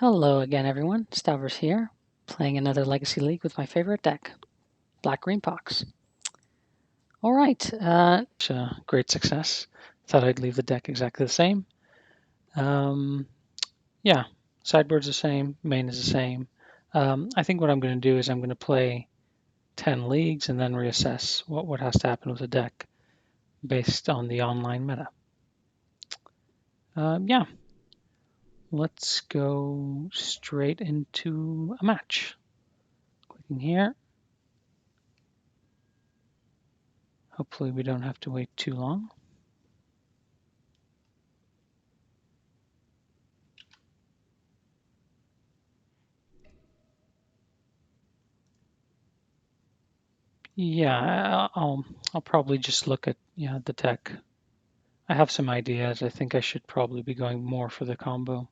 Hello again, everyone. Stavros here, playing another Legacy League with my favorite deck, Black Green Pox. All right, great success. Thought I'd leave the deck exactly the same. Yeah, sideboard's the same, main is the same. I think what I'm going to do is I'm going to play 10 leagues and then reassess what has to happen with the deck based on the online meta. Yeah, let's go straight into a match. Clicking here. Hopefully we don't have to wait too long. Yeah, I'll probably just look at the deck. I have some ideas. I think I should probably be going more for the combo.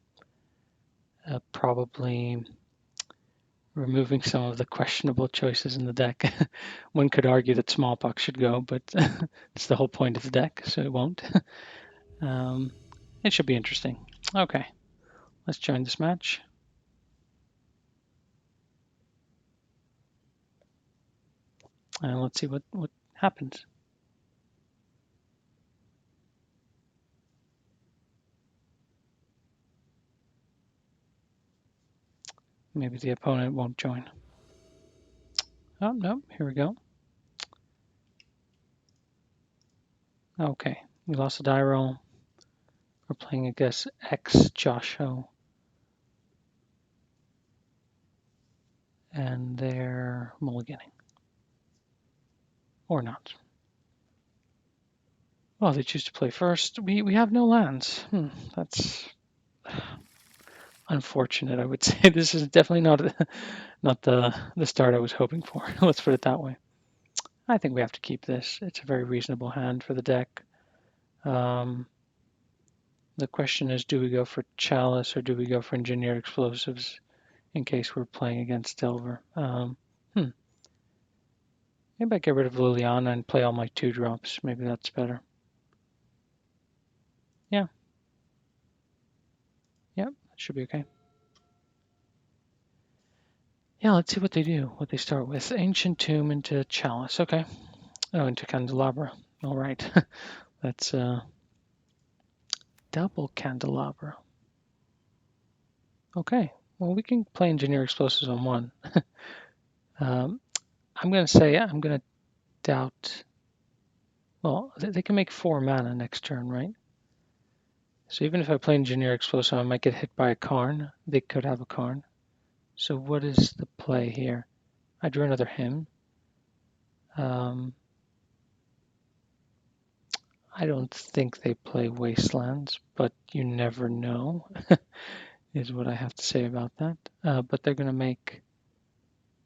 Probably removing some of the questionable choices in the deck. One could argue that Smallpox should go, but it's the whole point of the deck, so it won't. It should be interesting. Okay, let's join this match. And let's see what happens. Maybe the opponent won't join. Oh, no, here we go. Okay, we lost a die roll. We're playing against Josh Ho. And they're mulliganing. Or not. Well, they choose to play first. We have no lands. That's unfortunate, I would say. This is definitely not the start I was hoping for. Let's put it that way. I think we have to keep this. It's a very reasonable hand for the deck. The question is, do we go for Chalice or do we go for Engineered Explosives in case we're playing against Delver? Maybe I get rid of Liliana and play all my 2-drops. Maybe that's better. Yeah. Yep, that should be okay. Yeah, let's see what they do, what they start with. Ancient Tomb into Chalice. Okay. Oh, into Candelabra. All right. That's double Candelabra. Okay. Well, we can play Engineer Explosives on one. I'm going to say I'm going to doubt. Well, they can make 4 mana next turn, right? So even if I play Engineer Explosive, I might get hit by a Karn. They could have a Karn. So what is the play here? I drew another Hymn. I don't think they play Wastelands, but you never know, is what I have to say about that. But they're going to make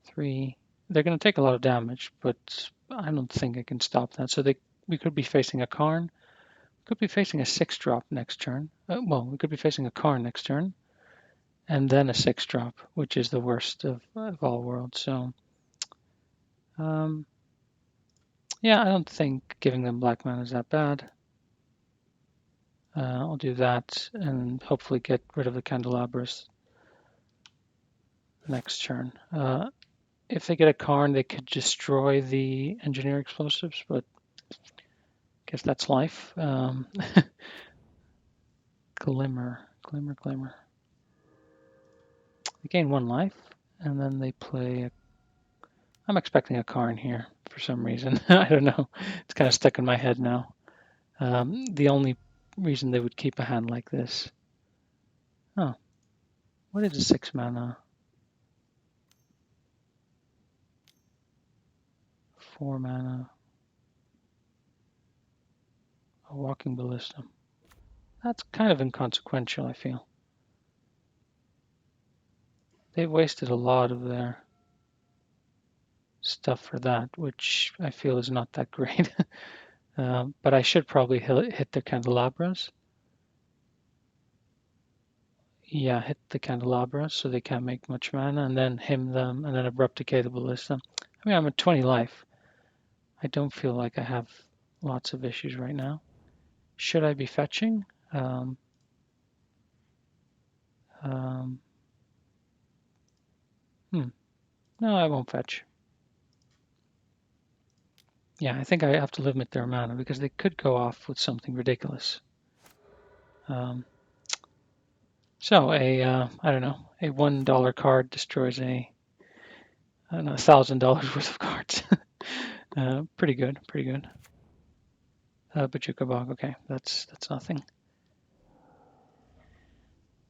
3. They're going to take a lot of damage, but I don't think I can stop that. So we could be facing a Karn. We could be facing a 6-drop next turn. Well, we could be facing a Karn next turn, and then a 6-drop, which is the worst of all worlds. So, yeah, I don't think giving them black mana is that bad. I'll do that and hopefully get rid of the Candelabras next turn. If they get a Karn, they could destroy the Engineer Explosives, but I guess that's life. Glimmer. They gain 1 life, and then they play I'm expecting a Karn here for some reason. I don't know. It's kind of stuck in my head now. The only reason they would keep a hand like this. Oh, what is a 6 mana? 4 mana. A Walking Ballista. That's kind of inconsequential, I feel. They've wasted a lot of their stuff for that, which I feel is not that great. But I should probably hit the Candelabras. Yeah, hit the Candelabras so they can't make much mana, and then hymn them, and then Abrupt Decay the Ballista. I mean, I'm at 20 life. I don't feel like I have lots of issues right now. Should I be fetching? No, I won't fetch. Yeah, I think I have to limit their mana because they could go off with something ridiculous. So I don't know, a $1 card destroys I don't know, $1,000 worth of cards. Pretty good, pretty good. Bajuka Bog, okay, that's nothing.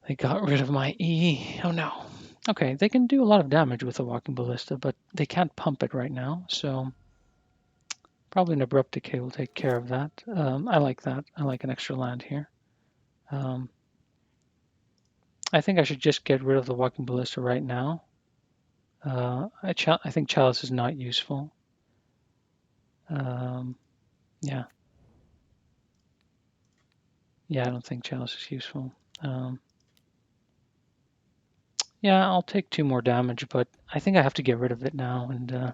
They got rid of my E. Oh no. Okay, they can do a lot of damage with a Walking Ballista, but they can't pump it right now, so probably an Abrupt Decay will take care of that. I like that. I like an extra land here. I think I should just get rid of the Walking Ballista right now. I think Chalice is not useful. Yeah. Yeah, I don't think Chalice is useful. Yeah, I'll take 2 more damage, but I think I have to get rid of it now and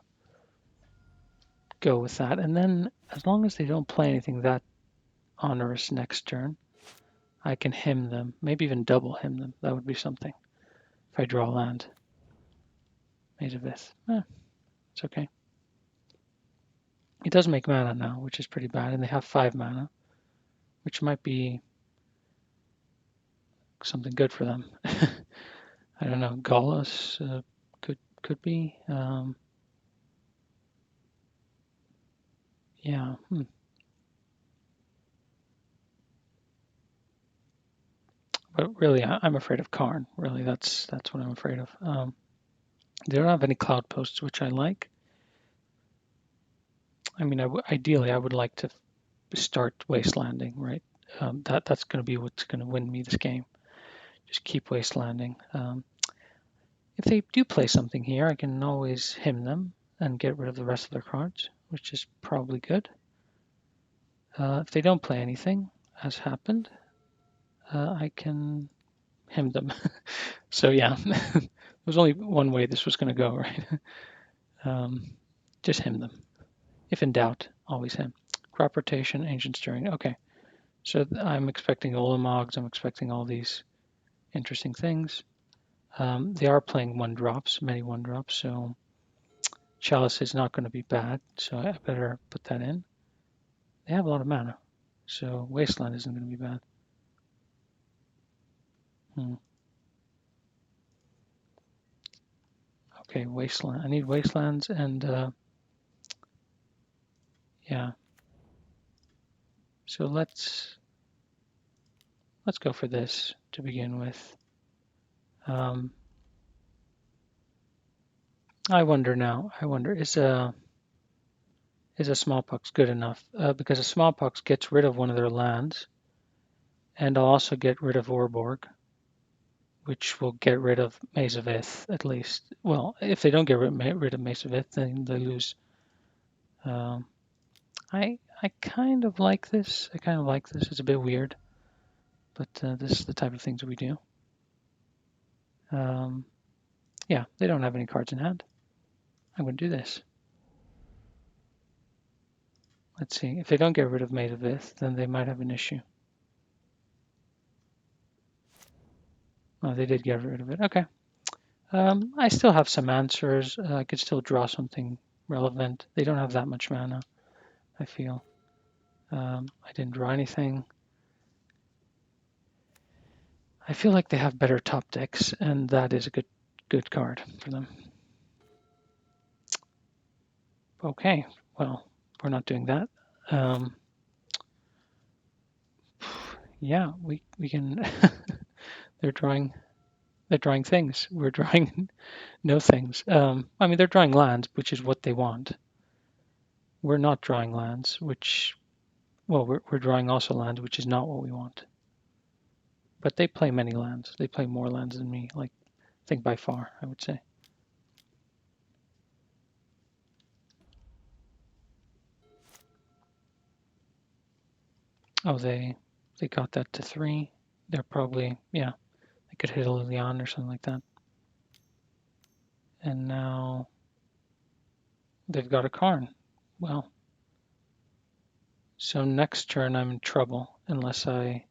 go with that. And then as long as they don't play anything that onerous next turn, I can hymn them, maybe even double hymn them. That would be something. If I draw land. Maze of Ith. It's okay. It does make mana now, which is pretty bad, and they have 5 mana, which might be something good for them. I don't know. Gaullus could be. Yeah. But really, I'm afraid of Karn. Really, that's what I'm afraid of. They don't have any cloud posts, which I like. I mean, ideally, I would like to start wastelanding, right? That's going to be what's going to win me this game. Just keep wastelanding. If they do play something here, I can always hymn them and get rid of the rest of their cards, which is probably good. If they don't play anything, as happened, I can hymn them. So yeah, there's only one way this was going to go, right? Just hymn them. If in doubt, always hymn. Crop rotation, ancient stirring. Okay, so I'm expecting Olamogs. I'm expecting all these interesting things. They are playing 1-drops, many 1-drops, so Chalice is not going to be bad, so I better put that in. They have a lot of mana, so Wasteland isn't going to be bad. Okay, Wasteland. I need Wastelands and yeah. So let's go for this to begin with. I wonder now. I wonder is a Smallpox good enough? Because a Smallpox gets rid of one of their lands, and I'll also get rid of Orborg, which will get rid of Maze of Ith at least. Well, if they don't get rid of Maze of Ith, then they lose. I kind of like this. I kind of like this. It's a bit weird, but this is the type of things we do. Yeah, they don't have any cards in hand. I'm going to do this. Let's see. If they don't get rid of Maze of Ith, then they might have an issue. Oh, they did get rid of it. Okay. I still have some answers. I could still draw something relevant. They don't have that much mana, I feel. I didn't draw anything. I feel like they have better top decks, and that is a good card for them. Okay, well, we're not doing that. Yeah, we can. they're drawing things. We're drawing no things. I mean, they're drawing lands, which is what they want. We're not drawing lands, which, well, we're drawing also lands, which is not what we want. But they play many lands. They play more lands than me, like, I think by far, I would say. Oh, they got that to 3. They're probably, yeah, they could hit a Lilian or something like that. And now they've got a Karn. Well, so next turn I'm in trouble unless I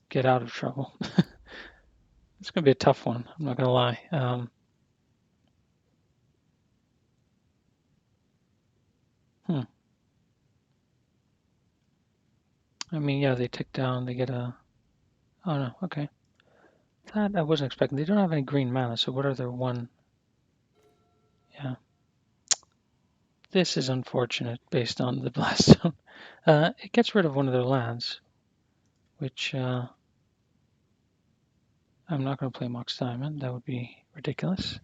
get out of trouble. It's going to be a tough one. I'm not going to lie. Hmm. I mean, yeah, they tick down, they get a... Oh no, okay. That I wasn't expecting. They don't have any green mana, so what are their one... Yeah. This is unfortunate based on the blast zone. It gets rid of one of their lands, which I'm not going to play Mox Diamond. That would be ridiculous.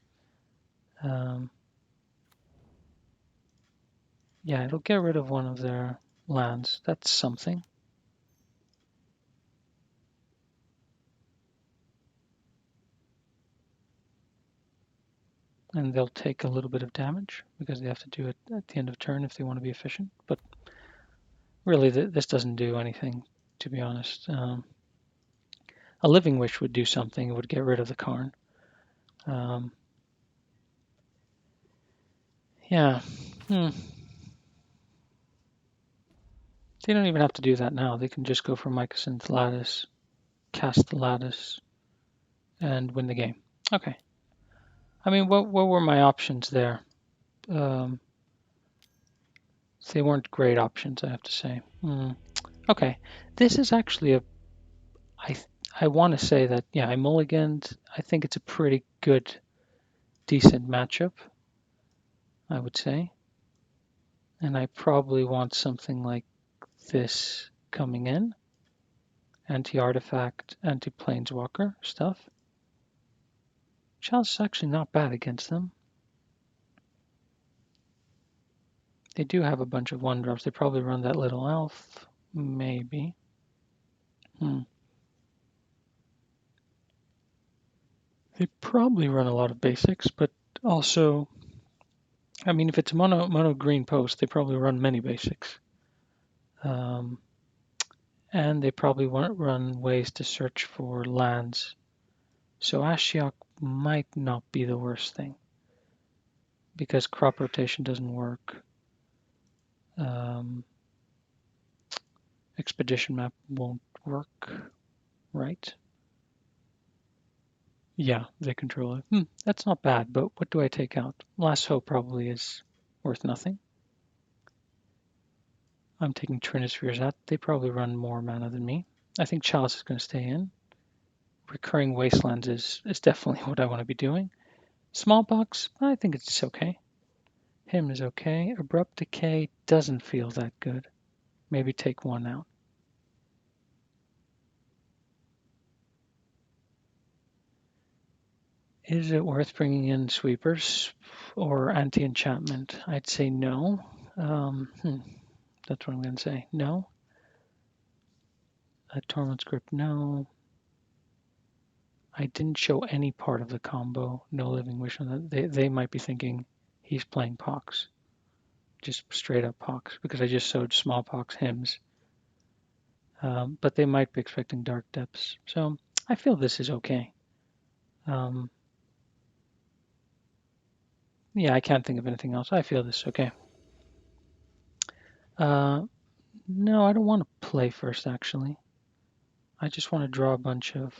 Um, yeah, it'll get rid of one of their lands. That's something. And they'll take a little bit of damage because they have to do it at the end of turn if they want to be efficient. But really, this doesn't do anything, to be honest. A Living Wish would do something. It would get rid of the Karn. Yeah. Hmm. They don't even have to do that now. They can just go for Mycosynth Lattice, cast the Lattice, and win the game. Okay. I mean, what were my options there? They weren't great options, I have to say. Okay. This is actually a... I I want to say that, yeah, I mulliganed. I think it's a pretty good, decent matchup, I would say. And I probably want something like this coming in. Anti-artifact, anti-planeswalker stuff. Chalice is actually not bad against them. They do have a bunch of 1-drops. They probably run that little elf. Maybe. They probably run a lot of basics, but also, I mean, if it's a mono green post, they probably run many basics. And they probably won't run ways to search for lands. So Ashiok might not be the worst thing because crop rotation doesn't work. Expedition map won't work, right? Yeah, they control it. That's not bad, but what do I take out? Last Hope probably is worth nothing. I'm taking Trinispheres out. They probably run more mana than me. I think Chalice is going to stay in. Recurring Wastelands is definitely what I want to be doing. Smallpox, I think it's okay. Him is okay. Abrupt Decay doesn't feel that good. Maybe take one out. Is it worth bringing in Sweepers or Anti-Enchantment? I'd say no. That's what I'm going to say. No. Torment Script, no. I didn't show any part of the combo. No Living Wish. They might be thinking he's playing Pox. Just straight up Pox, because I just showed Smallpox hymns. But they might be expecting Dark Depths. So I feel this is okay. Yeah, I can't think of anything else. I feel this okay. No, I don't want to play first, actually. I just want to draw a bunch of...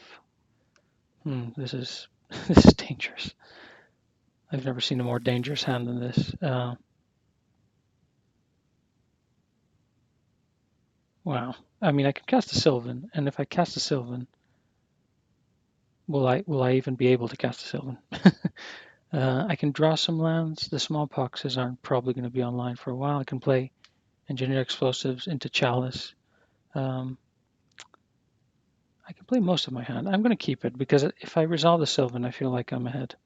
this is this is dangerous. I've never seen a more dangerous hand than this. Wow. I mean, I can cast a Sylvan, and if I cast a Sylvan, will I even be able to cast a Sylvan? I can draw some lands. The Smallpoxes aren't probably going to be online for a while. I can play Engineer Explosives into Chalice. I can play most of my hand. I'm going to keep it because if I resolve the Sylvan, I feel like I'm ahead.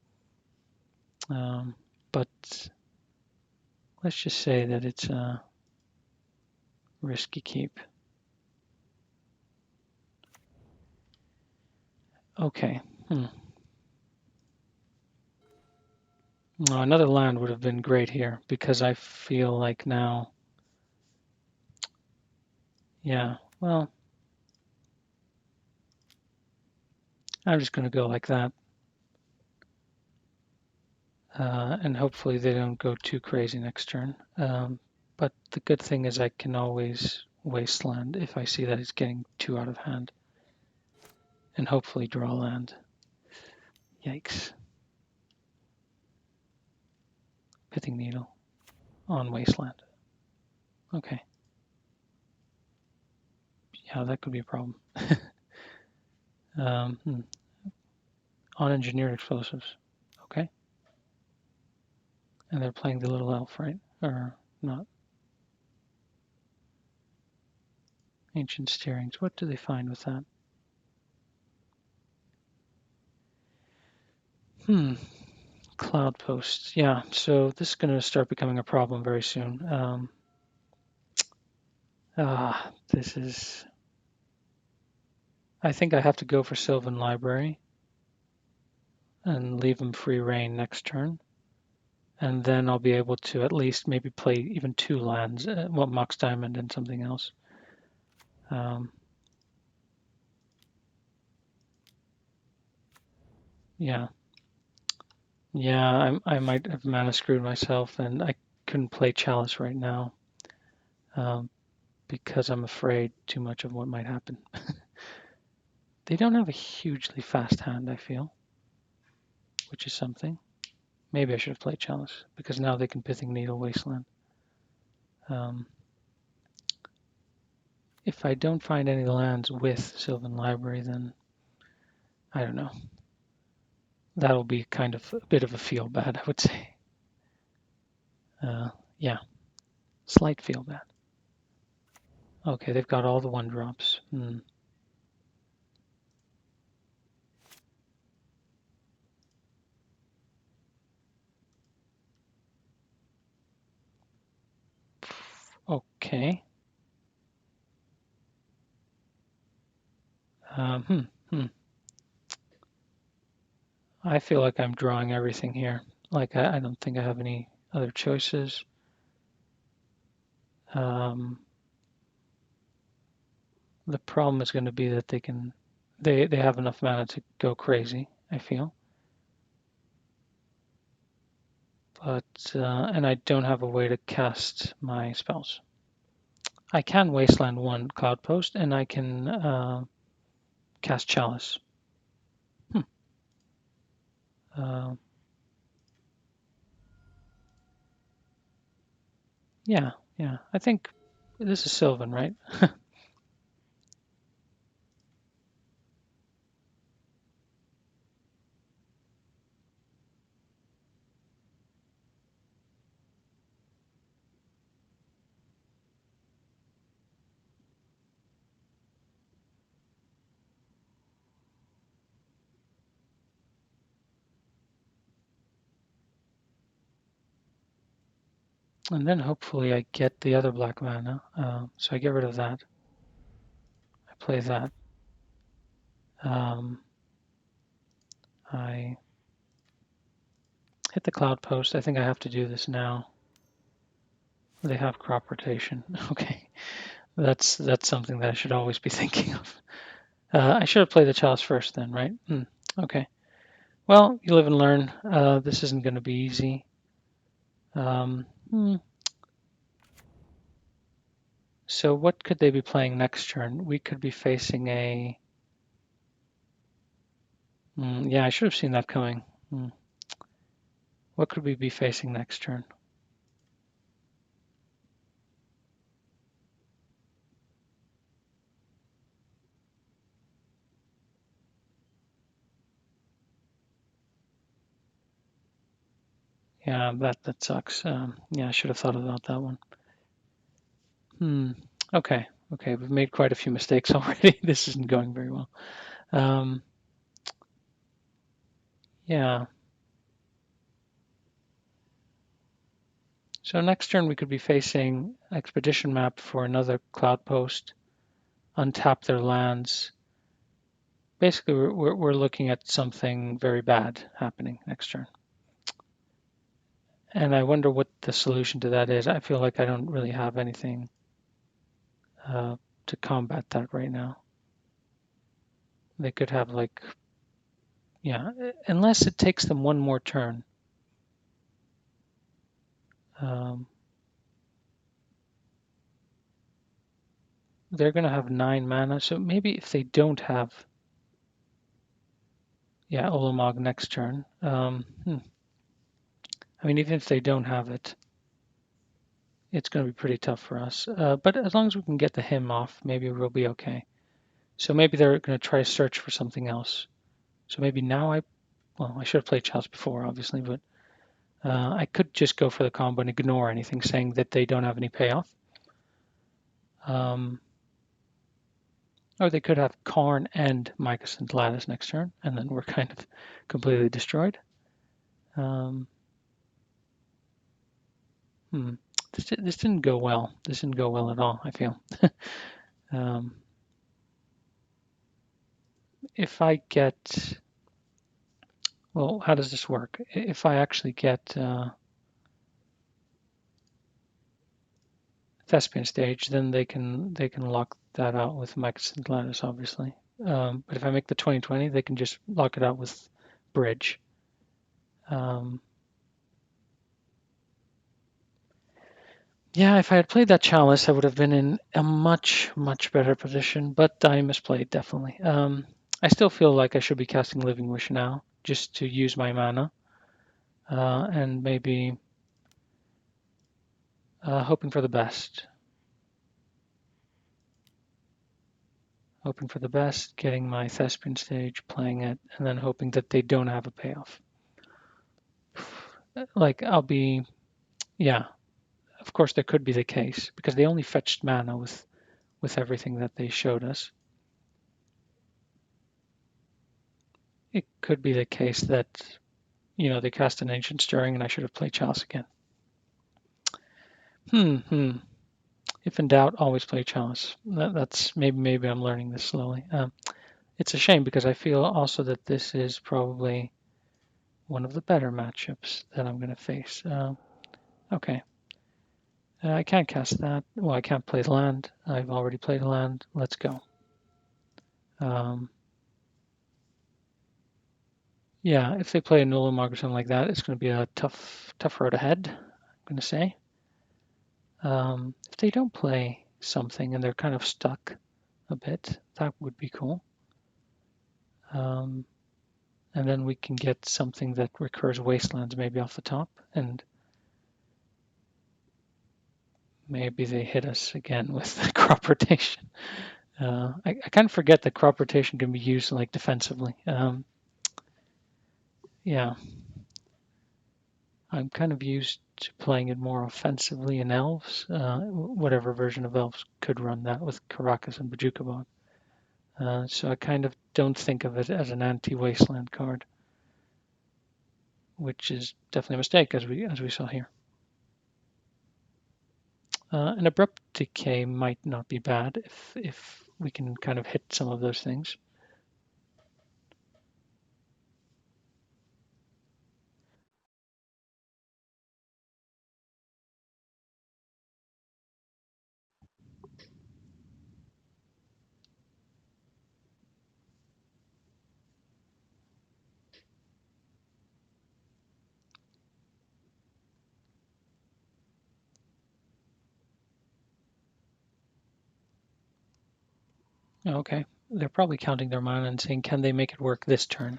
But let's just say that it's a risky keep. Okay. No, another land would have been great here because I feel like now... Yeah, well, I'm just going to go like that. And hopefully they don't go too crazy next turn. But the good thing is I can always wasteland if I see that it's getting too out of hand. And hopefully draw land. Yikes. Pithing Needle on wasteland. Okay. Yeah, that could be a problem. Hmm. Unengineered explosives. Okay. And they're playing the little elf, right? Or not? Ancient steerings. What do they find with that? Hmm. Cloud posts. Yeah. So this is going to start becoming a problem very soon. This is. I think I have to go for Sylvan Library and leave them free reign next turn. And then I'll be able to at least maybe play even two lands, well, Mox Diamond and something else. Um, yeah, yeah, I might have mana screwed myself, and I couldn't play Chalice right now um, because I'm afraid too much of what might happen. They don't have a hugely fast hand, I feel, which is something. Maybe I should have played Chalice because now they can Pithing Needle Wasteland. Um, if I don't find any lands with Sylvan Library, then I don't know. That'll be kind of a bit of a feel bad, I would say. Yeah, slight feel bad. Okay, they've got all the one drops. Okay. Um, hmm, hmm. I feel like I'm drawing everything here. Like I don't think I have any other choices. Um, the problem is going to be that they have enough mana to go crazy, I feel. But and I don't have a way to cast my spells. I can Wasteland one Cloud Post, and I can cast Chalice. Hmm. Uh, yeah, yeah. I think this is Sylvan, right? And then hopefully I get the other black mana. So I get rid of that. I play that. Um, I hit the cloud post. I think I have to do this now. They have crop rotation. Okay, that's something that I should always be thinking of. I should have played the chalice first then, right? Okay. Well, you live and learn. This isn't going to be easy. Um, hmm. So what could they be playing next turn? We could be facing a. Yeah, I should have seen that coming. What could we be facing next turn? Yeah, that sucks. Yeah, I should have thought about that one. Hmm. Okay. Okay. We've made quite a few mistakes already. This isn't going very well. Um, yeah. So next turn we could be facing expedition map for another cloud post, untap their lands. Basically, we're looking at something very bad happening next turn. And I wonder what the solution to that is. I feel like I don't really have anything uh, to combat that right now. They could have like, yeah, unless it takes them one more turn. Um, they're going to have 9 mana. So maybe if they don't have, yeah, Olamog next turn. I mean, even if they don't have it, it's going to be pretty tough for us. But as long as we can get the him off, maybe we'll be okay. So maybe they're going to try to search for something else. So maybe now well, I should have played chalice before, obviously, but I could just go for the combo and ignore anything saying that they don't have any payoff. Or they could have Karn and Micah's and Lattice next turn, and then we're kind of completely destroyed. Um, hmm. This didn't go well. This didn't go well at all, I feel. um, if I get, well, how does this work? If I actually get Thespian stage, then they can lock that out with Micah's and Lattice, obviously. But if I make the 2020, they can just lock it out with Bridge. Yeah, if I had played that Chalice, I would have been in a much, much better position, but I misplayed, definitely. I still feel like I should be casting Living Wish now, just to use my mana, and maybe hoping for the best. Hoping for the best, getting my Thespian stage, playing it, and then hoping that they don't have a payoff. Like, yeah, of course there could be the case, because they only fetched mana with everything that they showed us. It could be the case that they cast an Ancient Stirring and I should have played Chalice again. If in doubt, always play Chalice. That's maybe I'm learning this slowly. It's a shame because I feel also that this is probably one of the better matchups that I'm going to face. Okay. I can't cast that. Well, I can't play the land. I've already played a land. Let's go. Yeah, if they play a Nullumog or something like that, it's going to be a tough road ahead, I'm going to say. If they don't play something and they're kind of stuck a bit, that would be cool. And then we can get something that recurs Wastelands maybe off the top, and maybe they hit us again with the crop rotation. I kind of forget that crop rotation can be used like defensively. Yeah, I'm kind of used to playing it more offensively in Elves. Whatever version of Elves could run that with Karakas and Bajukabog. So I kind of don't think of it as an anti-Wasteland card, which is definitely a mistake, as we saw here. An Abrupt Decay might not be bad if we can kind of hit some of those things. Okay, they're probably counting their mana and saying, can they make it work this turn?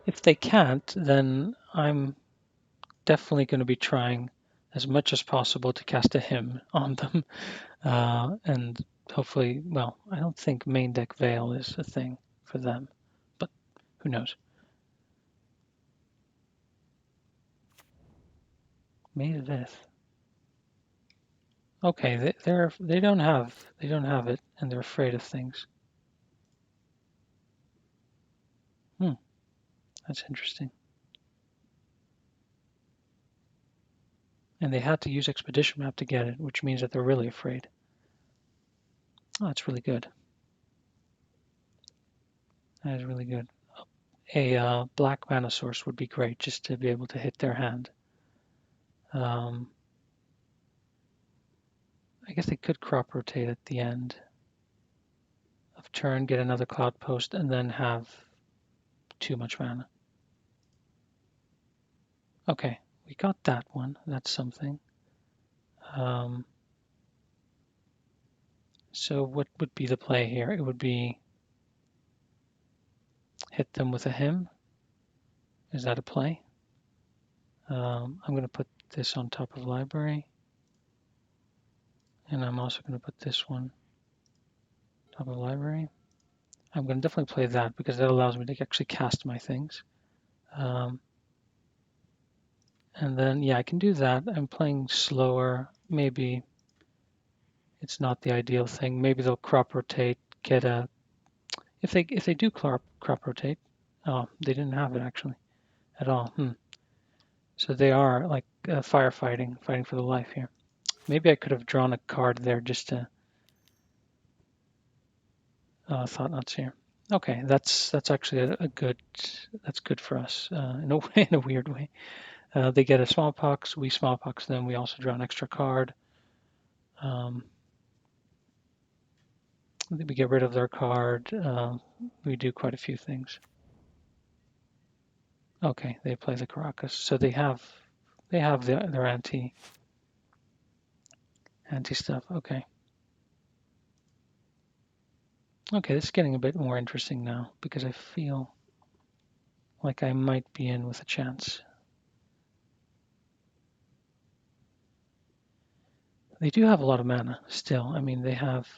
If they can't, then I'm definitely going to be trying as much as possible to cast a hymn on them. And hopefully, well, I don't think main deck Veil is a thing for them, but who knows? May the 5th. Okay, they don't have it, and they're afraid of things. That's interesting. And they had to use Expedition Map to get it, which means that they're really afraid. Oh, that's really good. That is really good. A black mana source would be great just to be able to hit their hand. I guess they could crop rotate at the end of turn, get another Cloud Post, and then have too much mana. Okay, we got that one. That's something. So what would be the play here? It would be hit them with a hymn. Is that a play? I'm going to put this on top of library. And I'm also going to put this one top of the library. I'm going to definitely play that because that allows me to actually cast my things. And then, yeah, I can do that. I'm playing slower. Maybe it's not the ideal thing. Maybe they'll crop rotate, get a... If they do crop rotate, oh, they didn't have it actually at all. So they are like fighting for the life here. Maybe I could have drawn a card there just to thought nuts here. Okay, that's actually a good. That's good for us in a way, in a weird way. They get a smallpox, we smallpox them. We also draw an extra card. We get rid of their card. We do quite a few things. Okay, they play the Caracas, so they have their anti stuff. Okay. Okay, this is getting a bit more interesting now because I feel like I might be in with a chance. They do have a lot of mana still. I mean, they have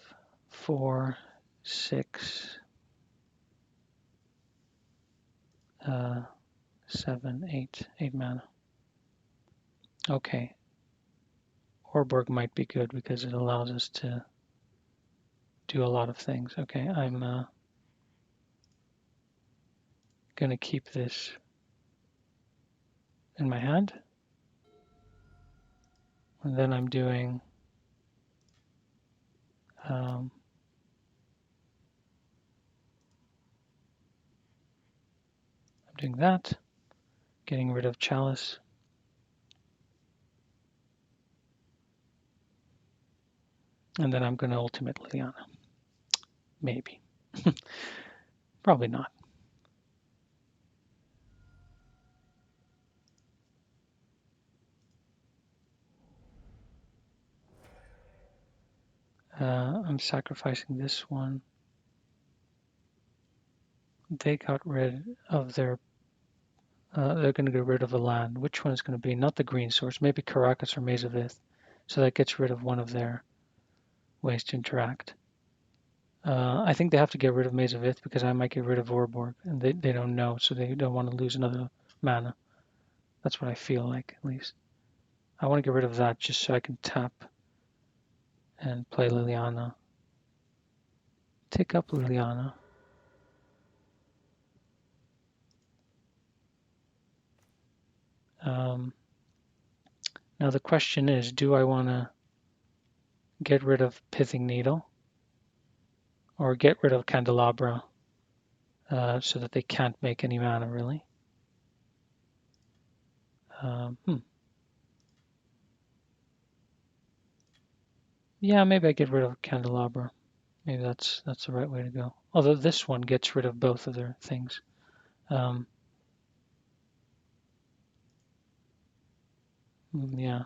4, 6, 7, 8 mana. Okay, Orborg might be good because it allows us to do a lot of things. Okay, I'm going to keep this in my hand. And then I'm doing I'm doing that, getting rid of Chalice. And then I'm going to ultimate Liliana. Maybe. Probably not. I'm sacrificing this one. They got rid of their... they're going to get rid of the land. Which one is going to be? Not the green source. Maybe Caracas or Maze of Ith. So that gets rid of one of their ways to interact. I think they have to get rid of Maze of Ith because I might get rid of Orborg. And they don't know, so they don't want to lose another mana. That's what I feel like, at least. I want to get rid of that just so I can tap and play Liliana. Take up Liliana. Now the question is, do I want to get rid of Pithing Needle or get rid of Candelabra so that they can't make any mana, really? Yeah, maybe I get rid of Candelabra. Maybe that's the right way to go. Although this one gets rid of both of their things. Yeah.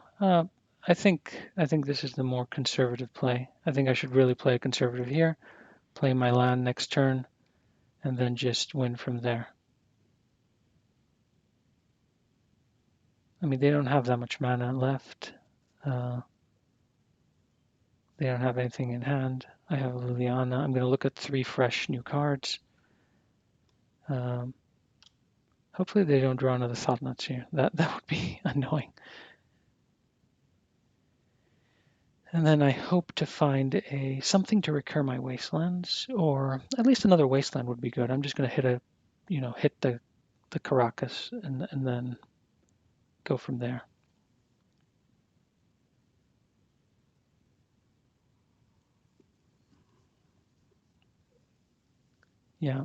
I think this is the more conservative play. I think I should really play a conservative here, play my land next turn, and then just win from there. I mean, they don't have that much mana left. They don't have anything in hand. I have Liliana. I'm going to look at 3 fresh new cards. Hopefully they don't draw another Thought Nuts here. That would be annoying. And then I hope to find something to recur my wastelands, or at least another wasteland would be good. I'm just going to hit the Caracas and then go from there. Yeah,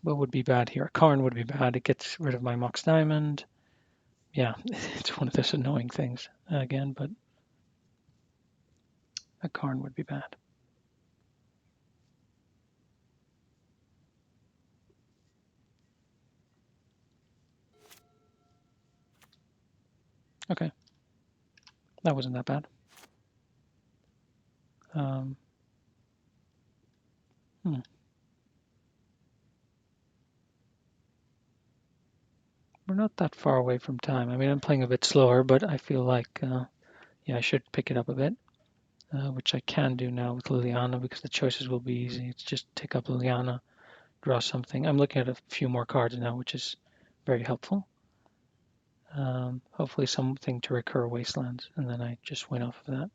what would be bad here? A Karn would be bad. It gets rid of my Mox Diamond. Yeah, it's one of those annoying things again, but a Karn would be bad. Okay, that wasn't that bad. We're not that far away from time. I mean, I'm playing a bit slower, but I feel like, yeah, I should pick it up a bit. which I can do now with Liliana because the choices will be easy. It's just take up Liliana, draw something. I'm looking at a few more cards now, which is very helpful. Hopefully something to recur Wastelands, and then I just win off of that.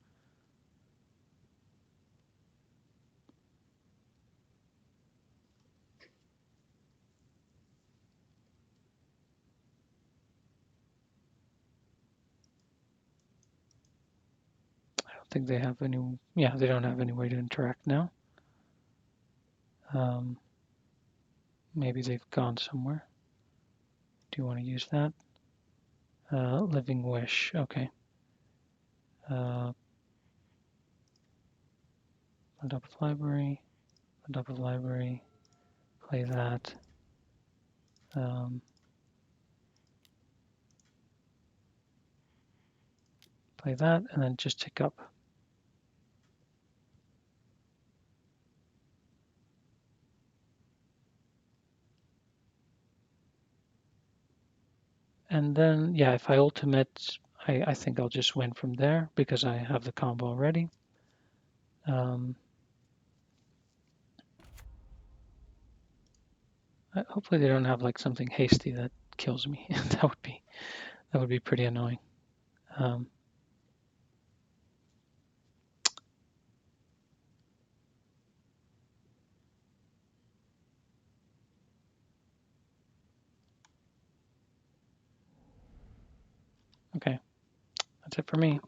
I don't think they have any, yeah, they don't have any way to interact now. Maybe they've gone somewhere. Do you want to use that? Living Wish, okay. End up with library, end up with library, play that. Play that, and then just tick up. And then, yeah, if I ultimate, I think I'll just win from there because I have the combo already. Hopefully they don't have like something hasty that kills me. That would be pretty annoying. Okay, that's it for me.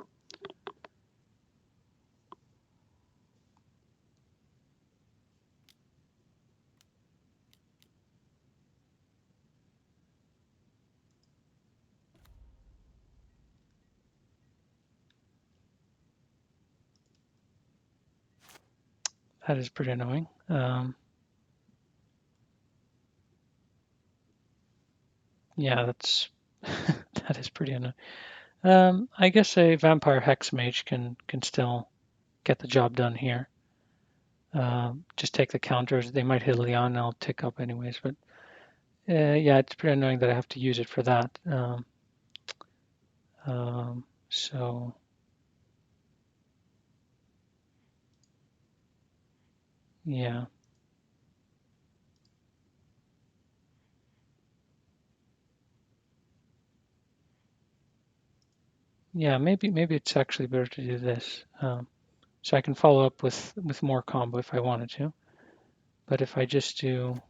That is pretty annoying. Yeah, that's that is pretty annoying. I guess a vampire hex mage can still get the job done here. Just take the counters. They might hit Leon, and I'll tick up anyways. But yeah, it's pretty annoying that I have to use it for that. So yeah, yeah. Maybe it's actually better to do this. So I can follow up with more combo if I wanted to. But if I just do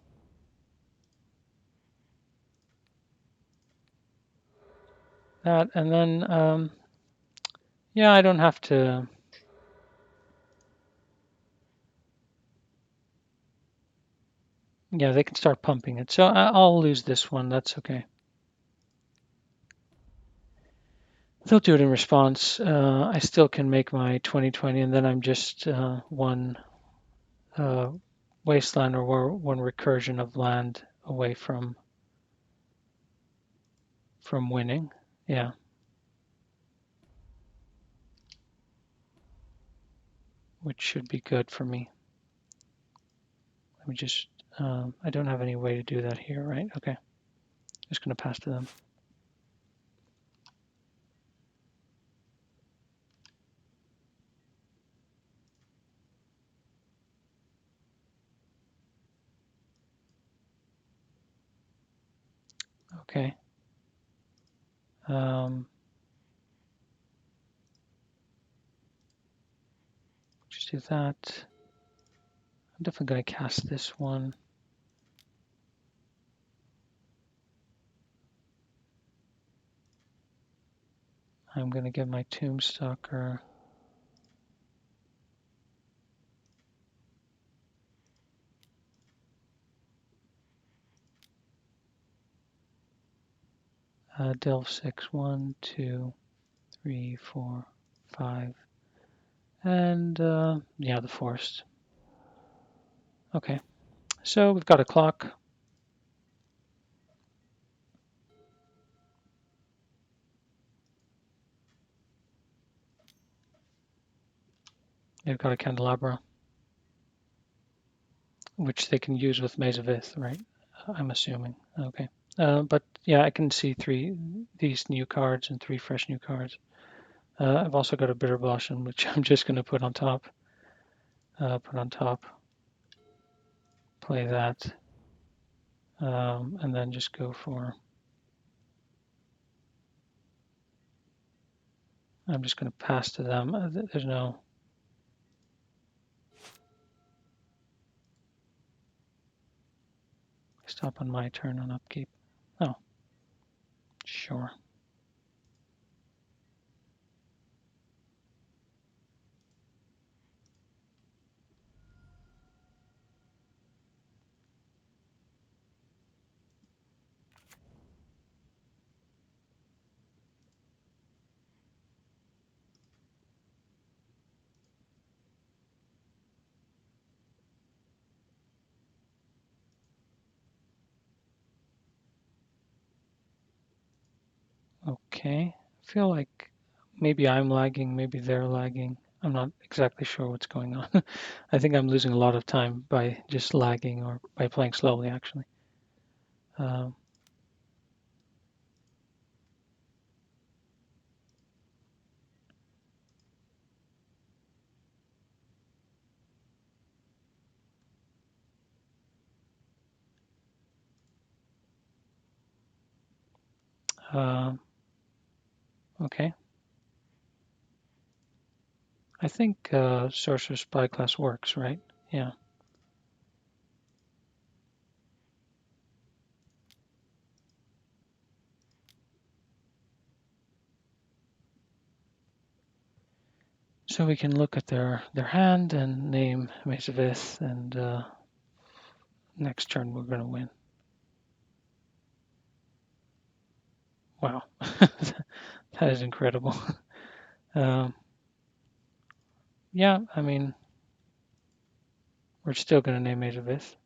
that, and then yeah, I don't have to. Yeah, they can start pumping it. So I'll lose this one. That's okay. They'll do it in response. I still can make my 2020, and then I'm just one uh, wasteland or one recursion of land away from winning. Yeah, which should be good for me. Let me just. I don't have any way to do that here, right? Okay, just gonna pass to them. Okay. Just do that. I'm definitely going to cast this one. I'm going to get my Tombstalker. Delve 6, 1, 2, 3, 4, 5. And yeah, the forest. Okay, so we've got a clock. They've got a candelabra, which they can use with Maze of Ith, right? I'm assuming. Okay. But yeah, I can see these new cards and 3 fresh new cards. I've also got a bitter blossom, which I'm just going to put on top. Play that, and then just go for. I'm just going to pass to them. There's no. Stop on my turn on upkeep. Oh, sure. Okay. I feel like maybe I'm lagging, maybe they're lagging. I'm not exactly sure what's going on. I think I'm losing a lot of time by just lagging or by playing slowly, actually. Um, uh, okay. I think Sorcerer Spyglass works, right? Yeah. So we can look at their hand and name Mace of Ith, and next turn we're going to win. Wow, that is incredible. Um, yeah, I mean, we're still going to name Mace of Ith,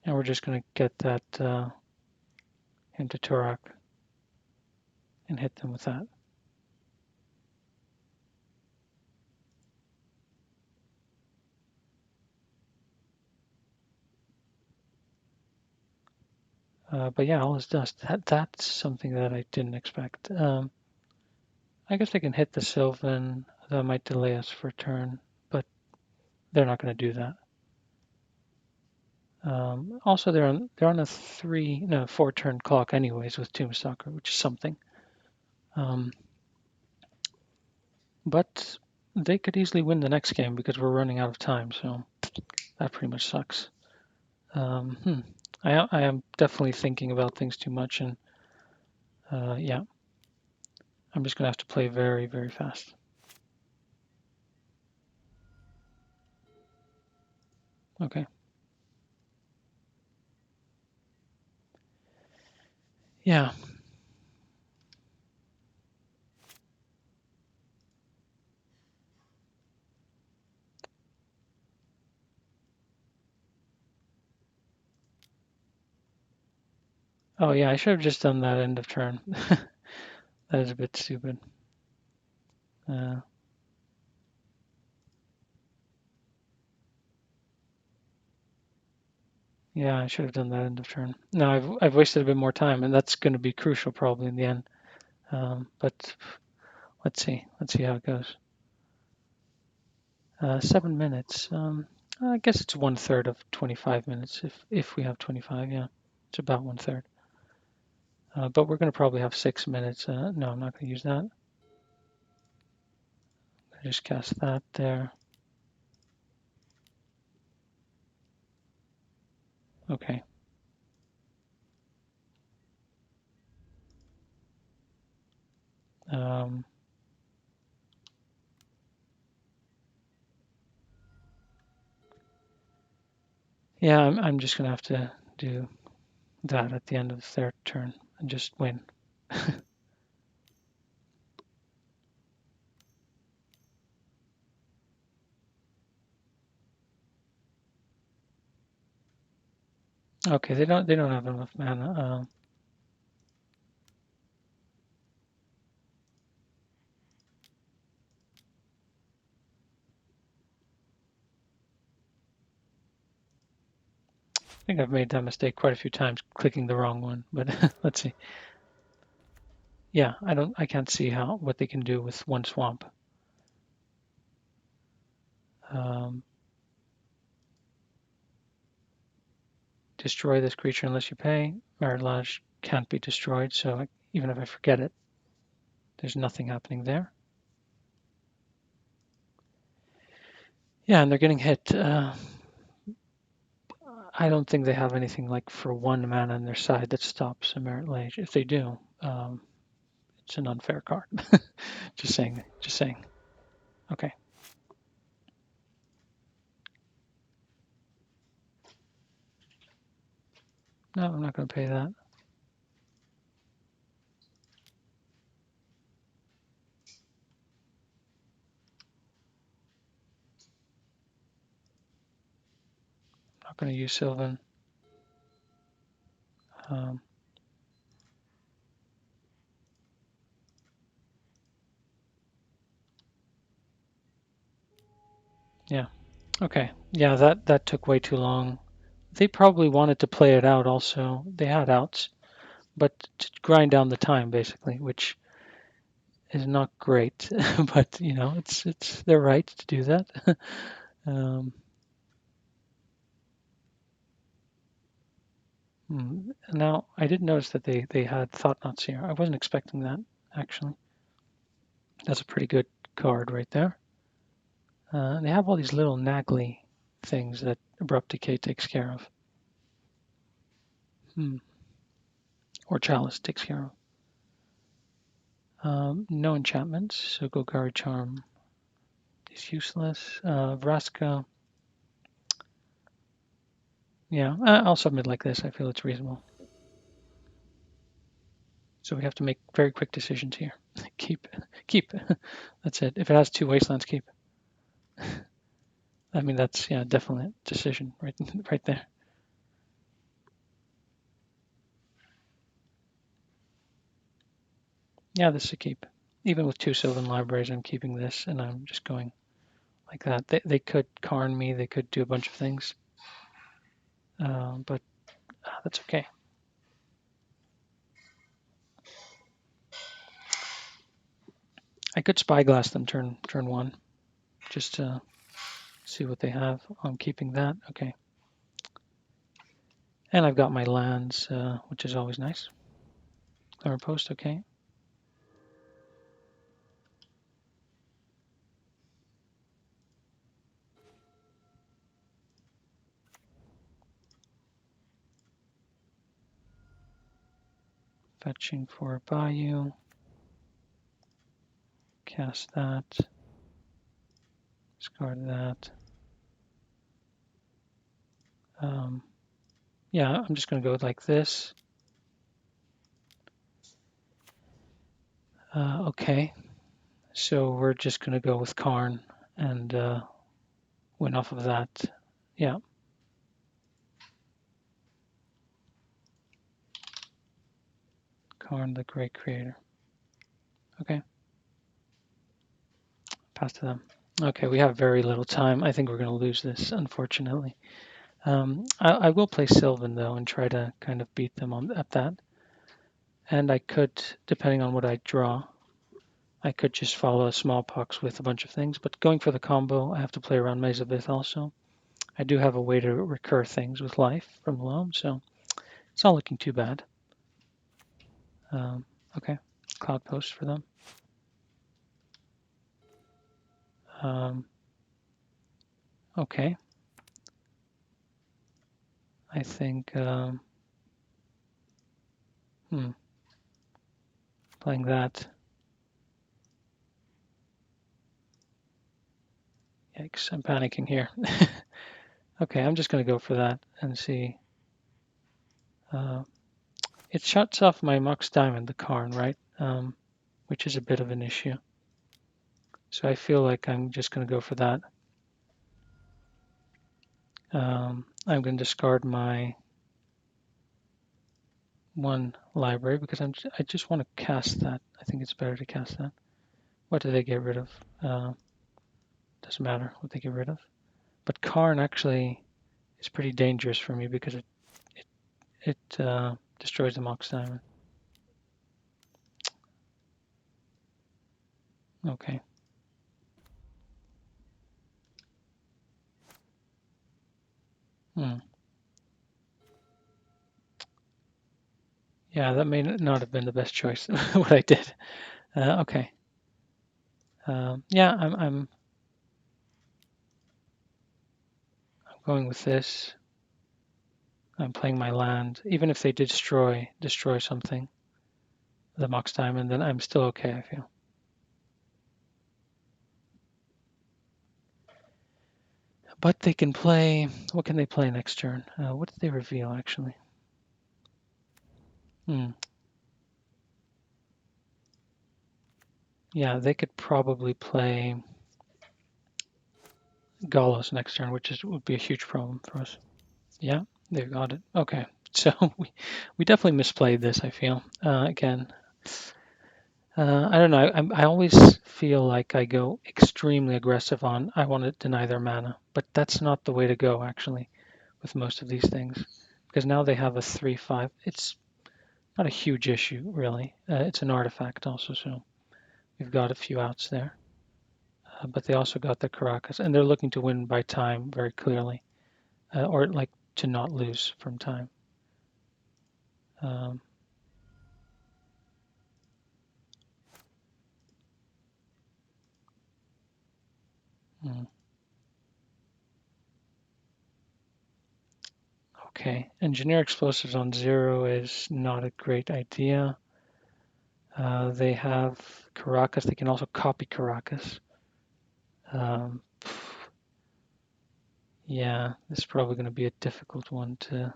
and we're just going to get that into Turok and hit them with that. But yeah, all is dust. That's something that I didn't expect. I guess they can hit the Sylvan. That might delay us for a turn, but they're not going to do that. Also, they're on a 4 turn clock anyways with Tombstalker, which is something. But they could easily win the next game because we're running out of time, so that pretty much sucks. I am definitely thinking about things too much, and yeah, I'm just gonna have to play very, very fast. Okay. Yeah. Oh yeah, I should have just done that end of turn. That is a bit stupid. Uh, yeah, I should have done that end of turn. No, I've wasted a bit more time, and that's going to be crucial probably in the end. But let's see how it goes. 7 minutes. I guess it's 1/3 of 25 minutes if we have 25. Yeah, it's about 1/3. But we're going to probably have 6 minutes. No, I'm not going to use that. I just cast that there. Okay. Um, yeah, I'm just going to have to do that at the end of their turn and just win. Okay, they don't have enough mana. I think I've made that mistake quite a few times, clicking the wrong one. But let's see. Yeah, I can't see what they can do with one swamp. Um, destroy this creature unless you pay. Marilage can't be destroyed, so even if I forget it, there's nothing happening there. Yeah, and they're getting hit. I don't think they have anything like for 1 mana on their side that stops a Merit Lage. If they do, it's an unfair card. Just saying. Just saying. Okay. No, I'm not going to pay that. I'm not going to use Sylvan. Um, yeah. Okay. Yeah, that took way too long. They probably wanted to play it out also. They had outs, but to grind down the time basically, which is not great. But it's their right to do that. um, Now I did notice that they had Thought Knots here. I wasn't expecting that actually. That's a pretty good card right there. And they have all these little naggly things that Abrupt Decay takes care of. Or Chalice takes care of. No enchantments, so Golgari Charm is useless. Vraska, yeah, I'll submit like this. I feel it's reasonable. So we have to make very quick decisions here. Keep, keep. That's it. If it has 2 wastelands, keep. I mean, that's definitely a decision right there. Yeah, this is a keep. Even with 2 Sylvan Libraries, I'm keeping this, and I'm just going like that. They could Karn me. They could do a bunch of things, but that's okay. I could Spyglass them turn 1, just to see what they have. I'm keeping that. Okay. And I've got my lands, which is always nice. Clear post, okay. Fetching for Bayou. Cast that. Discard that. Yeah, I'm just going to go like this. Okay. So we're just going to go with Karn and win off of that. Yeah. Karn, the great creator. Okay. Pass to them. Okay, we have very little time. I think we're going to lose this, unfortunately. I will play Sylvan, though, and try to kind of beat them at that. And I could, depending on what I draw, I could just follow a Smallpox with a bunch of things. But going for the combo, I have to play around Maze of Ith also. I do have a way to recur things with life from the loam, so it's not looking too bad. Okay, Cloud Post for them. Okay. I think playing that. Yikes, I'm panicking here. Okay, I'm just going to go for that and see. It shuts off my Mox Diamond, the Karn, right? Which is a bit of an issue. So I feel like I'm just going to go for that. I'm going to discard my 1 library because I just want to cast that. I think it's better to cast that. What do they get rid of? Doesn't matter what they get rid of. But Karn actually is pretty dangerous for me because it destroys the Mox Diamond. Okay. Hmm. Yeah, that may not have been the best choice, what I did. Okay. Yeah, I'm going with this. I'm playing my land. Even if they destroy something, the Mox Diamond, then I'm still okay, I feel. But they can play. What can they play next turn? What did they reveal actually? Hmm. Yeah, they could probably play Gallows next turn, which would be a huge problem for us. Yeah, they got it. Okay, so we definitely misplayed this, I feel. Again, I don't know. I always feel like I go extremely aggressive on I want to deny their mana, but that's not the way to go actually with most of these things, because now they have a 3/5. It's not a huge issue really. It's an artifact also, so we've got a few outs there. But they also got the Caracas, and they're looking to win by time very clearly, or like to not lose from time. Um, hmm. Okay, engineer explosives on 0 is not a great idea. They have Caracas. They can also copy Caracas. Um, yeah, this is probably going to be a difficult one to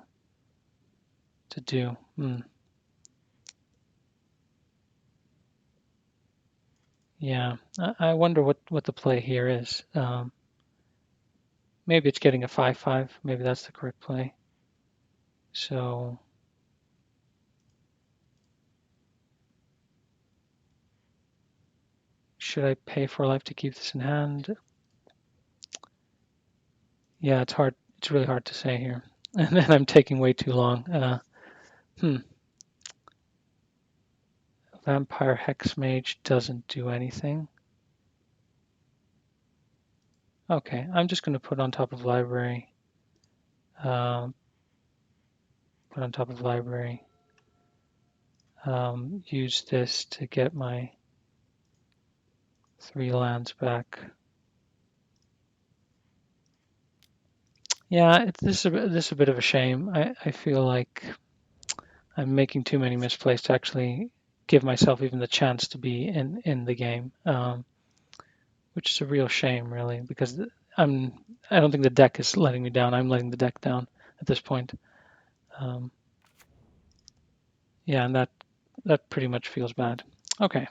do. Yeah, I wonder what the play here is. Maybe it's getting a 5/5. Maybe that's the correct play. So should I pay for life to keep this in hand? Yeah, it's hard. It's really hard to say here, and then I'm taking way too long. Hmm. Vampire Hex Mage doesn't do anything. Okay, I'm just going to put on top of library. Um, put on top of library. Use this to get my 3 lands back. Yeah, this is a bit of a shame. I feel like I'm making too many misplays to actually give myself even the chance to be in the game, which is a real shame, really, because I'm I don't think the deck is letting me down. I'm letting the deck down at this point. Um, yeah, and that pretty much feels bad. Okay,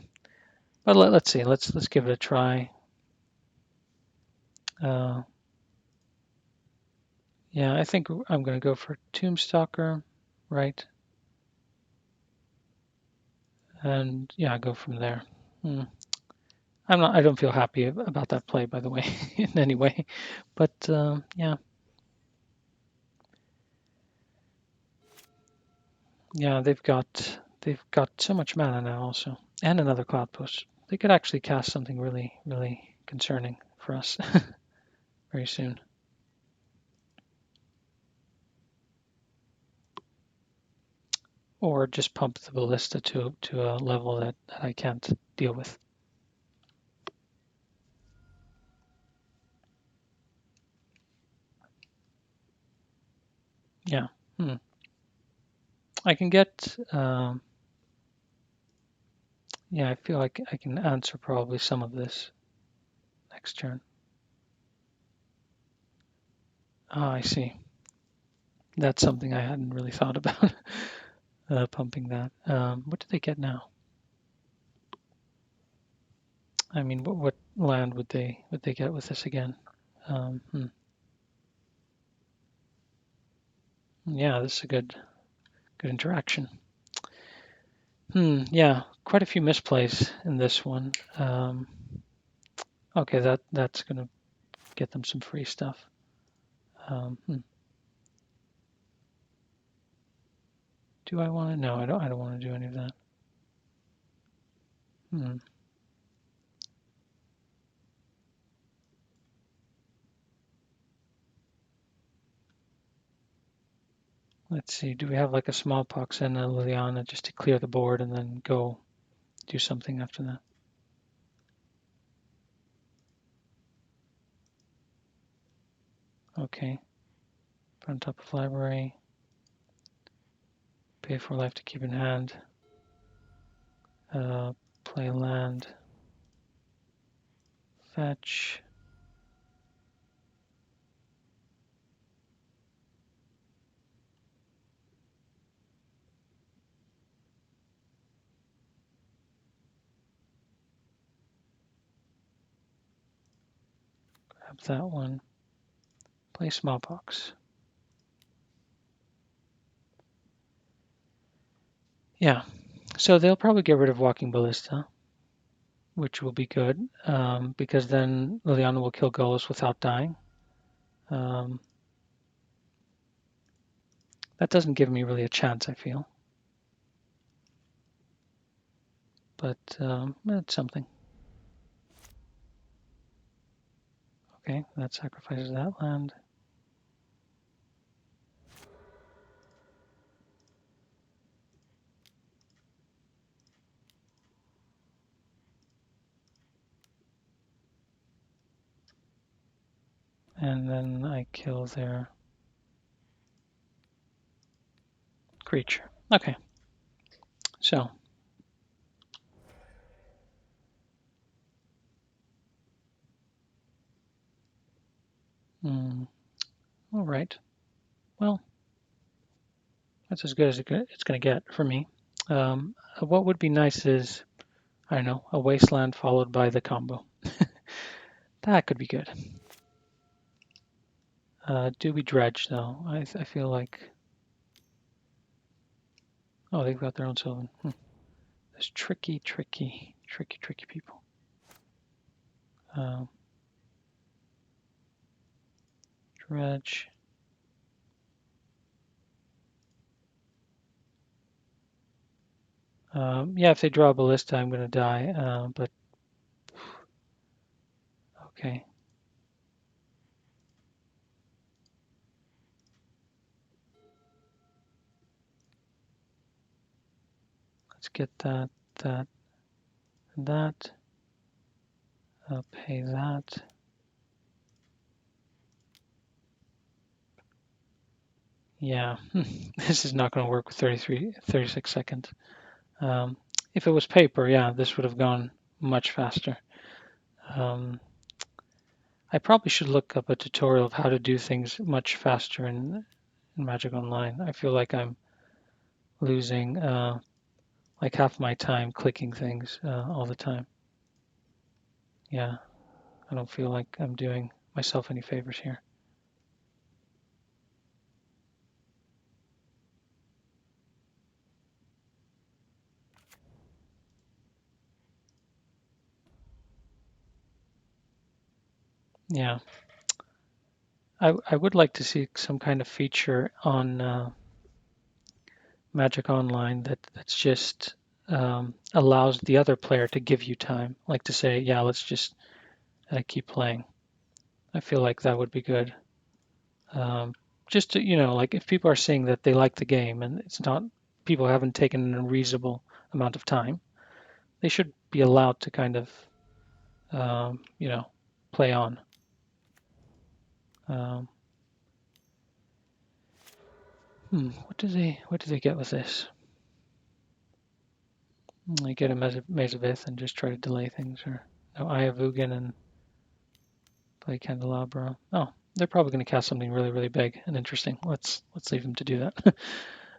but let's see. Let's give it a try. Uh, yeah, I think I'm going to go for Tombstalker, right? And yeah, go from there. Hmm. I don't feel happy about that play, by the way, in any way. But yeah, yeah, they've got so much mana now also, and another Cloud Post. They could actually cast something really, really concerning for us very soon. Or just pump the ballista to a level that I can't deal with. Yeah. Hmm. I can get. Yeah, I feel like I can answer probably some of this next turn. Ah, I see. That's something I hadn't really thought about. Pumping that. What do they get now? I mean, what land would they get with this again? Hmm. Yeah, this is a good interaction. Yeah, quite a few misplays in this one. Okay, that's gonna get them some free stuff. Um, hmm. Do I want to? No, I don't. I don't want to do any of that. Hmm. Let's see, do we have like a smallpox and a Liliana just to clear the board and then go do something after that? Okay. Put on top of library. Pay for life to keep in hand. Play land. Fetch. Grab that one. Play smallpox. Yeah. So they'll probably get rid of Walking Ballista, which will be good, because then Liliana will kill Golos without dying. Um, that doesn't give me really a chance, I feel. But it's something. Okay, that sacrifices that land. And then I kill their creature. Okay, so all right. Well, that's as good as it's going to get for me. What would be nice is, I don't know, a wasteland followed by the combo. That could be good. Do we dredge though? I feel like, oh, they've got their own Sylvan. There's tricky people. Um, Dredge. Yeah, if they draw a ballista, I'm going to die. But okay. Let's get that, that, and that. I'll pay that. Yeah, this is not going to work with 36 seconds. If it was paper, yeah, this would have gone much faster. I probably should look up a tutorial of how to do things much faster in Magic Online. I feel like I'm losing like half my time clicking things all the time. Yeah, I don't feel like I'm doing myself any favors here. Yeah, I would like to see some kind of feature on Magic Online that's just allows the other player to give you time, like to say, yeah, let's just keep playing. I feel like that would be good. Just to, like if people are saying that they like the game and it's not, people haven't taken an unreasonable amount of time, they should be allowed to kind of, play on. Um, what do they get with this? They get a Maze of Ith and just try to delay things, or no, Eye of Ugin and play Candelabra. Oh, they're probably going to cast something really, really big and interesting. Let's leave them to do that.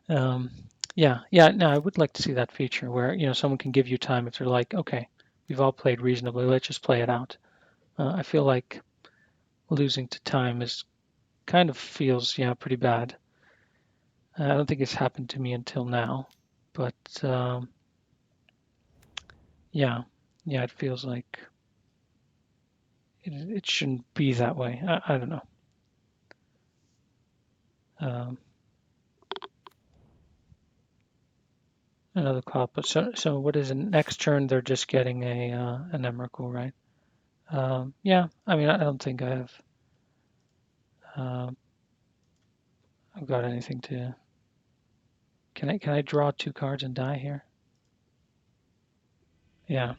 um, yeah. No, I would like to see that feature where someone can give you time if they're like, okay, we've all played reasonably. Let's just play it out. I feel like losing to time is kind of feels pretty bad. I don't think it's happened to me until now, but yeah, it feels like it shouldn't be that way. I don't know. Um, Another cloud, but so what is it? Next turn they're just getting a an Emrakul, right? Yeah, I mean I don't think uh, I've got anything to. Can I draw 2 cards and die here? Yeah.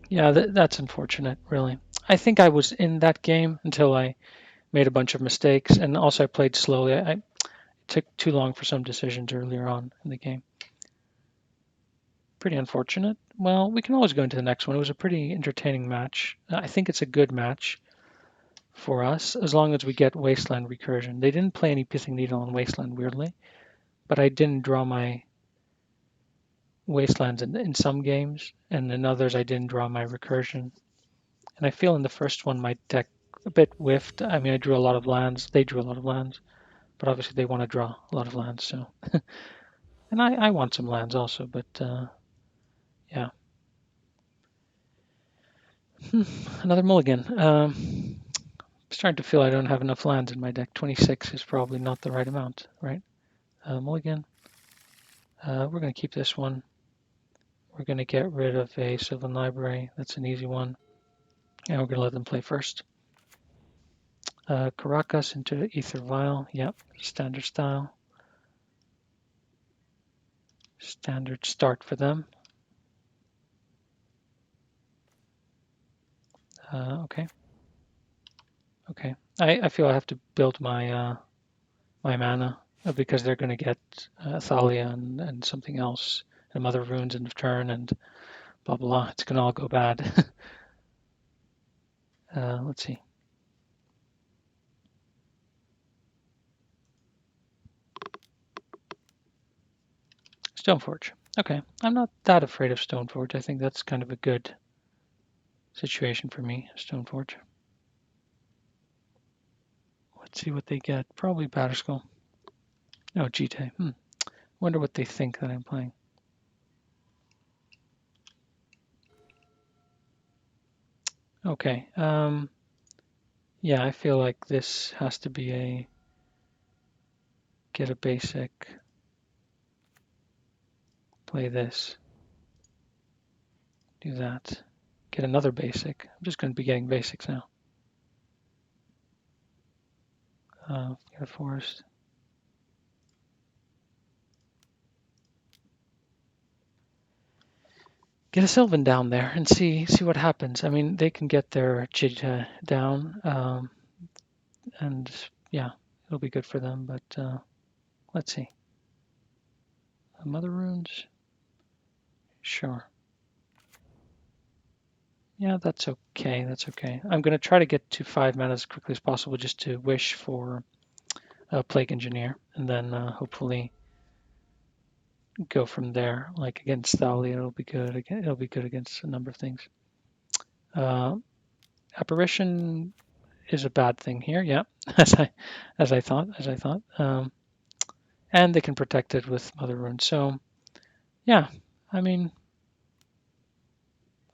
Yeah, that's unfortunate, really. I think I was in that game until I made a bunch of mistakes, and also I played slowly. I took too long for some decisions earlier on in the game. Pretty unfortunate. Well, we can always go into the next one. It was a pretty entertaining match. I think it's a good match for us as long as we get Wasteland recursion. They didn't play any Pithing Needle on Wasteland, weirdly, but I didn't draw my Wastelands in some games, and in others I didn't draw my recursion. And I feel in the first one my deck a bit whiffed. I mean, I drew a lot of lands. They drew a lot of lands, but obviously they want to draw a lot of lands. So, and I want some lands also, but yeah. Another mulligan. Starting to feel I don't have enough lands in my deck. 26 is probably not the right amount, right? Mulligan. We're going to keep this one. We're going to get rid of a Sylvan Library. That's an easy one. And we're going to let them play first. Caracas into Ether Vial. Yep, standard style. Standard start for them. Okay. Okay. I feel I have to build my my mana because they're going to get Thalia and something else and Mother Runes end of turn and blah blah blah. It's going to all go bad. Let's see. Stoneforge. Okay. I'm not that afraid of Stoneforge. I think that's kind of a good situation for me, Stoneforge. Let's see what they get. Probably Batterskull. No, Jite. Wonder what they think that I'm playing. Okay. Yeah, I feel like this has to be a get a basic, play this, do that, get another basic. I'm just going to be getting basics now. Get a forest. Get a Sylvan down there and see what happens. I mean, they can get their Jita down, and yeah, it'll be good for them. But let's see. Mother Runes, sure. Yeah, that's okay. That's okay. I'm going to try to get to 5 mana as quickly as possible, just to wish for a Plague Engineer, and then hopefully go from there. Like against Thalia, it'll be good. It'll be good against a number of things. Apparition is a bad thing here. Yeah, as I thought. And they can protect it with Mother Rune. So yeah, I mean,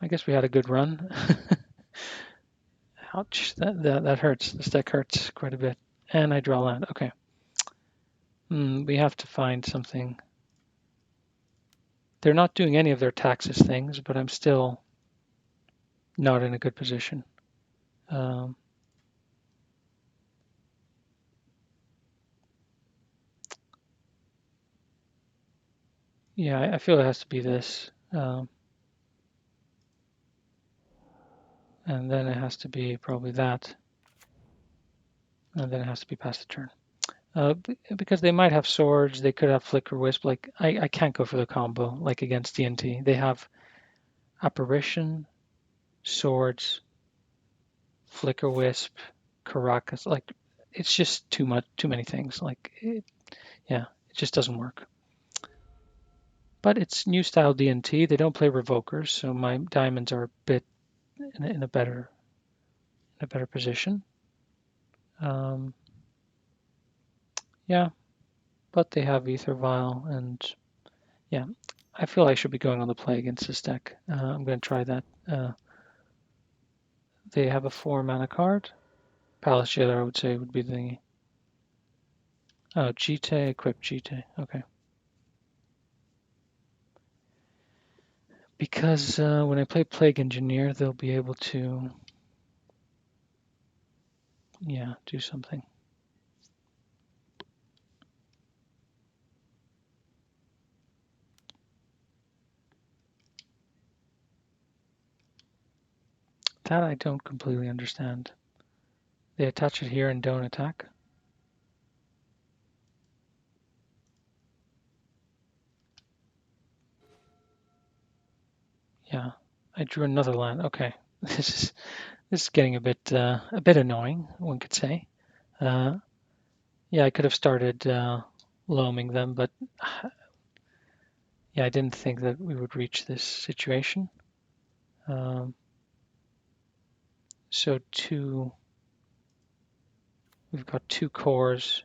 I guess we had a good run. Ouch, that hurts. This deck hurts quite a bit. And I draw land. Okay. We have to find something. They're not doing any of their taxes things, but I'm still not in a good position. Yeah, I feel it has to be this. And then it has to be probably that. And then it has to be past the turn. Because they might have swords, they could have Flicker Wisp. Like, I can't go for the combo, like against DNT. They have Apparition, Swords, Flicker Wisp, Caracas. Like, it's just too many things. Like, yeah, it just doesn't work. But it's new style DNT. They don't play Revokers, so my diamonds are a bit in a better position. Yeah, but they have Ether Vial, and yeah, I feel I should be going on the play against this deck. I'm going to try that. They have a 4 mana card. Palace Jailer, I would say, would be the. Oh, Jite, equip Jite. Okay. Because when I play Plague Engineer, they'll be able to, yeah, do something. That I don't completely understand. They attach it here and don't attack? Yeah, I drew another land. Okay, this is getting a bit annoying, one could say. Uh, yeah, I could have started loaming them, but yeah, I didn't think that we would reach this situation. Um, so we've got two cores.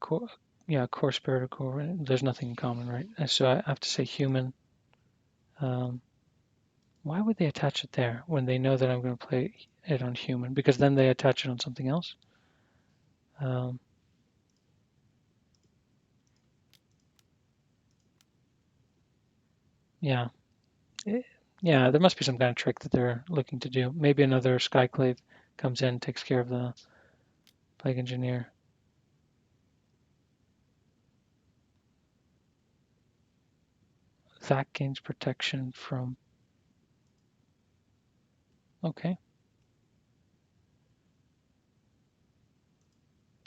Core, yeah, core spirit or core. There's nothing in common, right? So I have to say human. Um, why would they attach it there when they know that I'm going to play it on human? Because then they attach it on something else. Um, yeah, Eh, yeah. There must be some kind of trick that they're looking to do. Maybe another Skyclave comes in, takes care of the Plague Engineer. That gains protection from. Okay.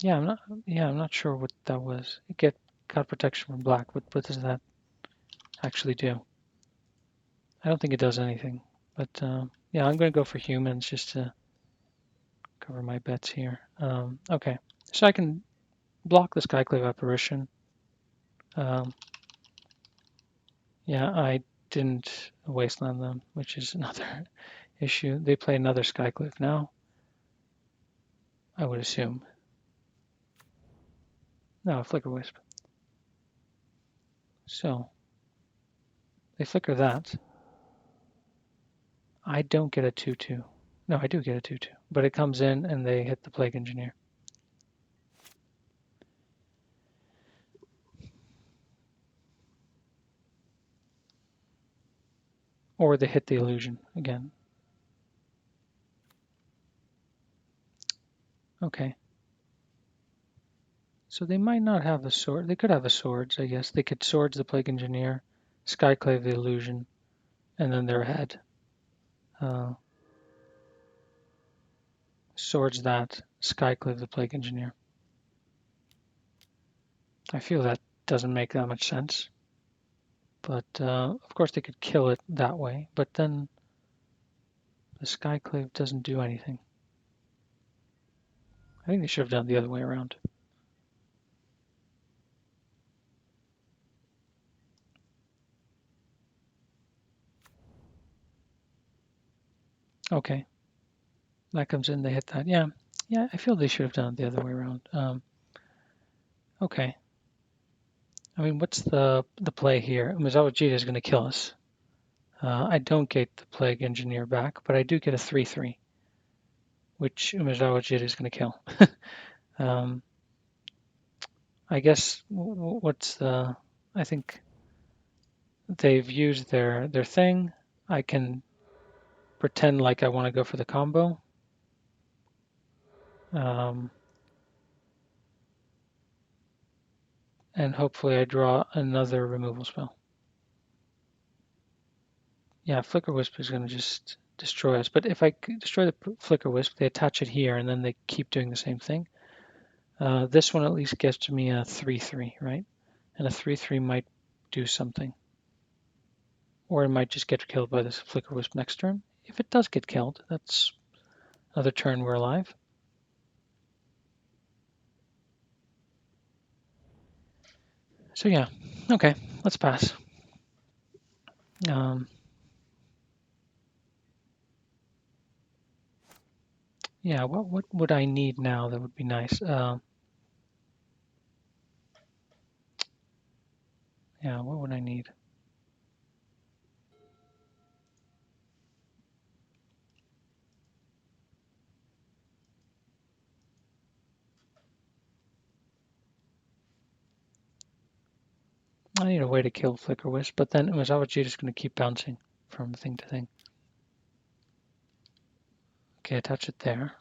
Yeah, I'm not. Yeah, I'm not sure what that was. Got protection from black. What does that actually do? I don't think it does anything. But yeah, I'm going to go for humans just to cover my bets here. Okay, so I can block the Skyclave apparition. Um, yeah, I didn't wasteland them, which is another issue. They play another Skyclave now, I would assume. No, Flicker Wisp. So they flicker that. I don't get a 2/2. No, I do get a 2/2, but it comes in and they hit the Plague Engineer. Or they hit the illusion again. Okay. So they might not have a sword. They could have a swords, I guess. They could swords the Plague Engineer, Skyclave the illusion, and then they're ahead. Uh, swords that, Skyclave the Plague Engineer. I feel that doesn't make that much sense. But of course they could kill it that way, but then the Skyclave doesn't do anything. I think they should have done the other way around. Okay. That comes in, they hit that. Yeah. Yeah, I feel they should have done it the other way around. Okay. I mean, what's the play here? Mizawa Jita is going to kill us. I don't get the Plague Engineer back, but I do get a 3/3, which Umezawa Jita is going to kill. um, I guess what's the? I think they've used their thing. I can pretend like I want to go for the combo. Um, and hopefully I draw another removal spell. Yeah, Flicker Wisp is going to just destroy us. But if I destroy the Flicker Wisp, they attach it here, and then they keep doing the same thing. This one at least gets me a 3/3, right? And a 3/3 might do something. Or it might just get killed by this Flicker Wisp next turn. If it does get killed, that's another turn we're alive. So yeah, okay, let's pass. Um, yeah, what would I need now that would be nice? Yeah, what would I need? I need a way to kill Flicker Wisp, but then Umezawaji is going to keep bouncing from thing to thing. Okay, attach it there.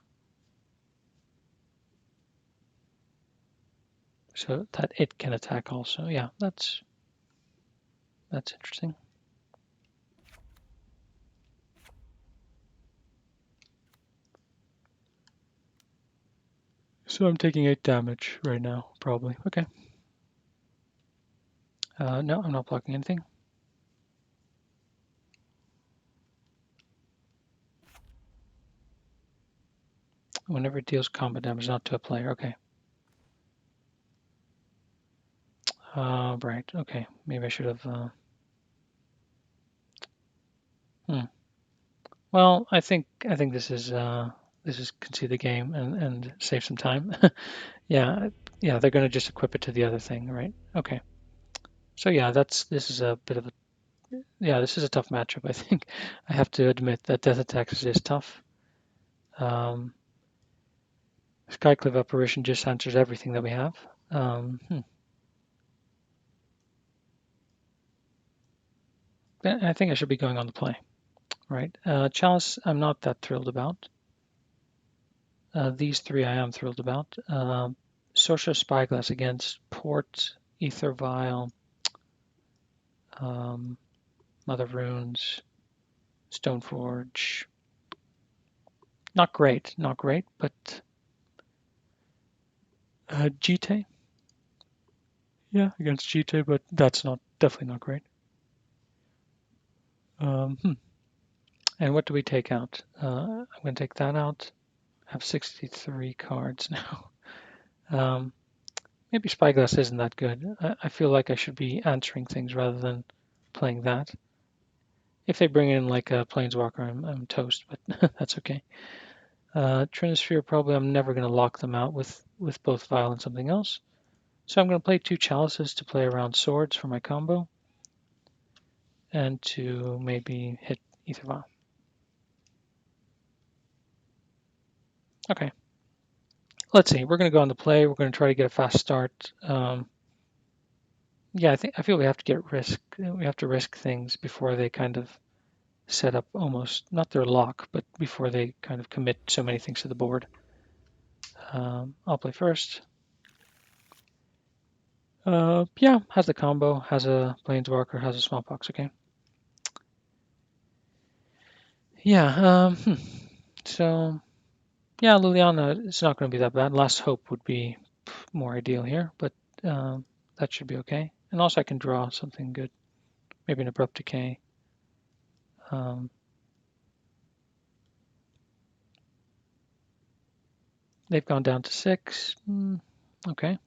So that it can attack also. Yeah, that's interesting. So I'm taking 8 damage right now, probably. Okay. No, I'm not blocking anything. Whenever it deals combat damage, not to a player. Okay. Right. Okay. Maybe I should have. Hmm. Well, I think this is concede the game and save some time. Yeah. Yeah. They're going to just equip it to the other thing, right? Okay. So yeah, this is a bit of a this is a tough matchup. I think I have to admit that Death Attacks is tough. Um, Skyclave Apparition just answers everything that we have. I think I should be going on the play, right? Chalice, I'm not that thrilled about. These three I am thrilled about. Sorcerer Spyglass against Port, Ether Vial, um, Mother Runes, Stoneforge. Not great, not great, but Jite, yeah, against Jite, but that's not definitely not great. Um, hmm. And what do we take out? I'm going to take that out. I have 63 cards now. Um, maybe Spyglass isn't that good. I feel like I should be answering things rather than playing that. If they bring in like a Planeswalker, I'm toast, but that's okay. Trinisphere, probably I'm never going to lock them out with both Vial and something else. So I'm going to play 2 Chalices to play around Swords for my combo and to maybe hit Ether Vial. Okay, let's see. We're going to go on the play. We're going to try to get a fast start. Yeah, I feel we have to get risk. We have to risk things before they kind of set up almost not their lock, but before they kind of commit so many things to the board. I'll play first. Yeah, has the combo, has a planeswalker, has a smallpox. Okay. Yeah. So yeah, Liliana, it's not going to be that bad. Last Hope would be more ideal here, but um, that should be okay. And also, I can draw something good, maybe an Abrupt Decay. Um, they've gone down to 6. Okay.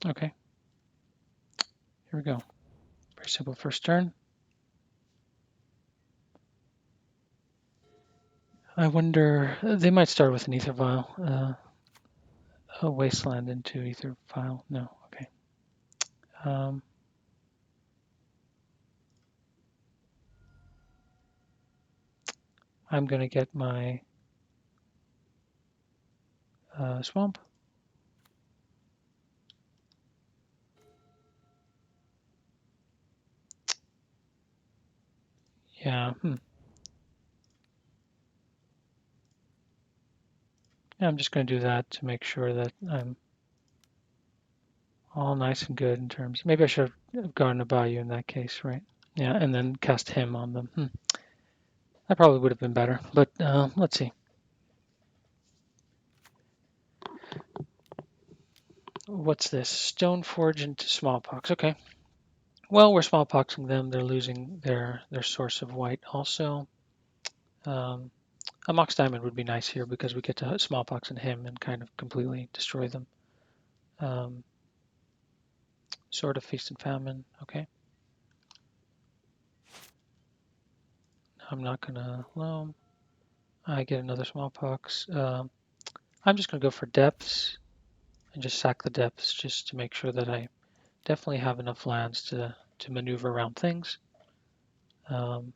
Okay. Here we go. Very simple first turn. I wonder, they might start with an Ether Vial. A Wasteland into Ether Vial. No. Okay. Um, I'm going to get my Swamp. Yeah. Yeah, I'm just going to do that to make sure that I'm all nice and good in terms. Maybe I should have gone to Bayou in that case, right? Yeah, and then cast him on them. That probably would have been better, but let's see. What's this? Stoneforge into Smallpox. Okay. Well, we're Smallpoxing them. They're losing their source of white also. Um, a Mox Diamond would be nice here because we get to Smallpox and him and kind of completely destroy them. Um, Sword of Feast and Famine. Okay. I'm not gonna loam. I get another Smallpox. I'm just gonna go for depths and just sack the depths just to make sure that I definitely have enough lands to maneuver around things. Um,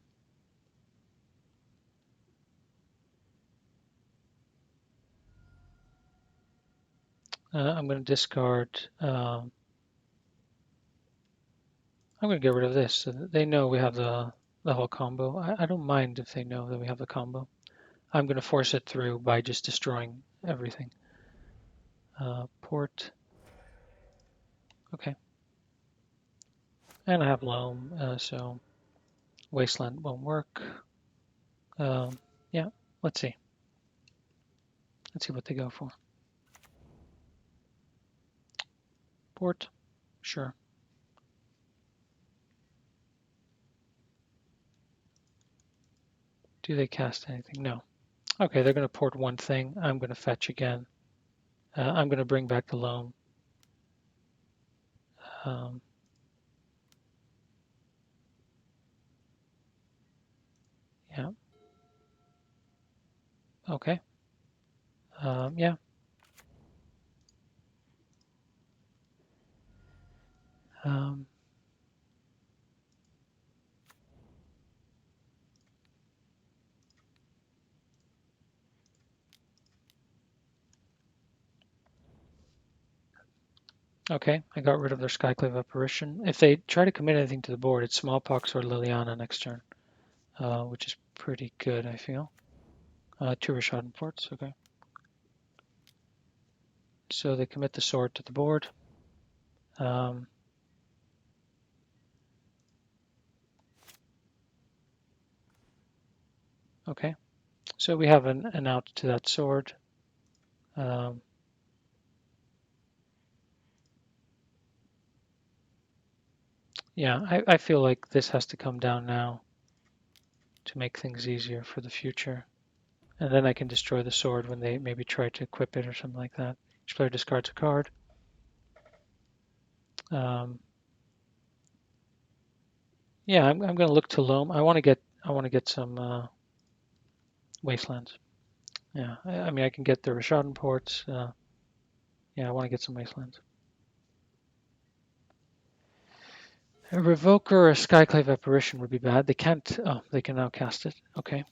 I'm gonna discard. I'm gonna get rid of this so that they know we have the whole combo. I don't mind if they know that we have the combo. I'm going to force it through by just destroying everything. Port. Okay. And I have loam, so wasteland won't work. Yeah, let's see. Let's see what they go for. Port. Sure. Do they cast anything? No. Okay, they're going to port one thing. I'm going to fetch again. I'm going to bring back the loam. Um, yeah. Okay. Yeah. Um, okay, I got rid of their Skyclave apparition. If they try to commit anything to the board, it's Smallpox or Liliana next turn, which is pretty good, I feel. 2 Rishadan ports, okay. So they commit the sword to the board. Um, okay, so we have an out to that sword. Um, yeah, I feel like this has to come down now to make things easier for the future. And then I can destroy the sword when they maybe try to equip it or something like that. Each player discards a card. Um, yeah, I'm going to look to loam. I want to get some wastelands. Yeah, I mean I can get the Rishadan ports. Yeah, I want to get some wastelands. A Revoker or a Skyclave apparition would be bad. They can't. Oh, they can now cast it. Okay,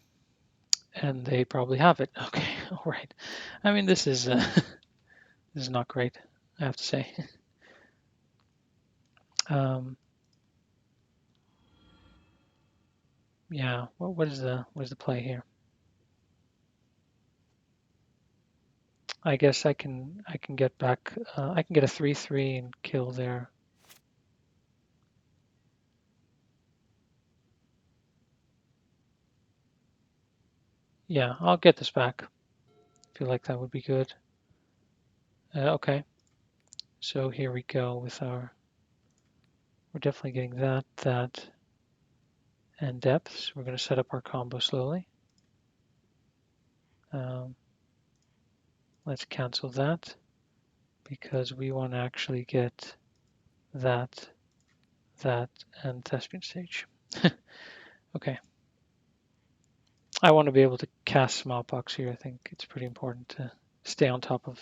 and they probably have it. Okay, all right. I mean this is this is not great. I have to say. Um, yeah. What is the play here? I guess I can get back. I can get a 3/3 and kill their. Yeah, I'll get this back. Feel like that would be good. Okay, so here we go with our. We're definitely getting that, and depths. We're going to set up our combo slowly. Um, let's cancel that because we want to actually get that, and thespian stage. Okay. I want to be able to cast smallpox here. I think it's pretty important to stay on top of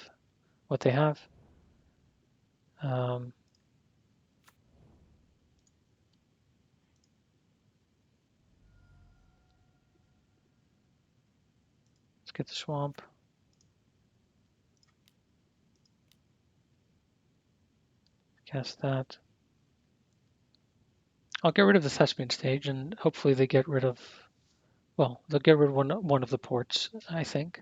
what they have. Um, let's get the swamp. Cast that. I'll get rid of the thespian stage, and hopefully they get rid of. Well, they'll get rid of one of the ports, I think.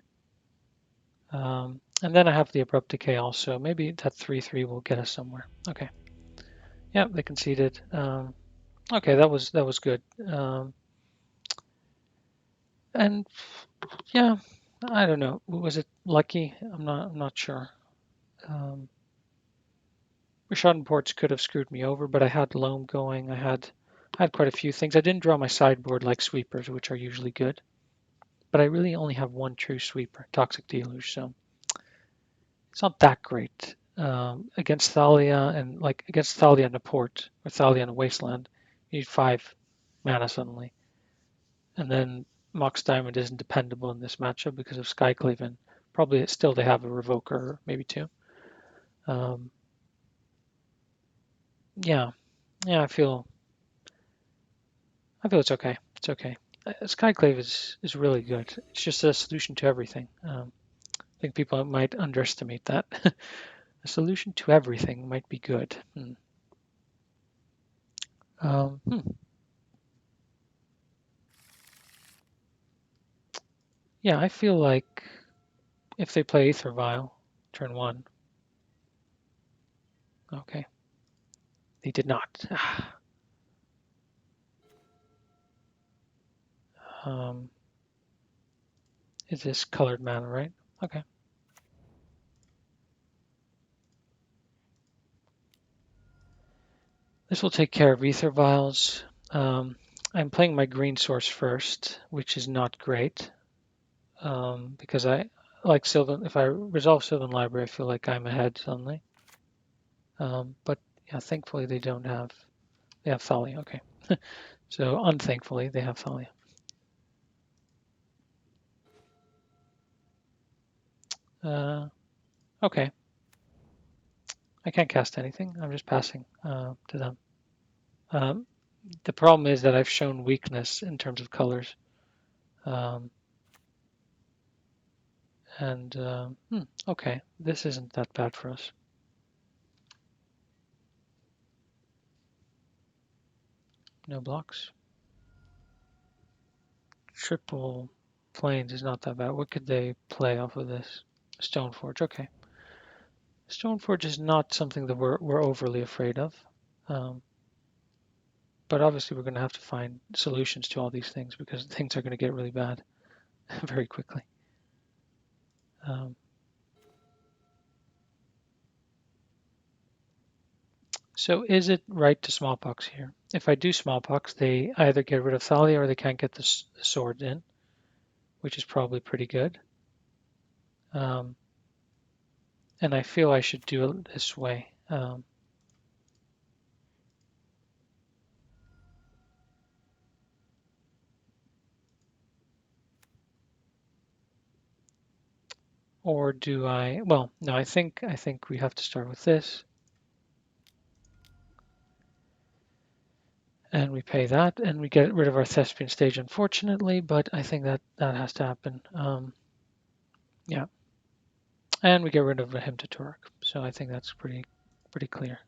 And then I have the abrupt decay also. Maybe that 3/3 will get us somewhere. Okay. Yeah, they conceded. Okay, that was good. And yeah, I don't know. Was it lucky? I'm not sure. Um, Rishadan ports could have screwed me over, but I had loam going. I had quite a few things. I didn't draw my sideboard like sweepers, which are usually good. But I really only have one true sweeper, Toxic Deluge, so it's not that great. Against Thalia and like against Thalia and a port or Thalia and a wasteland, you need 5 mana suddenly. And then Mox Diamond isn't dependable in this matchup because of Skyclave and probably still they have a Revoker, maybe 2. Um, yeah, yeah, I feel it's okay. It's okay. Skyclave is really good. It's just a solution to everything. I think people might underestimate that. A solution to everything might be good. Hmm. Yeah, I feel like if they play Ether Vial, turn one. Okay, they did not. Um, is this colored mana, right? Okay. This will take care of Ether Vials. I'm playing my green source first, which is not great because I like Sylvan. If I resolve Sylvan Library, I feel like I'm ahead suddenly. But yeah, thankfully they don't have. They have Thalia. Okay. So unthankfully they have Thalia. Okay. I can't cast anything. I'm just passing to them. Um, the problem is that I've shown weakness in terms of colors. Um, and okay, this isn't that bad for us. No blocks. Triple plains is not that bad. What could they play off of this? Stoneforge. Okay. Stoneforge is not something that we're overly afraid of. Um, but obviously we're going to have to find solutions to all these things because things are going to get really bad very quickly. Um, So is it right to smallpox here? If I do smallpox, they either get rid of Thalia or they can't get the sword in, which is probably pretty good. Um, and I feel I should do it this way. Or do I? Well, no. I think we have to start with this, and we pay that, and we get rid of our thespian stage, unfortunately. But I think that has to happen. Yeah, and we get rid of him to Turek. So I think that's pretty clear.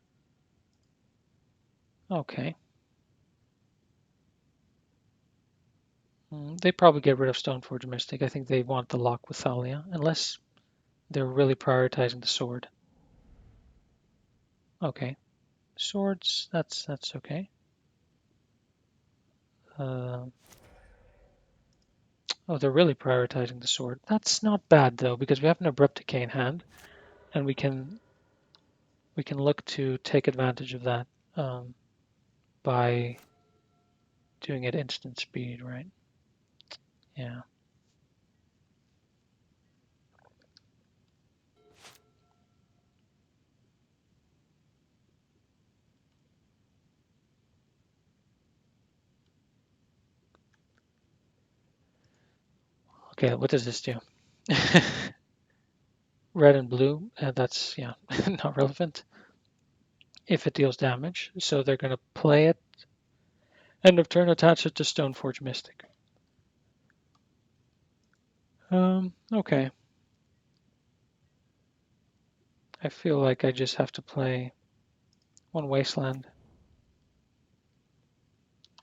Okay. They probably get rid of Stoneforge Mystic. I think they want the lock with Thalia, unless they're really prioritizing the sword. Okay, swords. That's okay. Uh, oh, they're really prioritizing the sword. That's not bad though, because we have an abrupt decay in hand, and we can look to take advantage of that by doing it instant speed, right? Yeah. Okay, what does this do? Red and blue. That's yeah, not relevant if it deals damage. So they're going to play it. End of turn, attach it to Stoneforge Mystic. Okay. I feel like I just have to play one Wasteland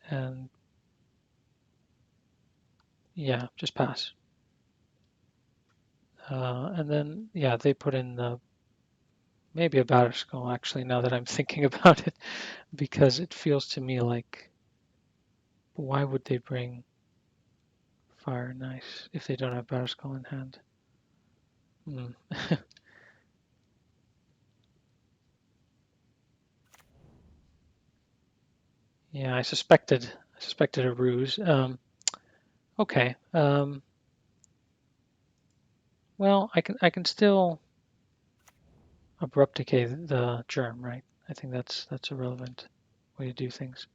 and yeah, just pass. And then yeah, they put in maybe a Batterskull actually. Now that I'm thinking about it, because it feels to me like why would they bring Fire and Ice if they don't have Batterskull in hand? Hmm. Yeah, I suspected a ruse. Okay. Well, I can still abrupt decay the germ, right? I think that's a relevant way to do things.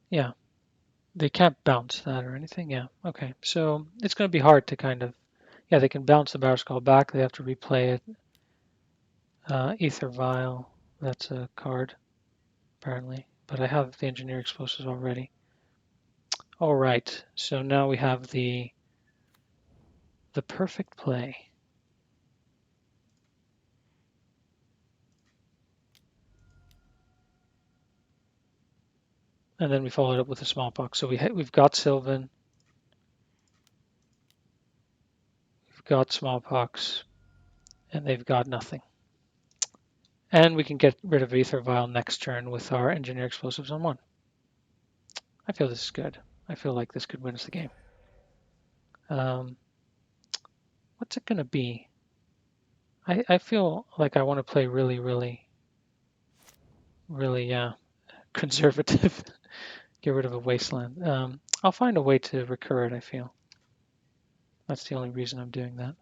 Yeah, they can't bounce that or anything. Yeah, okay. So it's going to be hard to kind of, yeah, they can bounce the Batterskull back. They have to replay it. Ether Vial, that's a card, apparently. but I have the engineer explosives already. All right, so now we have the perfect play. And then we followed up with a smallpox. So we've got Sylvan, we've got smallpox, and they've got nothing. And we can get rid of Aether Vial next turn with our engineer explosives on 1. I feel this is good. I feel like this could win us the game. What's it going to be? I feel like I want to play really, really, really conservative. Get rid of a wasteland. I'll find a way to recur it, I feel. That's the only reason I'm doing that.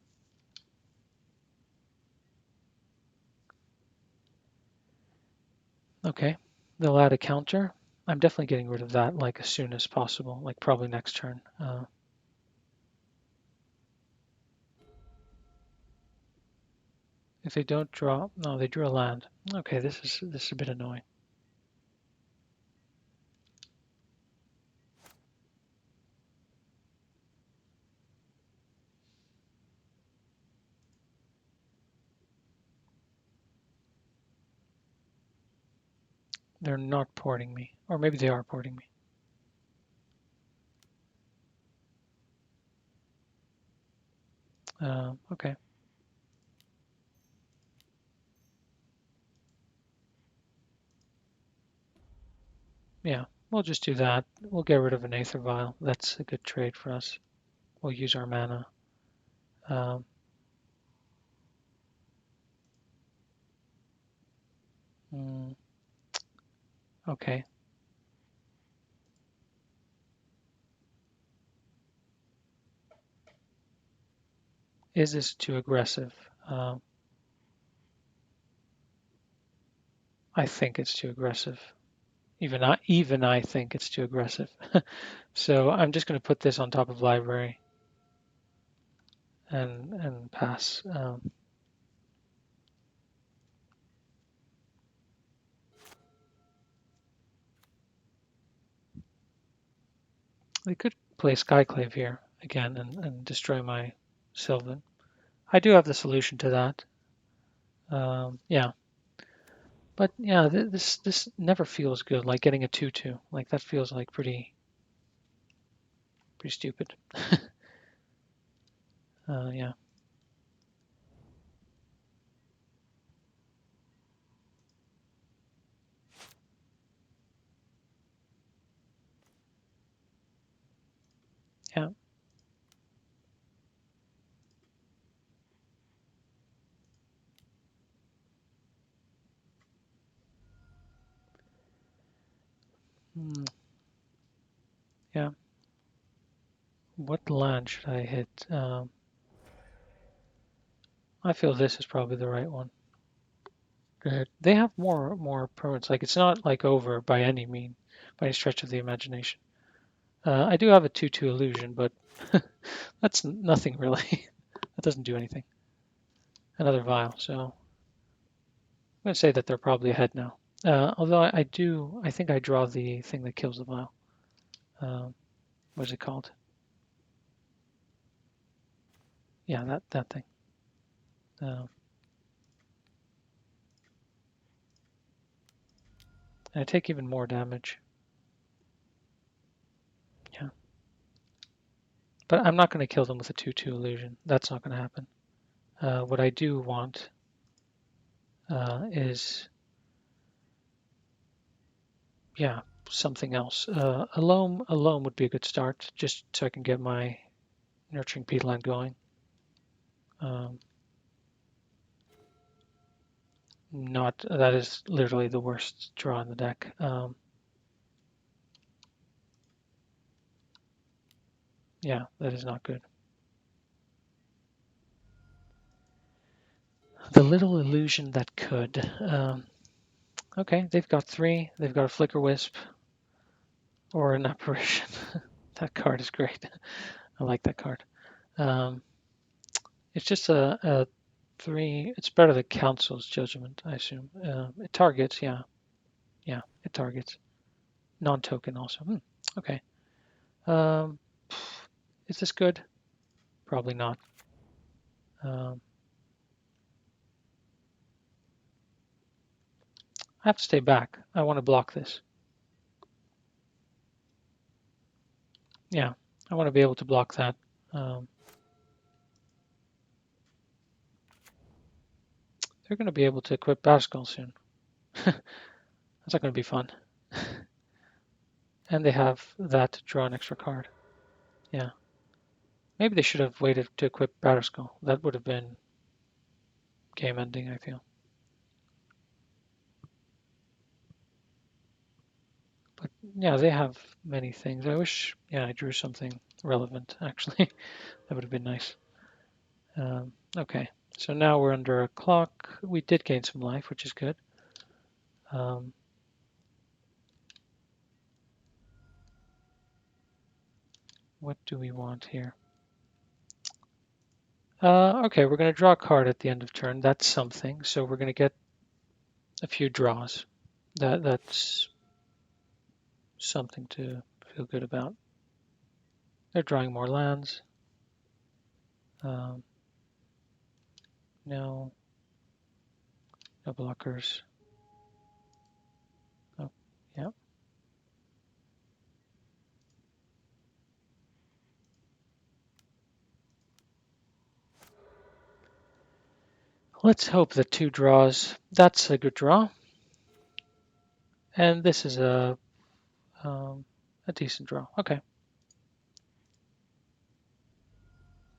Okay, they'll add a counter. I'm definitely getting rid of that like as soon as possible, like probably next turn. If they don't draw, no, they drew a land. Okay, this is a bit annoying. They're not porting me, or maybe they are porting me. Okay. Yeah, we'll just do that. We'll get rid of an Aether Vial. That's a good trade for us. We'll use our mana. Um, mm, okay. Is this too aggressive? I think it's too aggressive. Even I think it's too aggressive. So I'm just going to put this on top of library and pass. They could play Skyclave here again and destroy my Sylvan. I do have the solution to that. Yeah, but yeah, this never feels good. Like getting a 2/2. Like that feels like pretty stupid. Yeah. Yeah. Mm, yeah. What land should I hit? I feel this is probably the right one. Go ahead. They have more permanents. Like it's not like over by any mean, by any stretch of the imagination. I do have a 2/2 illusion, but that's nothing really. That doesn't do anything. Another vial. So I'm gonna say that they're probably ahead now. Although I think I draw the thing that kills the vial. What is it called? Yeah, that thing. Uh, and I take even more damage. Yeah, but I'm not going to kill them with a 2/2 illusion. That's not going to happen. What I do want is, yeah, something else. A loam would be a good start, just so I can get my nurturing peatland going. Um, not that is literally the worst draw in the deck. Yeah, that is not good. The little illusion that could. Okay, they've got 3. They've got a flicker wisp or an apparition. That card is great. I like that card. Um, it's just a 3. It's better than Council's Judgment, I assume. It targets, yeah. Yeah, it targets. non-token also. Okay. Um, is this good? Probably not. Um, I have to stay back. I want to block this. Yeah, I want to be able to block that. Um, they're going to be able to equip Bascal soon. That's not going to be fun. And they have that to draw an extra card. Yeah. Maybe they should have waited to equip Batterskull. That would have been game ending, I feel. But yeah, they have many things. I wish, yeah, I drew something relevant, actually. That would have been nice. Okay, so now we're under a clock. We did gain some life, which is good. Um, what do we want here? Okay, we're going to draw a card at the end of turn. That's something. So we're going to get a few draws. That's something to feel good about. They're drawing more lands. Um, no, no blockers. Oh, yeah. Let's hope that two draws. That's a good draw. And this is a decent draw. Okay.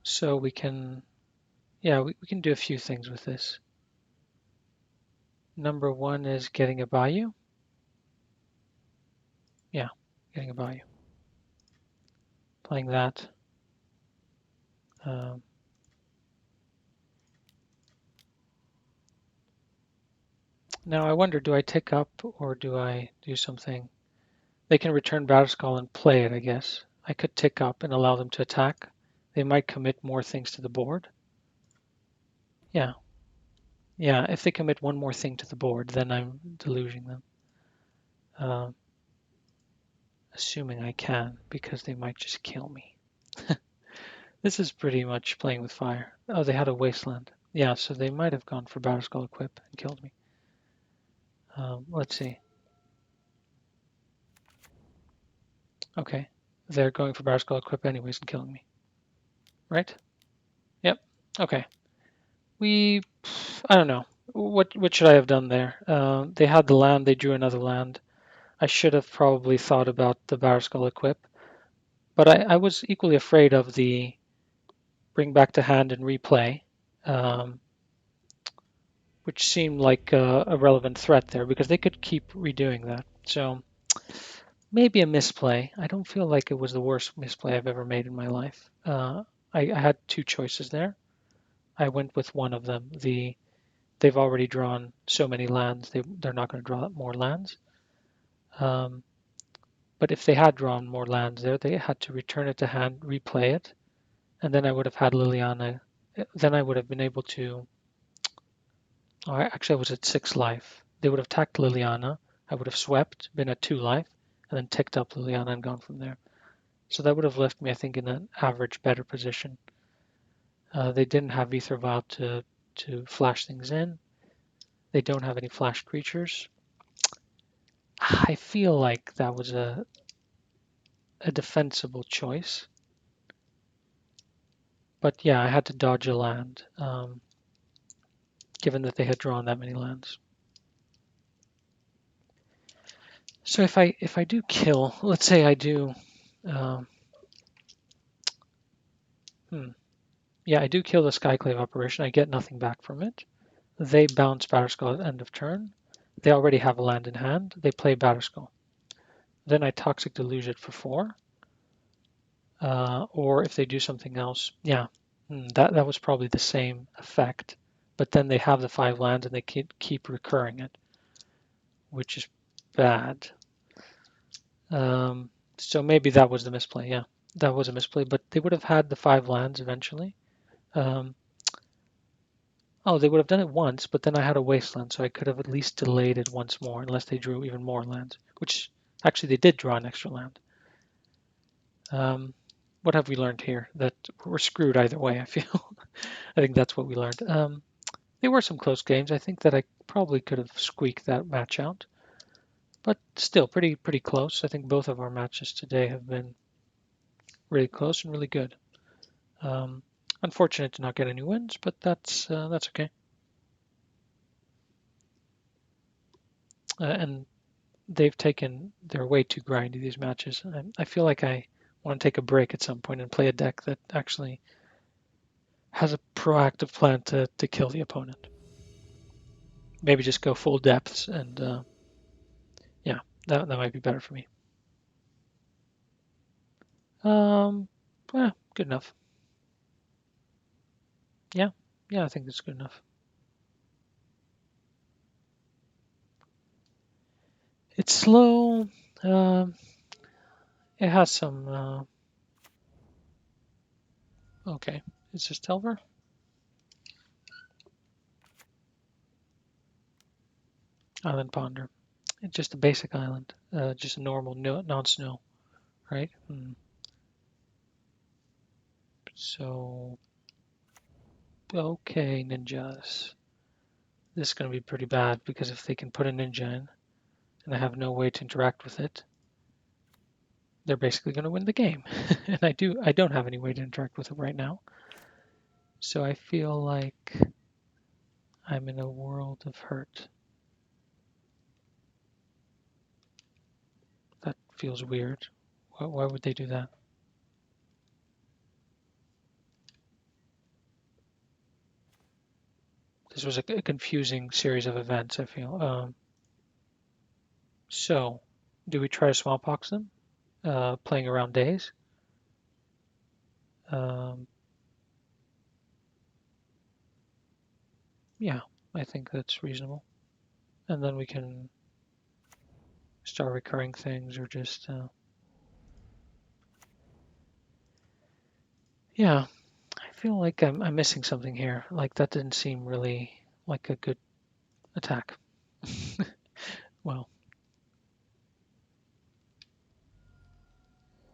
So we can, yeah, we can do a few things with this. Number one is getting a Bayou. Yeah, getting a Bayou. Playing that. Um, now I wonder, do I tick up or do I do something? They can return Batterskull and play it, I guess. I could tick up and allow them to attack. They might commit more things to the board. Yeah, yeah. If they commit one more thing to the board, then I'm deluging them. Um, assuming I can, because they might just kill me. This is pretty much playing with fire. Oh, they had a wasteland. Yeah, so they might have gone for Batterskull Equip and killed me. Let's see. Okay, they're going for Batterskull Equip anyways and killing me. Right? Yep. Okay. I don't know. What should I have done there? They had the land. They drew another land. I should have probably thought about the Batterskull Equip, but I was equally afraid of the bring back to hand and replay. Um, which seemed like a relevant threat there because they could keep redoing that. So maybe a misplay. I don't feel like it was the worst misplay I've ever made in my life. I had two choices there. I went with one of them. They've already drawn so many lands, they're not going to draw more lands. Um, but if they had drawn more lands there, they had to return it to hand, replay it, and then I would have had Liliana. Then I would have been able to. Oh, actually, I was at 6 life. They would have attacked Liliana. I would have swept, been at 2 life, and then ticked up Liliana and gone from there. So that would have left me, I think, in an average better position. They didn't have Ether Vial to flash things in. They don't have any flash creatures. I feel like that was a defensible choice. But yeah, I had to dodge a land, given that they had drawn that many lands. So if I do kill, let's say I do, um, yeah, I do kill the Skyclave operation. I get nothing back from it. They bounce Batterskull at end of turn. They already have a land in hand. They play Batterskull. Then I Toxic Deluge it for 4. Or if they do something else, yeah, that was probably the same effect. But then they have the 5 lands and they keep recurring it, which is bad. So maybe that was the misplay. Yeah, that was a misplay. But they would have had the 5 lands eventually. Um, Oh, they would have done it once, but then I had a wasteland, so I could have at least delayed it once more, unless they drew even more lands, which Actually, they did draw an extra land. What have we learned here? That we're screwed either way, I feel. I think that's what we learned. There were some close games. I think that I probably could have squeaked that match out, but still pretty close. I think both of our matches today have been really close and really good. Um, Unfortunate to not get any wins, but that's okay. And they're way too grindy, these matches. I feel like I want to take a break at some point and play a deck that actually has a proactive plan to kill the opponent. Maybe just go full depths and yeah, that might be better for me. Um, Good enough. Yeah, yeah, I think that's good enough. It's slow. Um, it has some. Okay, is this Telver? Island Ponder. It's just a basic island, just a normal non-snow, right? So, okay, ninjas. This is going to be pretty bad because if they can put a ninja in and I have no way to interact with it, they're basically going to win the game. And I don't have any way to interact with it right now. So I feel like I'm in a world of hurt. That feels weird. Why would they do that? This was a confusing series of events, I feel. So, do we try to smallpox them? Playing around days? Um, yeah, I think that's reasonable. And then we can start recurring things or just, yeah, I feel like I'm missing something here. Like that didn't seem really like a good attack. Well,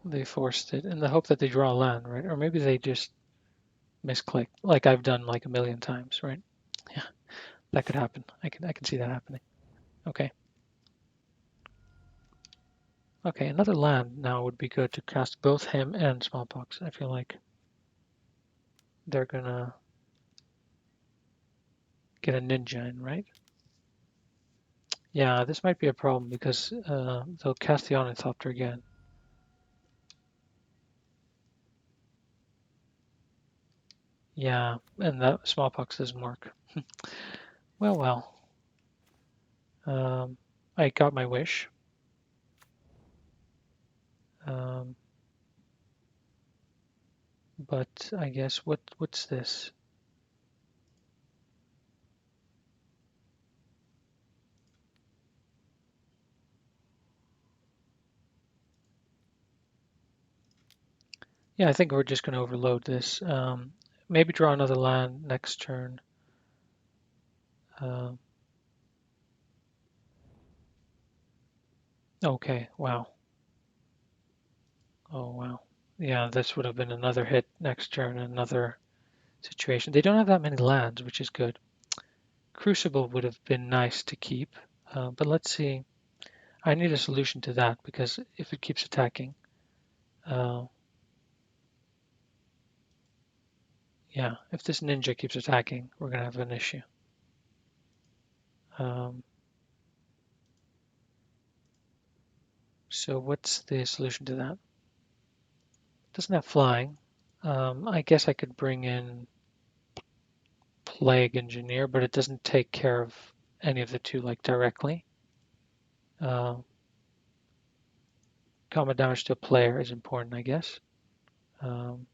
they forced it in the hope that they draw a land, right? Or maybe they just misclicked, like I've done like a million times, right? Yeah, that could happen. I can see that happening. Okay. Okay, another land now would be good to cast both him and smallpox. I feel like they're gonna get a ninja in, right? Yeah, this might be a problem because they'll cast the Ornithopter again. Yeah, and that smallpox doesn't work. Well, well. I got my wish. Um, but I guess what's this? Yeah, I think we're just going to overload this. Maybe draw another land next turn. Um, okay, wow. Oh, wow. Yeah, this would have been another hit next turn, another situation. They don't have that many lands, which is good. Crucible would have been nice to keep, but let's see. I need a solution to that because if it keeps attacking, uh, yeah, if this ninja keeps attacking, we're going to have an issue. Um, so what's the solution to that? Doesn't have flying. I guess I could bring in Plague Engineer, but it doesn't take care of any of the two like directly. Uh, Combat damage to a player is important, I guess. Um,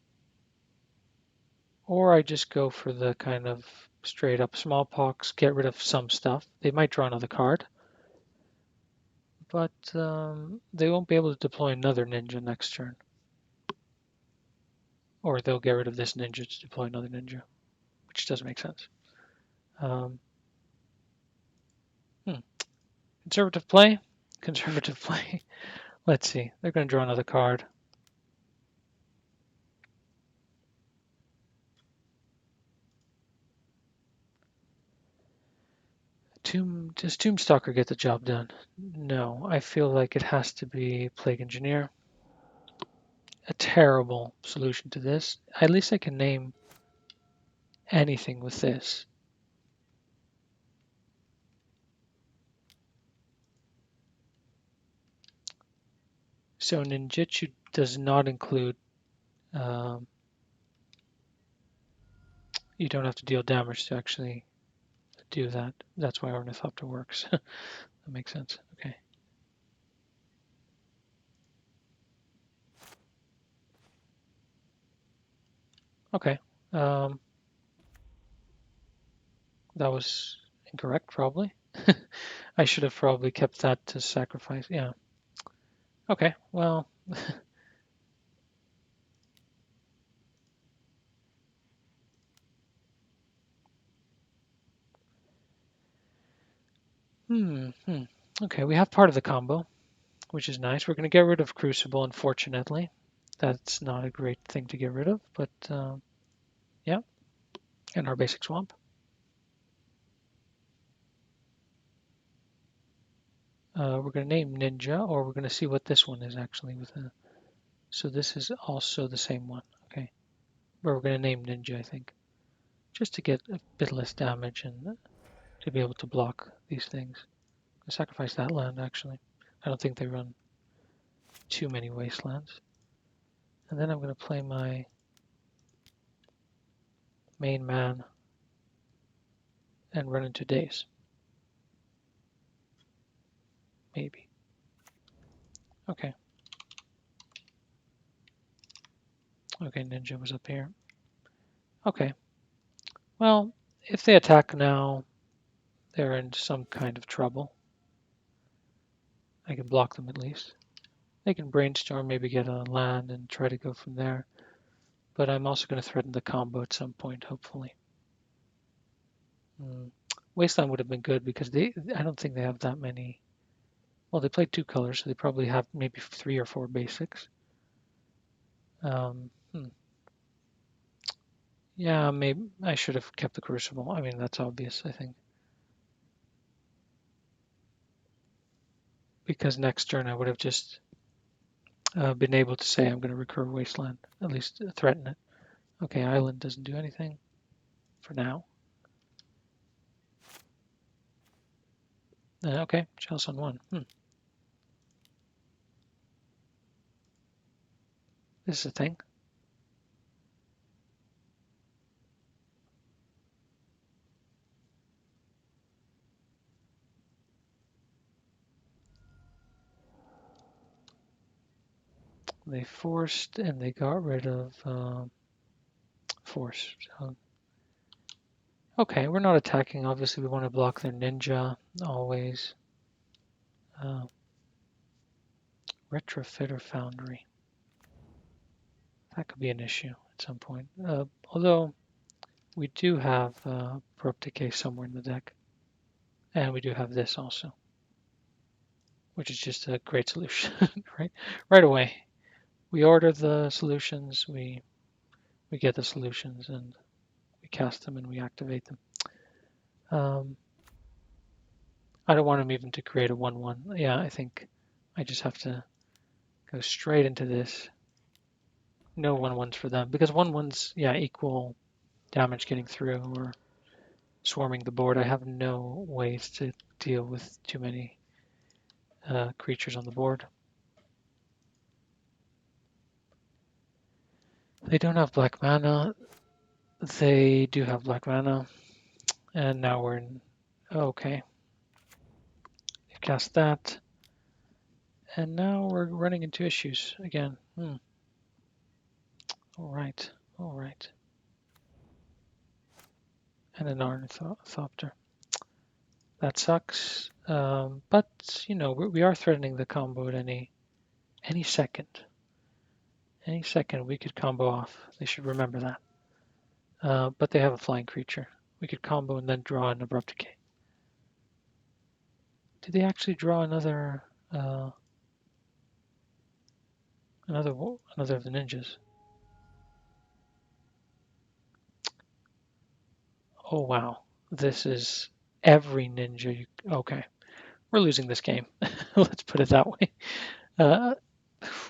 or I just go for the kind of straight up smallpox, get rid of some stuff. They might draw another card, but they won't be able to deploy another ninja next turn. Or they'll get rid of this ninja to deploy another ninja, which doesn't make sense. Um, hmm. Conservative play. conservative play. Let's see. They're going to draw another card. Does Tombstalker get the job done? No, I feel like it has to be Plague Engineer. A terrible solution to this. At least I can name anything with this. So ninjutsu does not include, um, you don't have to deal damage to actually do that. That's why Ornithopter works. That makes sense. Okay. Okay. Um, that was incorrect, probably. I should have probably kept that to sacrifice. Yeah. Okay. Well, Okay, we have part of the combo, which is nice. We're going to get rid of Crucible, unfortunately. That's not a great thing to get rid of, but yeah, and our basic swamp. We're going to name Ninja, or we're going to see what this one is actually with a. So this is also the same one. Okay, but we're going to name Ninja, I think, just to get a bit less damage and to be able to block these things. I sacrifice that land actually. I don't think they run too many wastelands. And then I'm going to play my main man and run into Daze. Maybe. Okay. Okay, Ninja was up here. Okay. Well, if they attack now, they're in some kind of trouble. I can block them at least. They can brainstorm, maybe get on land and try to go from there. But I'm also going to threaten the combo at some point, hopefully. Wasteland would have been good because I don't think they have that many. Well, they play two colors, so they probably have maybe 3 or 4 basics. Um, hmm. Yeah, maybe I should have kept the Crucible. I mean, that's obvious, I think. Because next turn I would have just been able to say I'm going to recur Wasteland, at least threaten it. Okay, Island doesn't do anything for now. Okay, Chalice on 1. This is a thing. They forced and they got rid of force. So, okay, we're not attacking. Obviously, we want to block their ninja always. Retrofitter Foundry. That could be an issue at some point. Although we do have Probe Decay somewhere in the deck. And we do have this also, which is just a great solution, right? Right away. We order the solutions, we get the solutions, and we cast them and we activate them. I don't want him even to create a 1/1. Yeah, I think I just have to go straight into this. No 1/1s for them because 1/1s, yeah, equal damage getting through or swarming the board. I have no ways to deal with too many creatures on the board. They don't have black mana. They do have black mana. And now we're in. Okay. Cast that. And now we're running into issues again. All right. All right. And an Ornithopter. That sucks. But you know we are threatening the combo at any second. Any second we could combo off. They should remember that. But they have a flying creature. We could combo and then draw an Abrupt Decay. Did they actually draw another? Uh, another of the ninjas. Oh wow, this is every ninja. Okay, we're losing this game. Let's put it that way. Uh,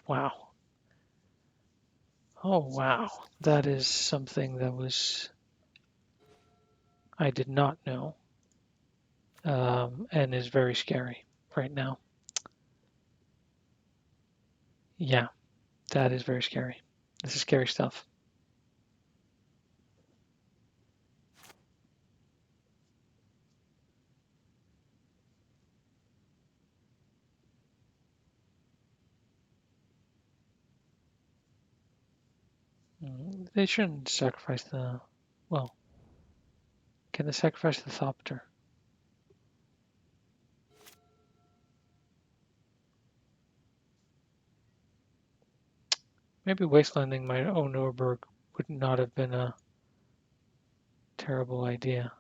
wow. Oh wow, that is something that was I did not know, and is very scary right now. Yeah, that is very scary. This is scary stuff. They shouldn't sacrifice the. Well, can they sacrifice the Thopter? Maybe wastelanding my own Nurburg would not have been a terrible idea.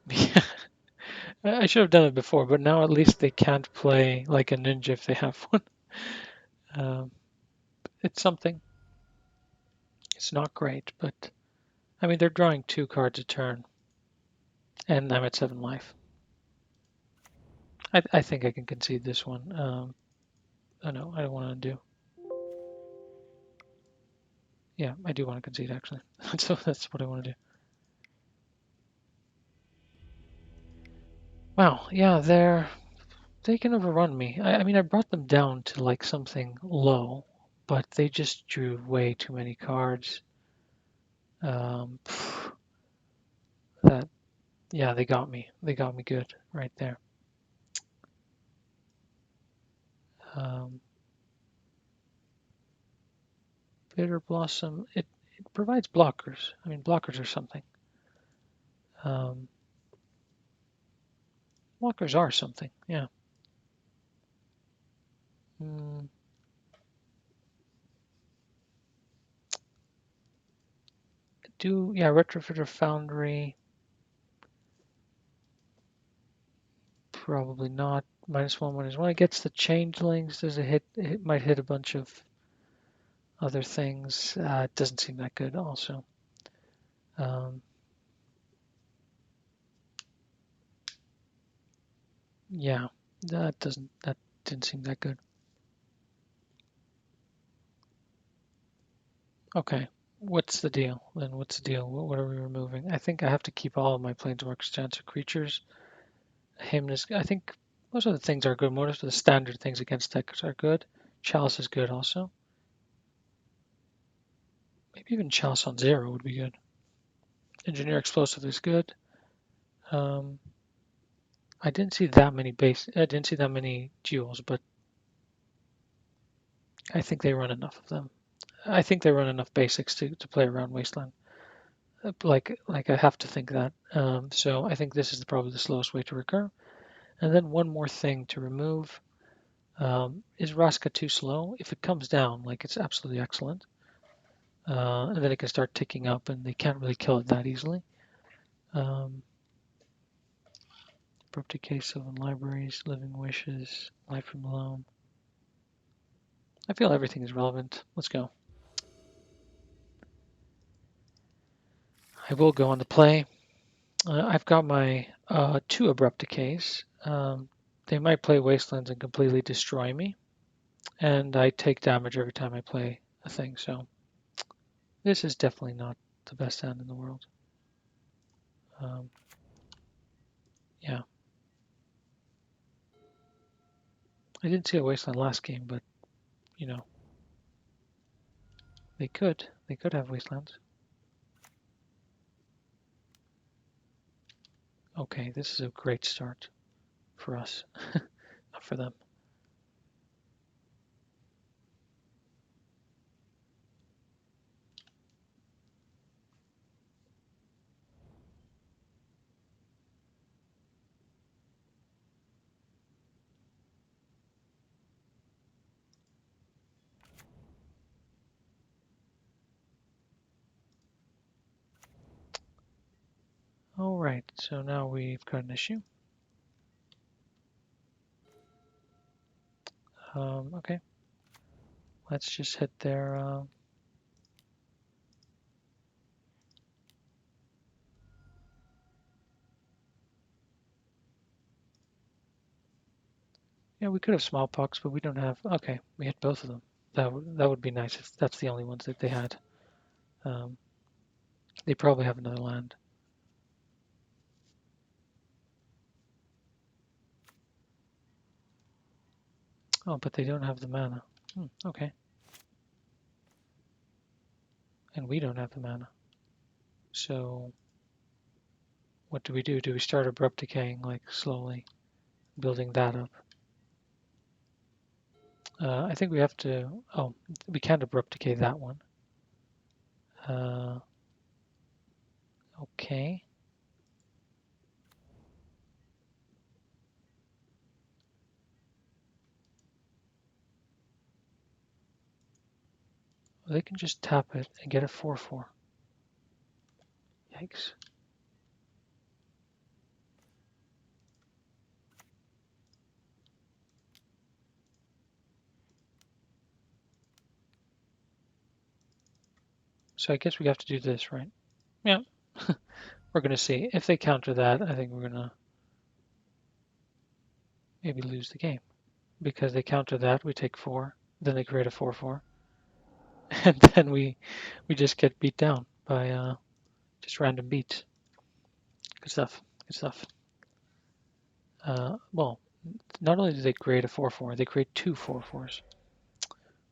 Yeah, I should have done it before, but now at least they can't play like a ninja if they have one. Um, it's something. It's not great, but I mean they're drawing 2 cards a turn, and I'm at 7 life. I think I can concede this one. Oh no, I don't want to do. Yeah, I do want to concede actually. So that's what I want to do. Wow, yeah, they can overrun me. I mean, I brought them down to like something low, but they just drew way too many cards. Um, that yeah, they got me. They got me good right there. Um, Bitter Blossom. It provides blockers. I mean, blockers are something. Um, blockers are something. Yeah. Mm, Retrofitter Foundry. Probably not. -1, -1. It gets the changelings. Does it hit? It might hit a bunch of other things. It doesn't seem that good. Also, um, yeah, that didn't seem that good. Okay, what's the deal? Then what's the deal? What are we removing? I think I have to keep all of my planeswalkers chance of creatures. Hymnus. I think most of the things are good. Most of the standard things against decks are good. Chalice is good also. Maybe even Chalice on 0 would be good. Engineer Explosive is good. Um, I didn't see that many base. I didn't see that many duels, but I think they run enough of them. I think they run enough basics to play around Wasteland. Like I have to think that. So I think this is probably the slowest way to recur. And then one more thing to remove. Is Raska too slow? If it comes down, like it's absolutely excellent. And then it can start ticking up, and they can't really kill it that easily. Um, Corrupted Case of Libraries, Living Wishes, Life from Loam. I feel everything is relevant. Let's go. I will go on the play. I've got my 2 Abrupt Decays. They might play Wastelands and completely destroy me, and I take damage every time I play a thing, so this is definitely not the best hand in the world. Um, yeah. I didn't see a Wasteland last game, but, you know, they could. They could have Wastelands. Okay, this is a great start for us, not for them. Right, so now we've got an issue. Okay, let's just hit their. Yeah, we could have smallpox, but we don't have. Okay, we hit both of them. That would be nice if that's the only ones that they had. Um, they probably have another land. Oh, but they don't have the mana. Okay, and we don't have the mana. So what do we do? Do we start abrupt decaying, like slowly building that up? I think we have to. Oh, we can't abrupt decay that one. Uh, okay. They can just tap it and get a 4/4. Yikes. So I guess we have to do this, right? Yeah. We're going to see. If they counter that, I think we're going to maybe lose the game. Because they counter that, we take 4. Then they create a 4/4. And then we just get beat down by just random beats. Good stuff. Good stuff. Well, not only do they create a 4/4, they create 2 4/4s.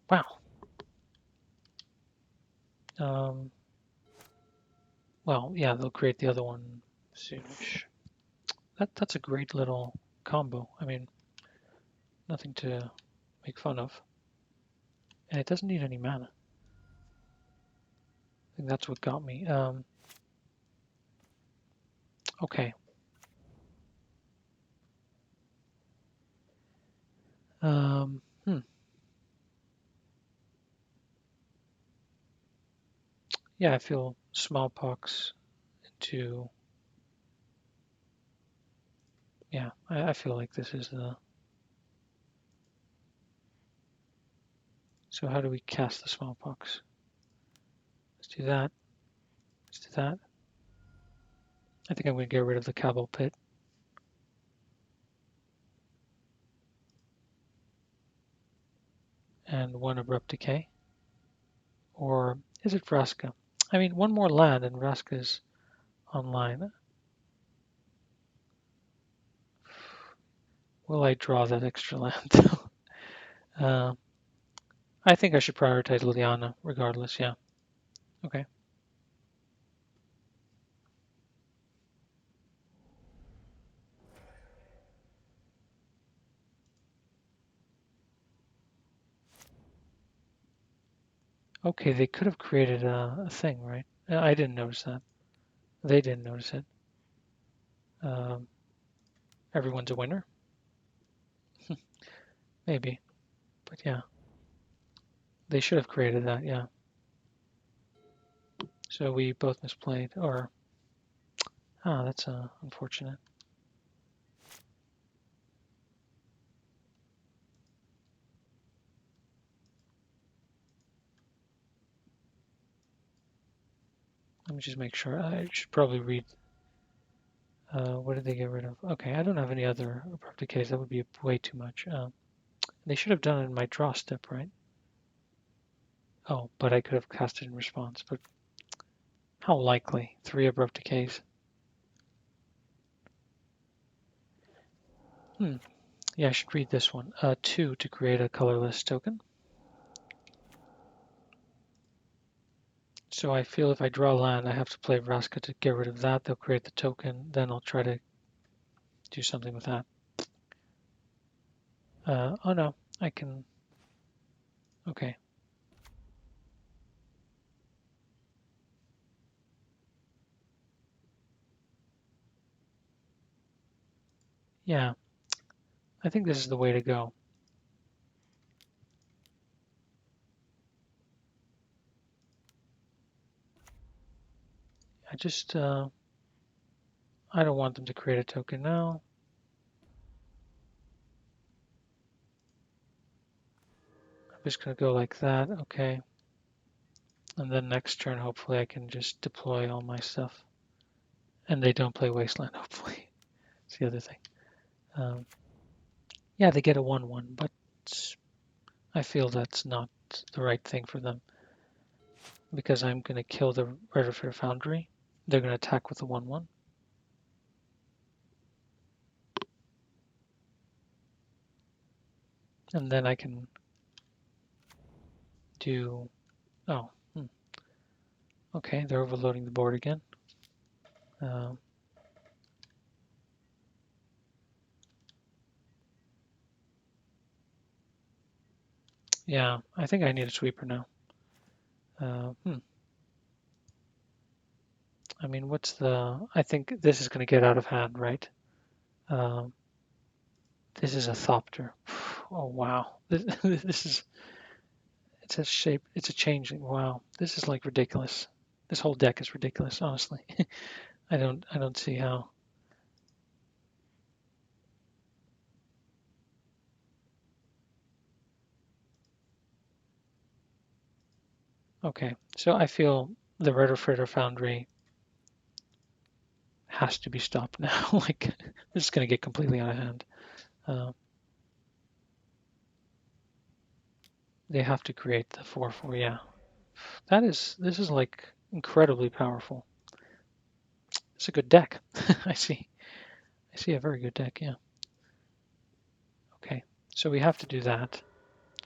Wow. Um, well, yeah, they'll create the other one soonish. That's a great little combo. I mean, nothing to make fun of. And it doesn't need any mana. I think that's what got me. Okay. Um, hmm. Yeah, I feel smallpox into. Yeah, I feel like this is the. So how do we cast the smallpox? Let's do that. Let's do that. I think I'm going to get rid of the Cabal Pit. And 1 Abrupt Decay. Or is it Vraska? I mean, 1 more land and Vraska's online. Will I draw that extra land? uh, I think I should prioritize Liliana regardless, yeah. Okay. Okay, they could have created a thing, right? I didn't notice that. They didn't notice it. Um, everyone's a winner? Maybe. But yeah, they should have created that, yeah. So we both misplayed, or, that's unfortunate. Let me just make sure. I should probably read. What did they get rid of? Okay, I don't have any other abrupt decays. That would be way too much. They should have done it in my draw step, right? Oh, but I could have cast it in response. But how likely? 3 abrupt decays. Yeah, I should read this one. 2 to create a colorless token. So I feel if I draw land, I have to play Vraska to get rid of that. They'll create the token. Then I'll try to do something with that. Oh no, I can. Okay. Yeah, I think this is the way to go. I just, I don't want them to create a token now. I'm just going to go like that. Okay. And then next turn, hopefully I can just deploy all my stuff. And they don't play Wasteland, hopefully. That's the other thing. Yeah, they get a 1/1, but I feel that's not the right thing for them because I'm going to kill the Retrofit Foundry. They're going to attack with a 1/1. And then I can do... Oh, okay, they're overloading the board again. Yeah, I think I need a sweeper now. I mean, what's the... I think this is going to get out of hand, right? This is a Thopter. Oh, wow. This is... It's a shape... It's a changeling. Wow. This is like ridiculous. This whole deck is ridiculous, honestly. I don't see how. Okay, so I feel the Retrofritter Foundry has to be stopped now. Like, this is going to get completely out of hand. They have to create the 4/4. Yeah, this is like incredibly powerful. It's a good deck. I see a very good deck. Yeah. Okay, so we have to do that.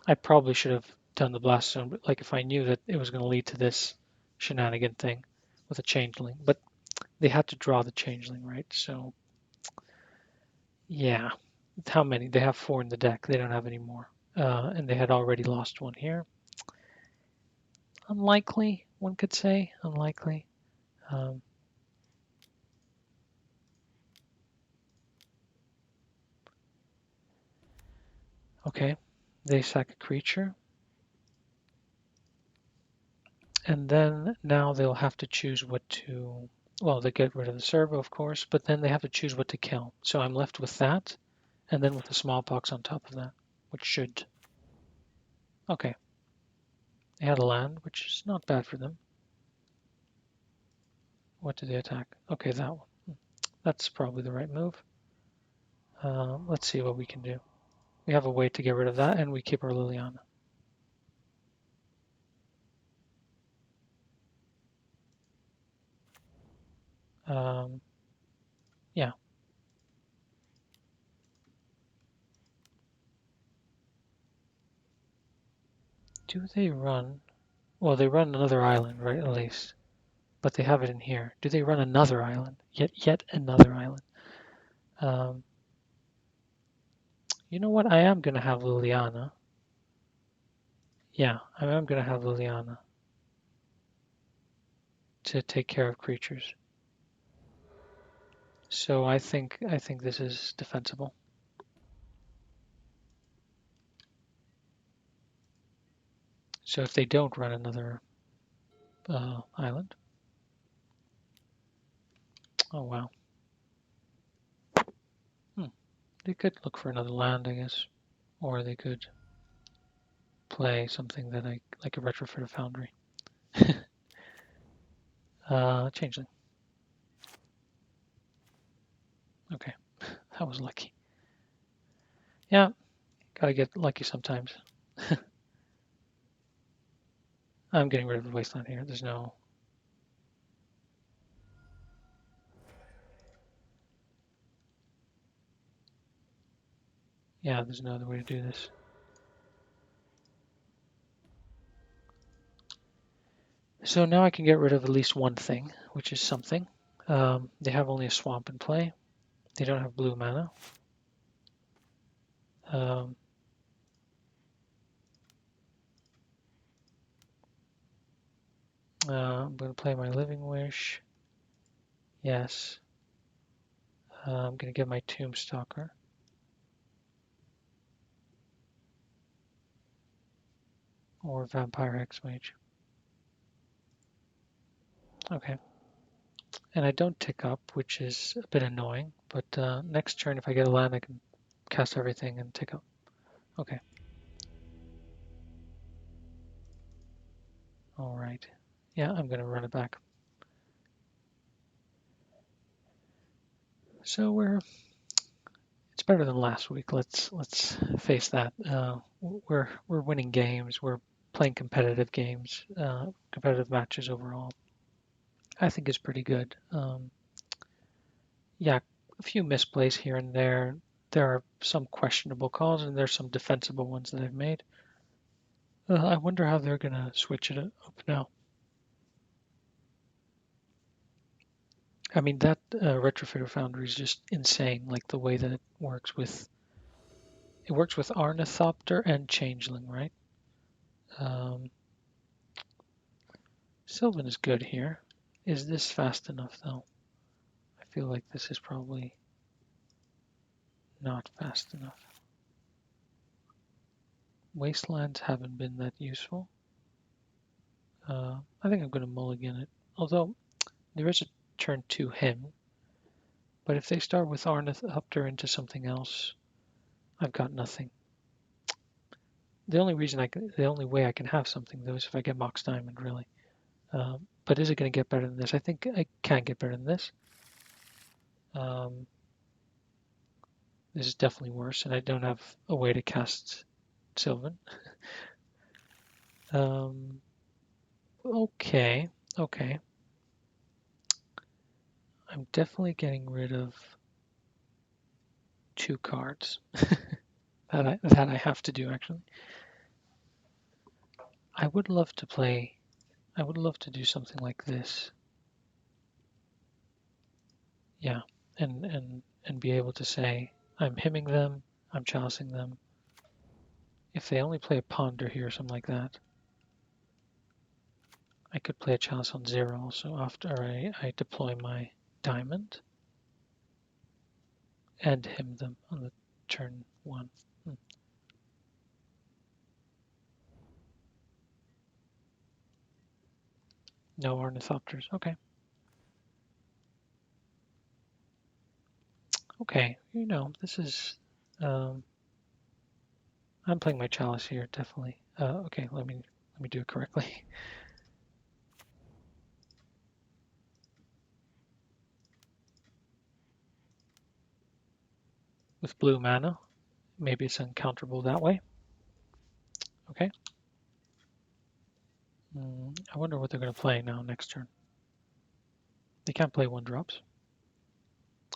I probably should have done the blast zone, but like if I knew that it was going to lead to this shenanigan thing with a changeling, but they had to draw the changeling, right? So yeah, how many? They have 4 in the deck. They don't have any more. And they had already lost one here. Unlikely, one could say. Unlikely. Um, okay, they sack a creature. And then now they'll have to choose what to... Well, they get rid of the servo, of course, but then they have to choose what to kill. So I'm left with that, and then with the smallpox on top of that, which should... Okay, they had a land, which is not bad for them. What did they attack? Okay, that one. That's probably the right move. Let's see what we can do. We have a way to get rid of that, and we keep our Liliana. Yeah. Do they run? Well, they run another island, right? At least, but they have it in here. Do they run another island? Yet another island. Um, you know what? I am gonna have Liliana. Yeah, I am gonna have Liliana to take care of creatures. So I think this is defensible. So if they don't run another island, oh wow, they could look for another land, I guess, or they could play something that I like a retrofit of Foundry. Changeling. Okay, that was lucky. Yeah, gotta get lucky sometimes. I'm getting rid of the wasteland here. There's no... Yeah, there's no other way to do this. So now I can get rid of at least one thing, which is something. They have only a swamp in play. They don't have blue mana. I'm going to play my Living Wish. Yes. I'm going to get my Tombstalker. Or Vampire Hexmage. Okay. And I don't tick up, which is a bit annoying. But next turn, if I get a land, I can cast everything and tick up. Okay. All right. Yeah, I'm going to run it back. So it's better than last week. Let's face that. We're winning games. We're playing competitive games, competitive matches overall. I think it's pretty good. Yeah, a few misplays here and there. There are some questionable calls, and there's some defensible ones that I've made. I wonder how they're gonna switch it up now. I mean, that Retrofitter Foundry is just insane. Like the way that it works with Ornithopter and Changeling, right? Um, Sylvan is good here. Is this fast enough though? I feel like this is probably not fast enough. Wastelands haven't been that useful. I think I'm going to mulligan it. Although there is a turn to him, but if they start with Ornithopter into something else, I've got nothing. The only way I can have something though is if I get Mox Diamond, really. But is it going to get better than this? I think I can get better than this. Um, this is definitely worse, and I don't have a way to cast Sylvan. Okay, okay. I'm definitely getting rid of 2 cards that I have to do actually. I would love to play. I would love to do something like this. Yeah, and be able to say I'm hymning them, I'm chalicing them. If they only play a ponder here or something like that, I could play a chalice on 0 also after I deploy my diamond and hymn them on the turn 1. No ornithopters. Okay. Okay. This is. Um, I'm playing my chalice here, definitely. Okay, let me do it correctly. With blue mana, maybe it's uncounterable that way. Okay. I wonder what they're going to play now next turn. They can't play 1-drops,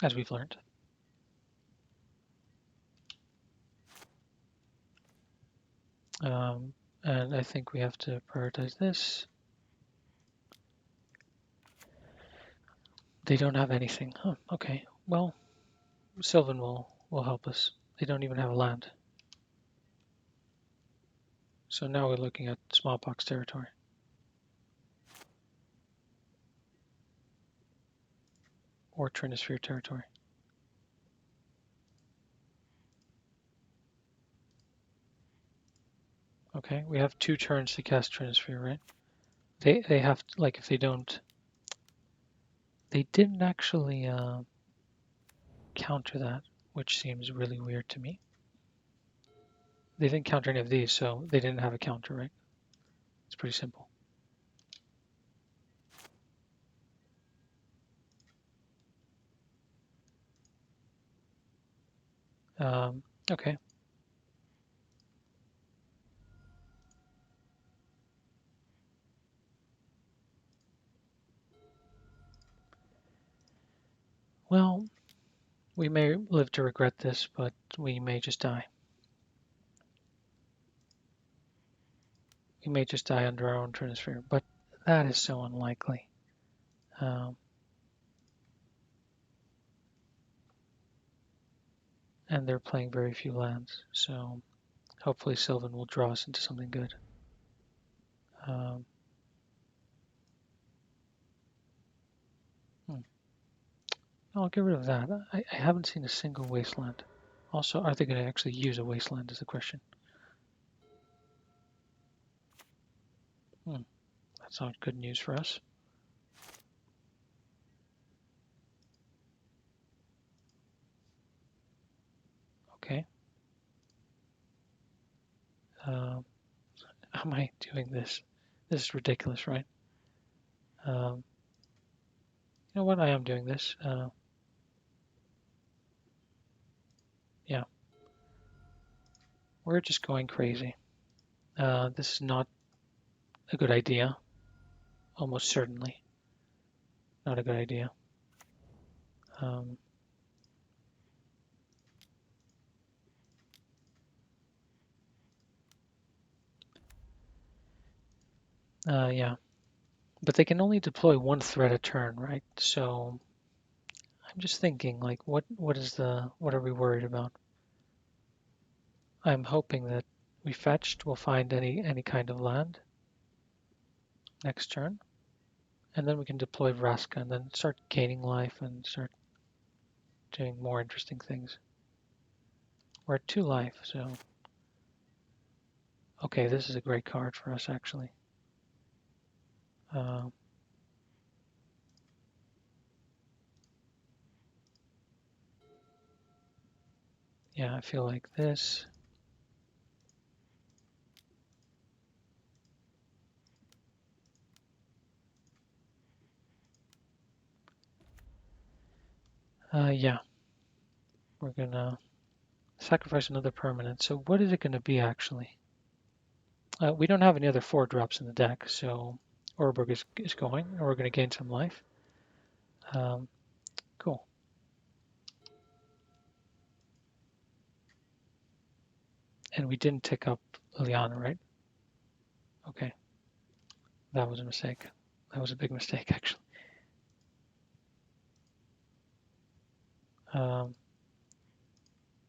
as we've learned. And I think we have to prioritize this. They don't have anything. Huh, okay. Well, Sylvan will help us. They don't even have a land. So now we're looking at smallpox territory. Or Trinisphere territory. Okay, we have 2 turns to cast Trinisphere, right? They have to, like if they don't, they didn't actually counter that, which seems really weird to me. They didn't counter any of these, so they didn't have a counter, right? It's pretty simple. Okay. Well, we may live to regret this, but we may just die. We may just die under our own Trinisphere, but that is so unlikely. And they're playing very few lands, so hopefully Sylvan will draw us into something good. I'll get rid of that. I haven't seen a single wasteland. Also, are they going to actually use a wasteland is the question. That's not good news for us. How am I doing this? This is ridiculous, right? You know what? I am doing this. Yeah, we're just going crazy. This is not a good idea. Almost certainly not a good idea. Um, yeah, but they can only deploy one threat a turn, right? So I'm just thinking, like, what are we worried about? I'm hoping that we fetched, we'll find any kind of land next turn, and then we can deploy Vraska and then start gaining life and start doing more interesting things. We're at 2 life, so okay, this is a great card for us actually. Uh, yeah, I feel like this. Yeah, we're gonna sacrifice another permanent. So what is it gonna be actually? We don't have any other 4 drops in the deck, so Orberg is going, and we're gonna gain some life. Um, cool. And we didn't tick up Liliana, right? Okay, that was a mistake. That was a big mistake, actually.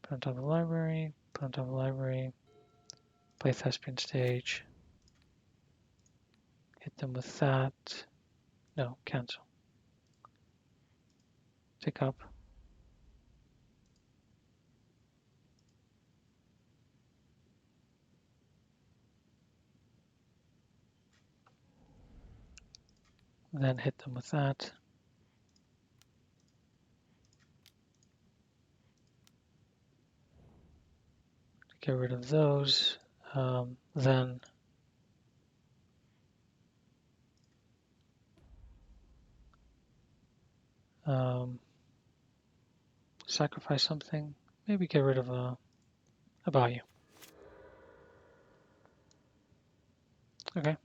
Put on top of the library, put on top of the library, play Thespian Stage, hit them with that. No, cancel. Tick up. Then hit them with that. Get rid of those. Then sacrifice something. Maybe get rid of a value. Okay.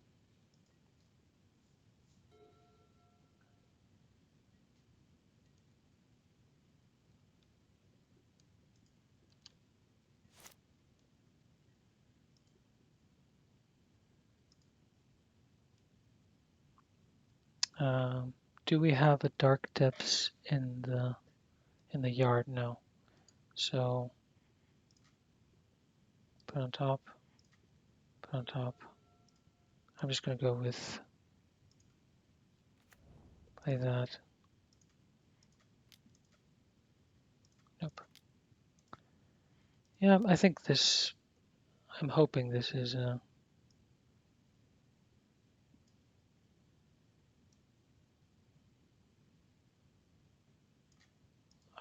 Do we have a dark depths in the yard? No. So put on top. Put on top. I'm just gonna go with play that. Nope. Yeah, I think this. I'm hoping this is.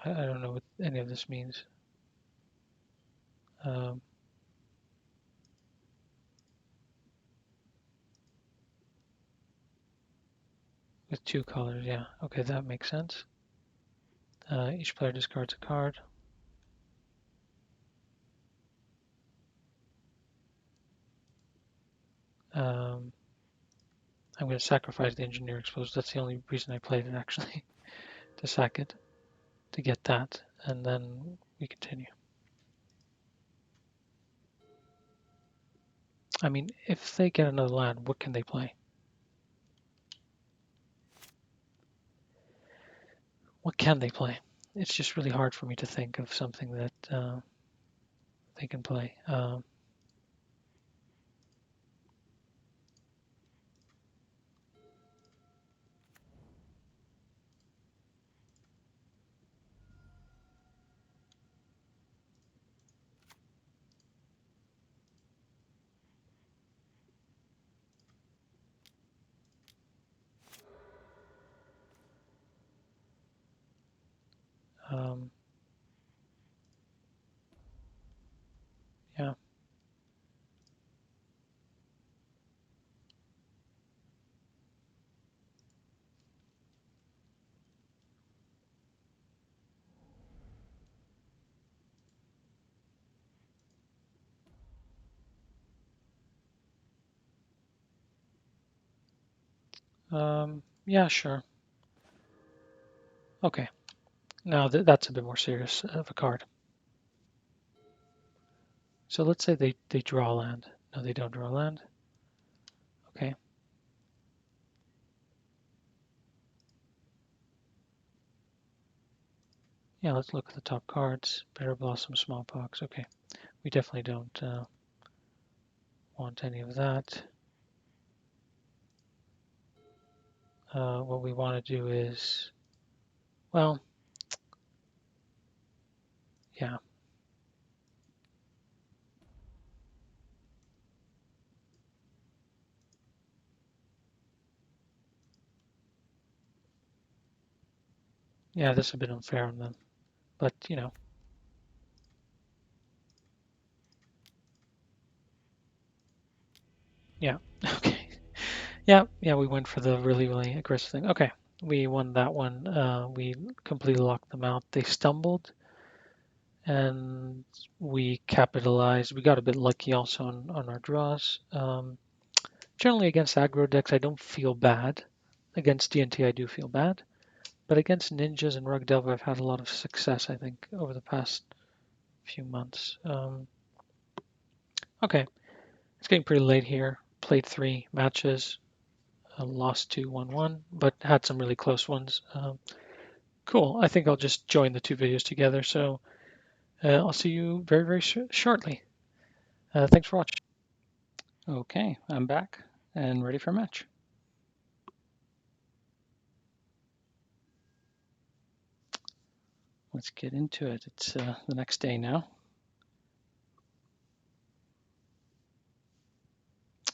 I don't know what any of this means. Um, with 2 colors, yeah. Okay, that makes sense. Each player discards a card. Um, I'm going to sacrifice the engineer exposed. That's the only reason I played it actually, to sack it, to get that, and then we continue. I mean, if they get another land, what can they play? What can they play? It's just really hard for me to think of something that they can play. Um, yeah. Yeah, sure. Okay. Now that's a bit more serious of a card. So let's say they draw land. No, they don't draw land. Okay. Yeah, let's look at the top cards. Bitter Blossom, Smallpox. Okay. We definitely don't want any of that. What we want to do is, well, yeah. Yeah, this is a bit unfair on them. But, yeah. Okay. Yeah, we went for the really, really aggressive thing. Okay. We won that one. We completely locked them out. They stumbled and we capitalized. We got a bit lucky also on our draws. Generally against aggro decks, I don't feel bad. Against DNT, I do feel bad. But against ninjas and Rug Delver, I've had a lot of success, I think, over the past few months. Okay, it's getting pretty late here. Played 3 matches, lost 2, 1-1, but had some really close ones. Cool. I think I'll just join the 2 videos together. So I'll see you very, very shortly. Thanks for watching. Okay, I'm back and ready for a match. Let's get into it. It's the next day now.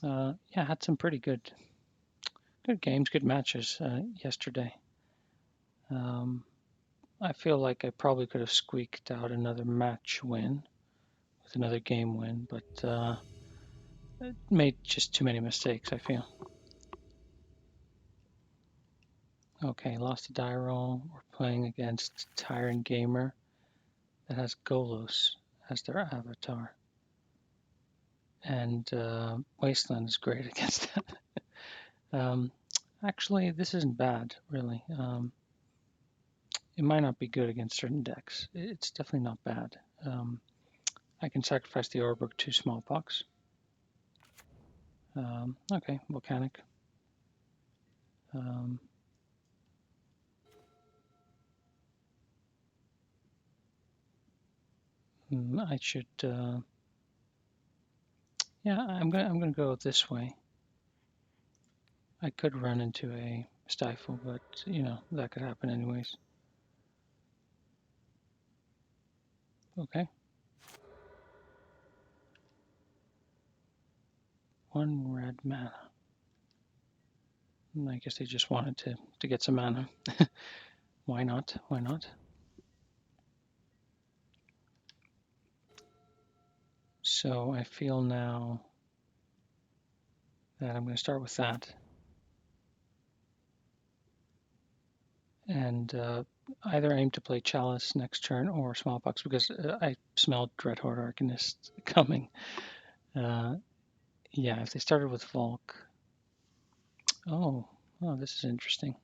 Yeah, had some pretty good games, good matches yesterday. I feel like I probably could have squeaked out another match win with another game win, but made just too many mistakes, I feel. Okay, lost a die roll. We're playing against Tyrant Gamer that has Golos as their avatar. And Wasteland is great against that. Actually, this isn't bad, really. It might not be good against certain decks. It's definitely not bad. I can sacrifice the Orbrook to Smallpox. Okay, Volcanic. Um, I should, yeah, I'm gonna go this way. I could run into a stifle, but that could happen anyways. Okay. 1 red mana. I guess they just wanted to get some mana. Why not? Why not? So I feel now that I'm going to start with that. And either aim to play Chalice next turn or Smallpox because I smelled Dreadhorde Arcanist coming. Yeah, if they started with Volk. Oh, this is interesting.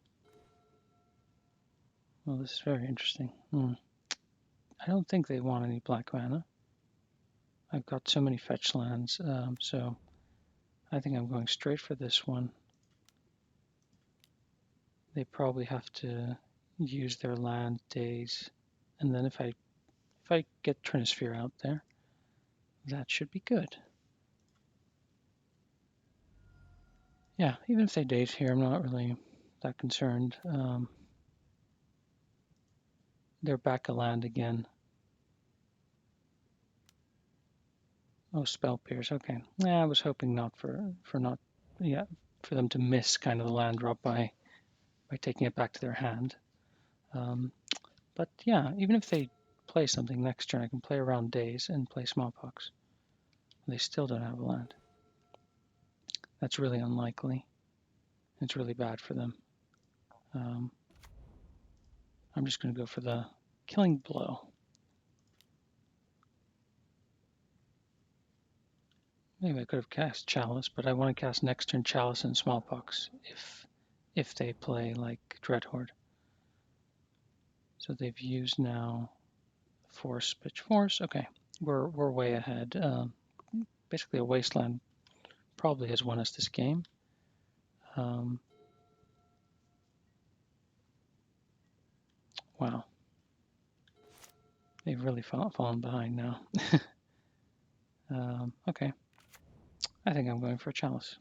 Well, this is very interesting. I don't think they want any black mana. I've got so many fetch lands, so I think I'm going straight for this one. They probably have to use their land days, and then if I get Trinisphere out there, that should be good. Yeah, even if they daze here, I'm not really that concerned. They're back a land again. Oh, Spell Pierce. Okay. Yeah, I was hoping not for them to miss kind of the land drop by taking it back to their hand. But yeah, even if they play something next turn, I can play around days and play Smallpox. They still don't have a land. That's really unlikely. It's really bad for them. I'm just going to go for the Killing Blow. Maybe I could have cast Chalice, but I want to cast next turn Chalice and Smallpox if if they play like Dreadhorde. So they've used now Force, Pitch, Force. Okay, we're way ahead. Basically, a Wasteland probably has won us this game. Wow, they've really fallen behind now. Okay, I think I'm going for a Chalice.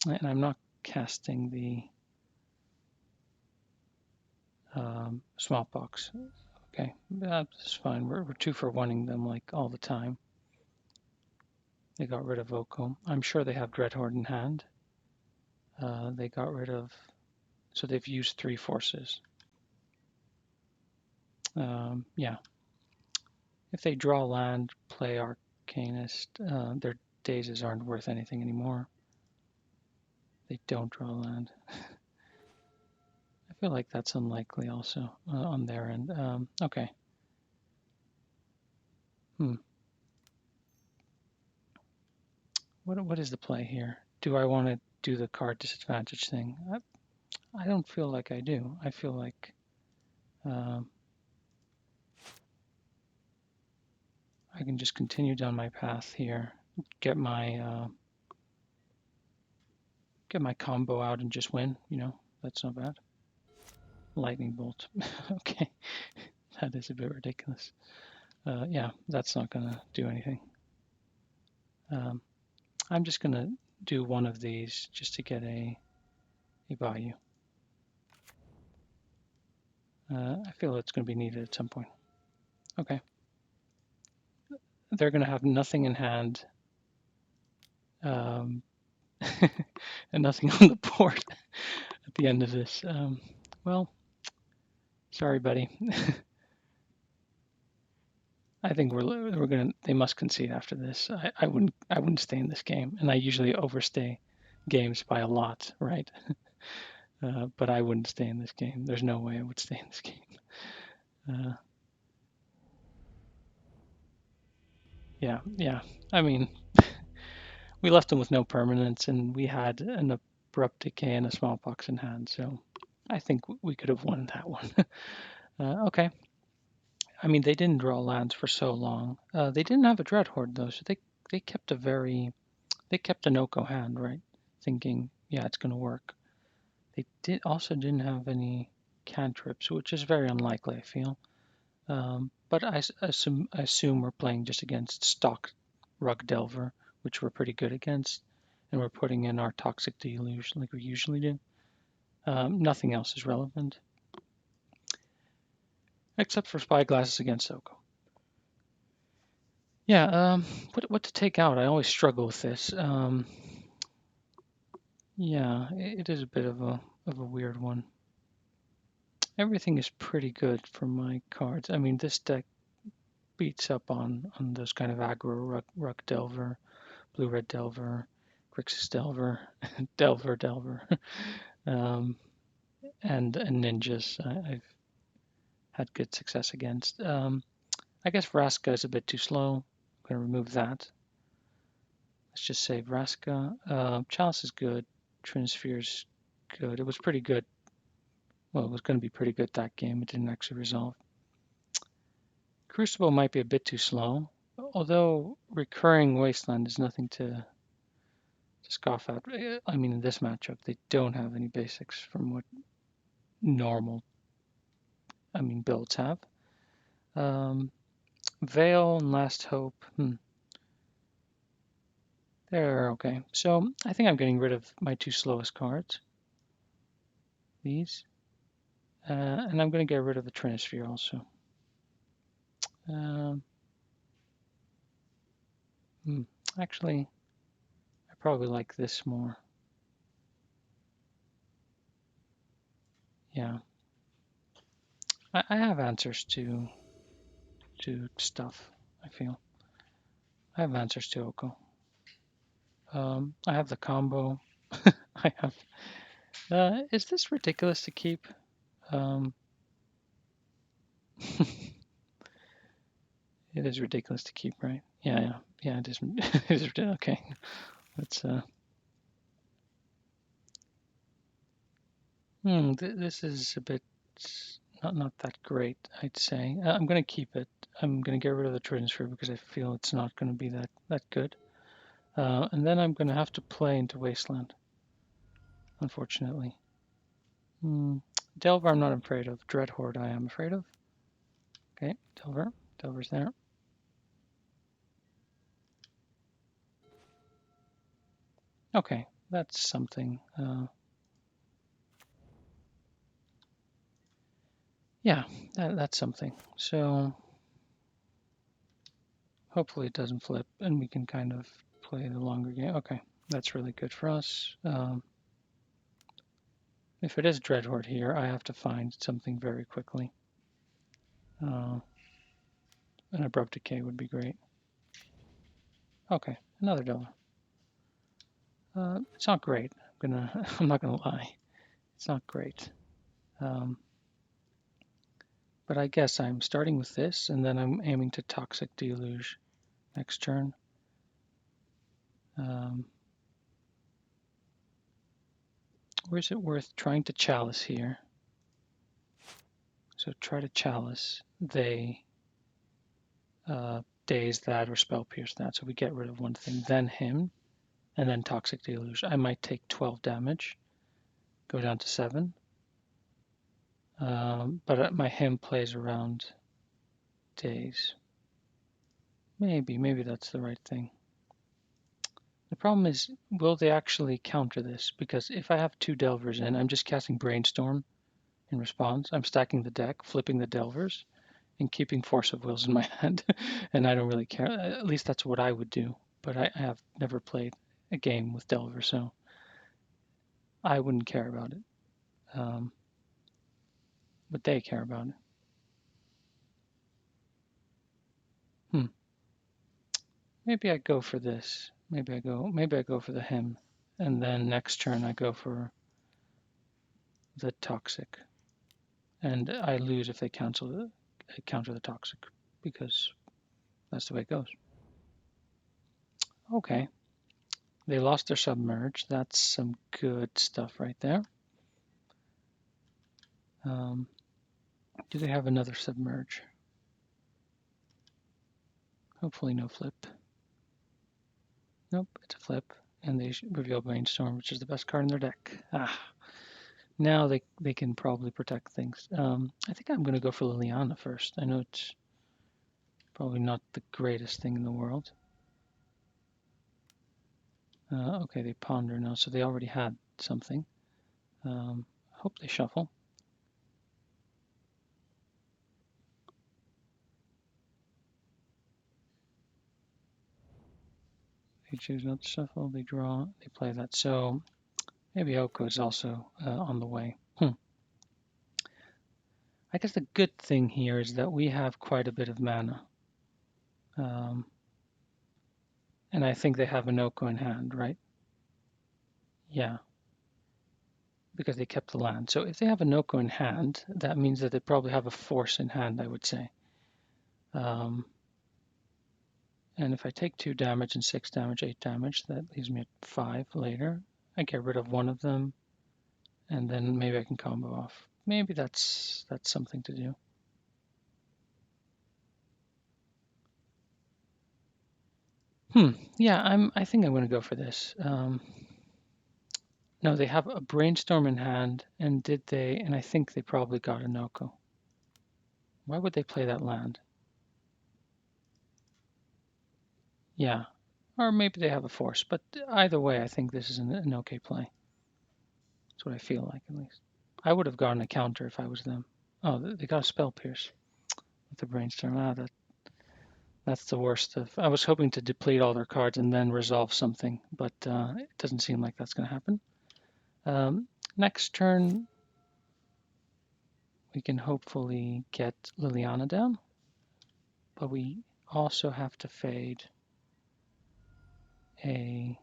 And I'm not casting the Smallpox. Okay, that's fine. We're 2 for 1ing them like all the time. They got rid of Oko. I'm sure they have Dreadhorde in hand. They got rid of, so they've used 3 forces. Yeah. If they draw land, play Arcanist, their dazes aren't worth anything anymore. They don't draw land. I feel like that's unlikely also on their end. Okay. What is the play here? Do I want to do the card disadvantage thing? I don't feel like I do. I feel like I can just continue down my path here, get my combo out and just win. That's not bad. Lightning bolt. Okay, that is a bit ridiculous. Yeah, that's not gonna do anything. I'm just gonna do one of these just to get a value. I feel it's going to be needed at some point. Okay. They're going to have nothing in hand and nothing on the board at the end of this. Well, sorry, buddy. I think they must concede after this. I wouldn't stay in this game, and I usually overstay games by a lot, right? But I wouldn't stay in this game. There's no way I would stay in this game. Yeah. I mean, we left them with no permanence, and we had an abrupt decay and a smallpox in hand, so I think we could have won that one. Okay. I mean, they didn't draw lands for so long. They didn't have a Dreadhorde though, so they kept an Oko hand, right? Thinking, yeah, it's going to work. They didn't have any cantrips, which is very unlikely, I feel. But I assume we're playing just against stock Rug Delver, which we're pretty good against, and we're putting in our Toxic Deluge like we usually do. Nothing else is relevant, except for Spyglasses against Oko. Yeah, what to take out? I always struggle with this. Yeah, it is a bit of a weird one. Everything is pretty good for my cards. I mean, this deck beats up on those kind of aggro Ruck Delver, Blue Red Delver, Grixis Delver, Delver, and ninjas. I've had good success against. I guess Vraska is a bit too slow. I'm going to remove that. Let's just say Vraska. Chalice is good. Trinisphere's good. It was pretty good. Well, it was going to be pretty good that game. It didn't actually resolve. Crucible might be a bit too slow, although recurring Wasteland is nothing to scoff at. I mean, in this matchup, they don't have any basics from what normal, builds have. Veil and Last Hope. They're okay. So I think I'm getting rid of my 2 slowest cards. These. And I'm going to get rid of the Trinisphere also. Actually, I probably like this more. Yeah. I have answers to stuff, I feel. I have answers to Oko. I have the combo. I have. Is this ridiculous to keep? It is ridiculous to keep, right? Yeah. It is. It is ridiculous. Okay. Let's. This is a bit not that great, I'd say. I'm going to keep it. I'm going to get rid of the transfer because I feel it's not going to be that good. And then I'm going to have to play into Wasteland, unfortunately. Delver I'm not afraid of. Dreadhorde I am afraid of. Okay, Delver. Delver's there. Okay, that's something. Yeah, that's something. So hopefully it doesn't flip and we can kind of play the longer game. Okay, that's really good for us. If it is Dreadhorde here, I have to find something very quickly. An Abrupt Decay would be great. Okay, another Delver. It's not great. I'm not gonna lie. It's not great. But I guess I'm starting with this, and then I'm aiming to Toxic Deluge next turn. Or is it worth trying to Chalice here? So try to Chalice. They daze that or Spell Pierce that, so we get rid of one thing. Then him, and then Toxic Deluge. I might take 12 damage, go down to 7. But my him plays around daze. Maybe that's the right thing. The problem is, will they actually counter this? Because if I have 2 Delvers in, I'm just casting Brainstorm in response. I'm stacking the deck, flipping the Delvers, and keeping Force of Wills in my hand. And I don't really care. At least that's what I would do. But I have never played a game with Delver, so I wouldn't care about it. But they care about it. Maybe I go for this. Maybe I go for the him. And then next turn I go for the toxic. And I lose if they counter the toxic because that's the way it goes. Okay. They lost their submerge. That's some good stuff right there. Do they have another submerge? Hopefully no flip. Nope, it's a flip. And they reveal Brainstorm, which is the best card in their deck. Now they can probably protect things. I think I'm going to go for Liliana first. I know it's probably not the greatest thing in the world. Okay, they ponder now, so they already had something. Hope they shuffle. They choose not to shuffle, they draw, they play that. So maybe Oko is also on the way. I guess the good thing here is that we have quite a bit of mana. And I think they have an Oko in hand, right? Yeah, because they kept the land. So if they have an Oko in hand, that means that they probably have a Force in hand, I would say. And if I take 2 damage and 6 damage, 8 damage, that leaves me at 5 later. I get rid of one of them, and then maybe I can combo off. Maybe that's something to do. Yeah, I think I'm going to go for this. No, they have a Brainstorm in hand, and I think they probably got a Noko. Why would they play that land? Yeah, or maybe they have a Force, but either way, I think this is an okay play. That's what I feel like, at least. I would have gotten a counter if I was them. Oh, they got a Spell Pierce with the Brainstorm. That's the worst of. I was hoping to deplete all their cards and then resolve something, but it doesn't seem like that's going to happen. Next turn, we can hopefully get Liliana down, but we also have to fade a.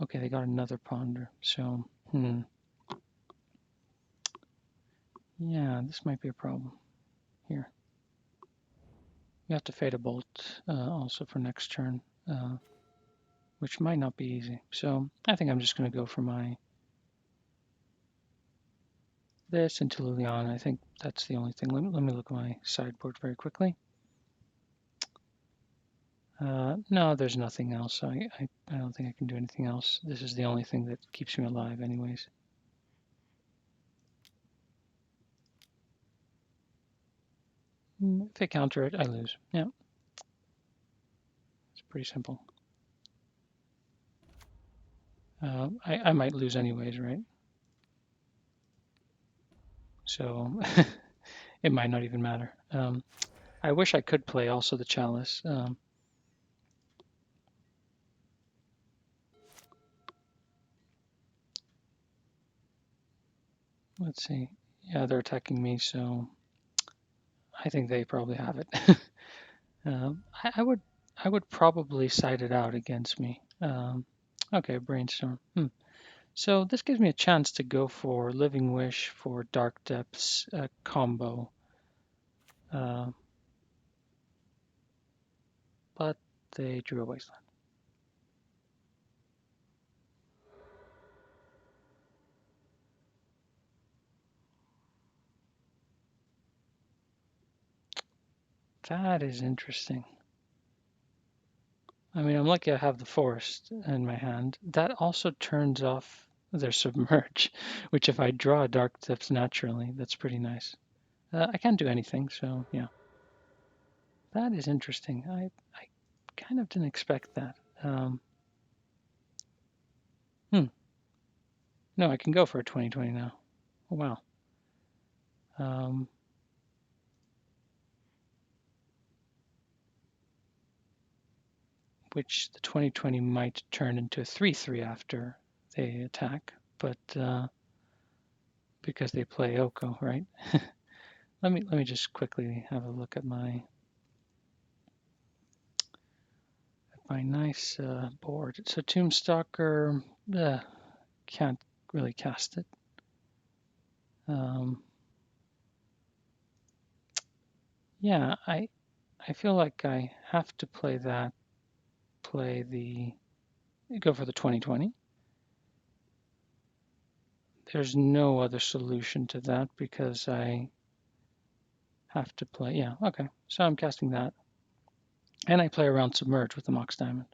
Okay, they got another Ponder, so yeah, this might be a problem here. We have to fade a Bolt also for next turn, which might not be easy. So I think I'm just going to go for my this into Liliana. I think that's the only thing. Let me look at my sideboard very quickly. No, there's nothing else. I don't think I can do anything else. This is the only thing that keeps me alive anyways. If they counter it, I lose. Yeah, it's pretty simple. I might lose anyways, right? So it might not even matter. I wish I could play also the Chalice. Let's see. Yeah, they're attacking me, so I think they probably have it. I would probably side it out against me. Okay, Brainstorm. So this gives me a chance to go for Living Wish for Dark Depths combo. But they drew a Wasteland. That is interesting. I mean, I'm lucky I have the Forest in my hand. That also turns off their Submerge, which if I draw Dark Depths naturally, that's pretty nice. I can't do anything, so yeah. That is interesting. I kind of didn't expect that. Hmm. No, I can go for a 2020 now. Oh, wow. Which the 2020 might turn into a 3/3 after they attack, but because they play Oko, right? Let me just quickly have a look at my nice board. So Tombstalker, can't really cast it. Yeah, I feel like I have to play that. Go for the 2020. There's no other solution to that because I have to play. Yeah, okay. So I'm casting that. And I play around Submerge with the Mox Diamond.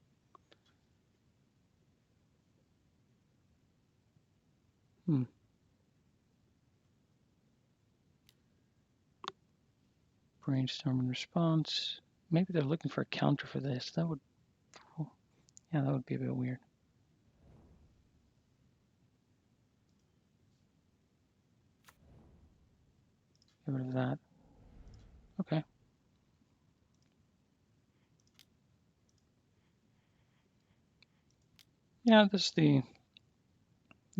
Brainstorm in response. Maybe they're looking for a counter for this. That would, yeah, that would be a bit weird. Get rid of that. Okay. Yeah, this is the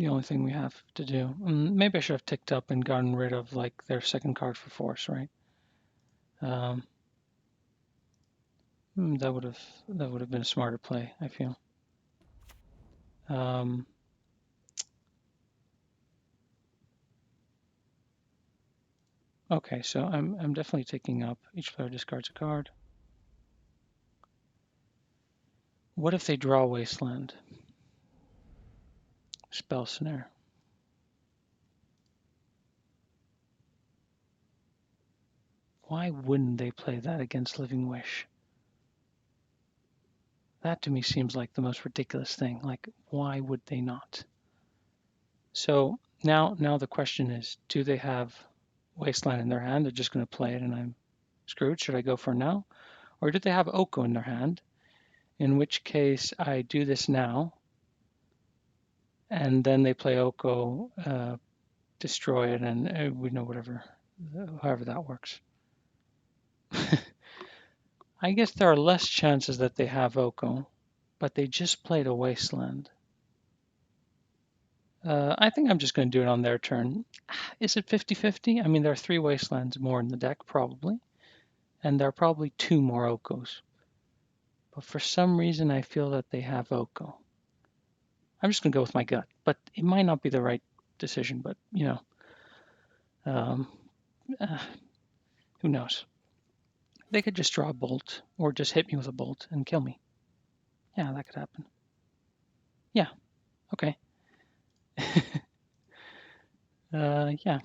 only thing we have to do. Maybe I should have ticked up and gotten rid of like their second card for force, right? That would have been a smarter play, I feel. Okay, so I'm definitely taking up. Each player discards a card. What if they draw Wasteland? Spell Snare. Why wouldn't they play that against Living Wish? That to me seems like the most ridiculous thing. Like, why would they not? So now the question is, do they have Wasteland in their hand? They're just going to play it and I'm screwed. Should I go for now? Or do they have Oko in their hand? In which case I do this now and then they play Oko, destroy it, and we know however that works. I guess there are less chances that they have Oko, but they just played a Wasteland. I think I'm just going to do it on their turn. Is it 50-50? I mean, there are 3 Wastelands more in the deck, probably, and there are probably 2 more Okos. But for some reason, I feel that they have Oko. I'm just going to go with my gut, but it might not be the right decision, but, um, uh, who knows? They could just draw a bolt or just hit me with a bolt and kill me. Yeah, that could happen. Yeah, okay. Yeah.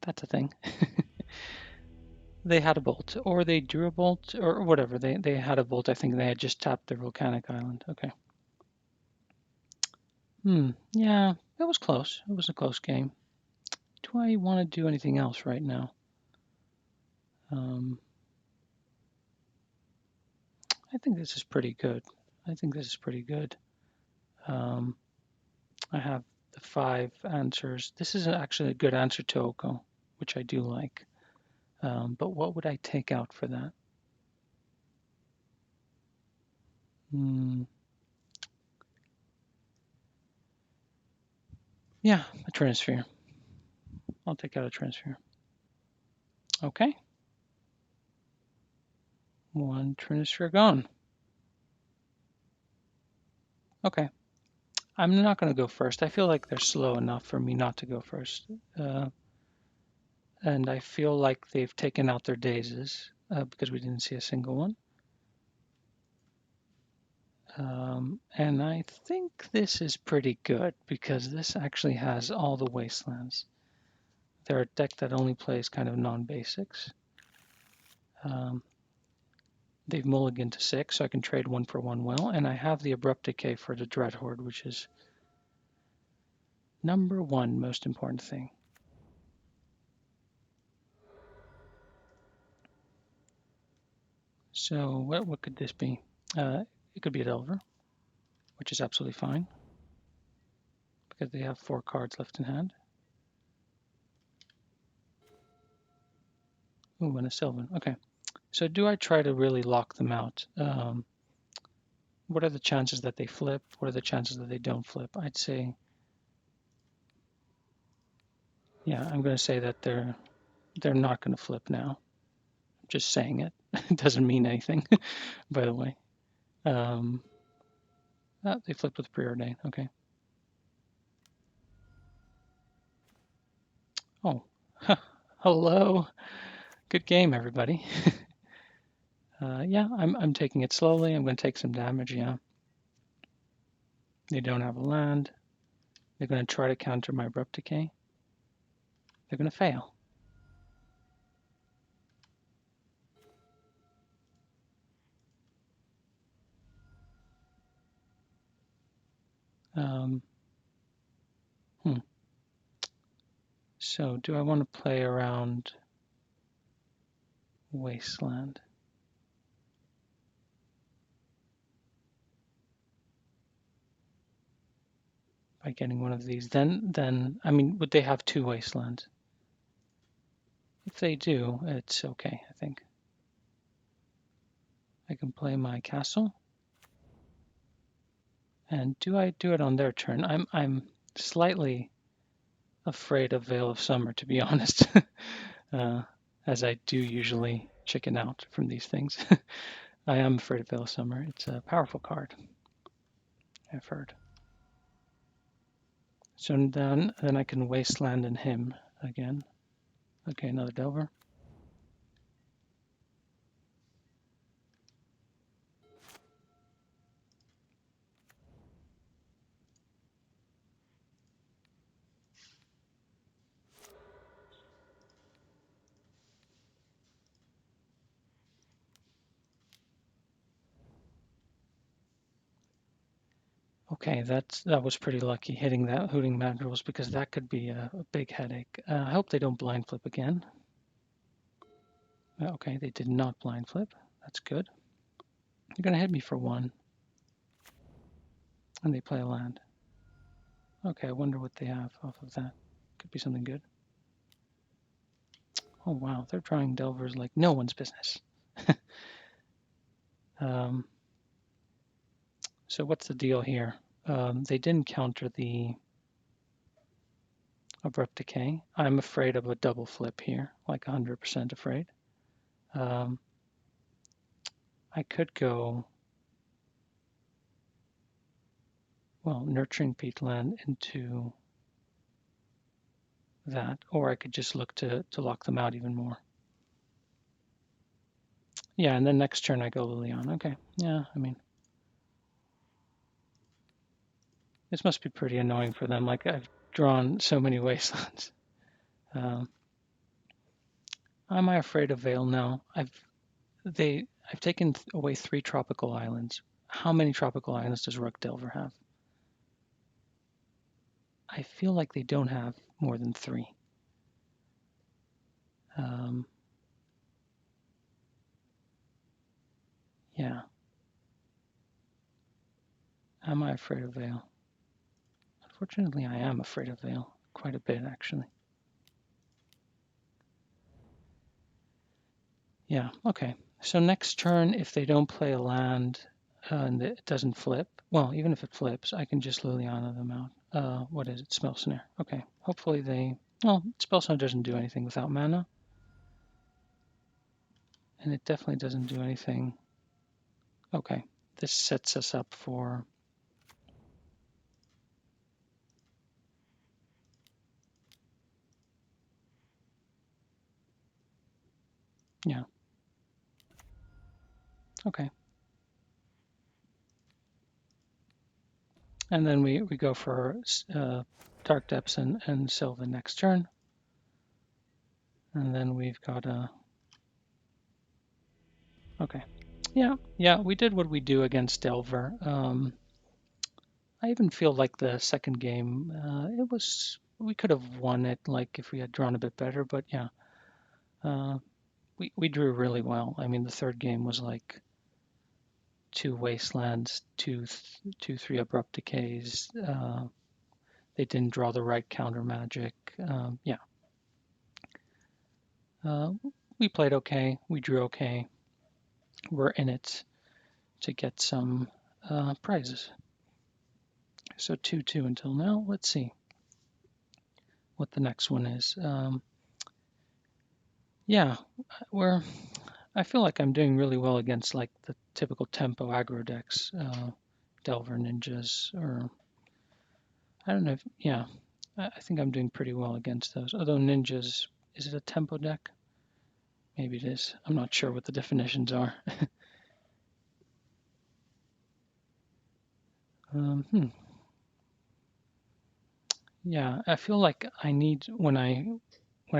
That's a thing. They had a bolt, or they drew a bolt, or whatever. They had a bolt. I think they had just tapped their volcanic island. Okay. Yeah, it was close. It was a close game. Do I want to do anything else right now? I think this is pretty good. I think this is pretty good. I have the 5 answers. This is actually a good answer to Oko, which I do like. But what would I take out for that? Yeah, a Trinisphere. I'll take out a Trinisphere. Okay. 1 Trinisphere gone. Okay. I'm not going to go first. I feel like they're slow enough for me not to go first. And I feel like they've taken out their dazes because we didn't see a single one. And I think this is pretty good because this actually has all the wastelands. They're a deck that only plays kind of non-basics. They've mulliganed to 6, so I can trade 1 for 1 well, and I have the Abrupt Decay for the Dreadhorde, which is number 1 most important thing. So what could this be? It could be a Delver, which is absolutely fine because they have 4 cards left in hand. Ooh, and a Sylvan. Okay. So do I try to really lock them out? What are the chances that they flip? What are the chances that they don't flip? I'd say, yeah, I'm going to say that they're not going to flip now. I'm just saying it. It doesn't mean anything, by the way. They flipped with Preordain. Okay. Oh, hello. Good game, everybody. Yeah, I'm taking it slowly. I'm going to take some damage. Yeah. They don't have a land. They're going to try to counter my Abrupt Decay. They're going to fail. So do I want to play around Wasteland? By getting one of these, then I mean, would they have 2 Wastelands? If they do, it's okay, I think. I can play my castle. And do I do it on their turn? I'm slightly afraid of Veil of Summer, to be honest, as I do usually chicken out from these things. I am afraid of Veil of Summer. It's a powerful card, I've heard. So then I can Wasteland and him again. Okay, another Delver. Okay, that was pretty lucky hitting that Hooting Madrils because that could be a big headache. I hope they don't blind flip again. Okay, they did not blind flip. That's good. They're going to hit me for 1. And they play a land. Okay, I wonder what they have off of that. Could be something good. Oh wow, they're drawing Delvers like no one's business. So what's the deal here? They didn't counter the Abrupt Decay. I'm afraid of a double flip here, like 100% afraid. I could go, well, Nurturing Peatland into that, or I could just look to lock them out even more. Yeah, and then next turn I go Liliana. Okay, yeah, I mean, this must be pretty annoying for them. Like I've drawn so many wastelands. Am I afraid of Vale? No. I've taken away 3 tropical islands. How many tropical islands does Rook Delver have? I feel like they don't have more than 3. Um, yeah. Am I afraid of Vale? Unfortunately, I am afraid of Vale. Quite a bit, actually. Yeah, okay. So next turn, if they don't play a land and it doesn't flip, well, even if it flips, I can just Liliana them out. What is it? Spell Snare. Okay. Hopefully they... Well, Spell Snare doesn't do anything without mana. And it definitely doesn't do anything... Okay. This sets us up for... Yeah. Okay. And then we go for Dark Depths and Sylvan next turn. And then we've got a... Okay. Yeah, we did what we do against Delver. I even feel like the second game, we could have won it like if we had drawn a bit better, but yeah, uh, we drew really well. I mean, the third game was like 2 wastelands, 3 abrupt decays. They didn't draw the right counter magic. Yeah, uh, we played okay. We drew okay. We're in it to get some prizes. So 2-2 until now. Let's see what the next one is. Yeah, we're. I feel like I'm doing really well against like the typical tempo aggro decks, Delver Ninjas, or I don't know. Yeah, I think I'm doing pretty well against those. Although Ninjas, is it a tempo deck? Maybe it is. I'm not sure what the definitions are. Hmm. Yeah, I feel like I need when I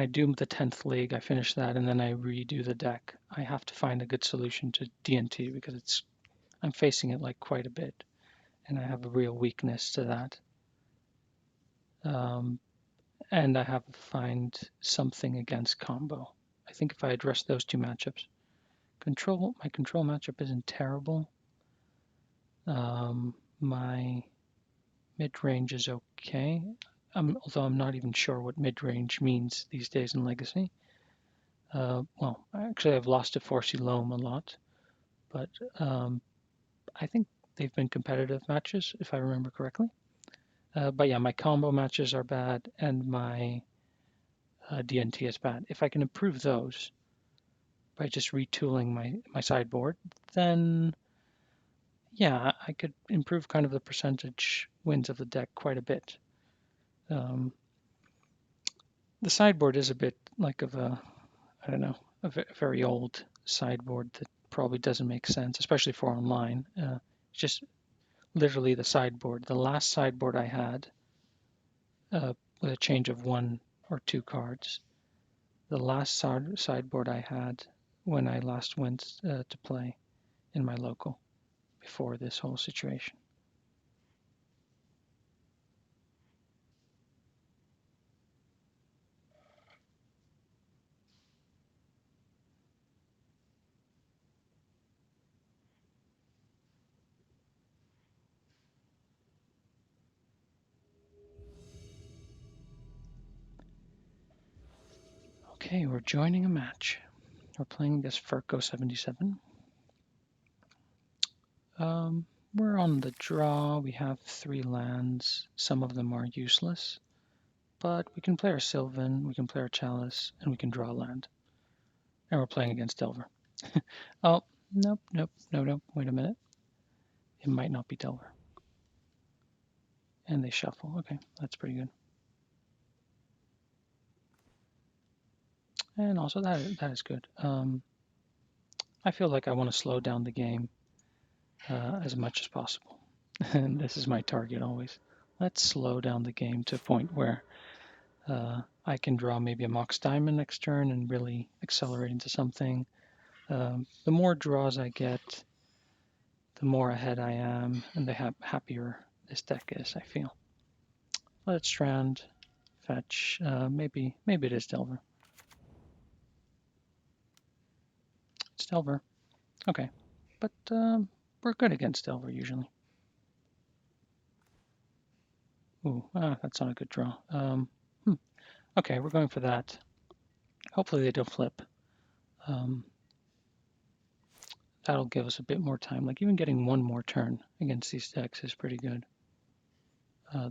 do the 10th league, I finish that and then I redo the deck. I have to find a good solution to DNT because I'm facing it like quite a bit, and I have a real weakness to that. Um, and I have to find something against combo. I think if I address those 2 matchups, my control matchup isn't terrible. My mid range is okay. Although I'm not even sure what mid range means these days in Legacy. Well, actually, I've lost to Forsey Loam a lot, but I think they've been competitive matches, if I remember correctly. But yeah, my combo matches are bad, and my DNT is bad. If I can improve those by just retooling my sideboard, then yeah, I could improve kind of the percentage wins of the deck quite a bit. Um, the sideboard is a bit like I don't know, very old sideboard that probably doesn't make sense, especially for online. Just literally the sideboard. The last sideboard I had with a change of 1 or 2 cards. The last sideboard I had when I last went to play in my local before this whole situation. Okay, we're joining a match. We're playing against Furco 77. We're on the draw. We have 3 lands. Some of them are useless, but we can play our Sylvan, we can play our Chalice, and we can draw land. And we're playing against Delver. Oh, nope, no, wait a minute. It might not be Delver. And they shuffle. Okay, that's pretty good. And also that is good. I feel like I want to slow down the game as much as possible. And this is my target always. Let's slow down the game to a point where I can draw maybe a Mox Diamond next turn and really accelerate into something. The more draws I get, the more ahead I am, and the happier this deck is, I feel. Let it strand, fetch. Maybe it is Delver. It's Delver. Okay, but we're good against Delver usually. Ooh, that's not a good draw. Okay, we're going for that. Hopefully they don't flip. That'll give us a bit more time. Like even getting one more turn against these decks is pretty good.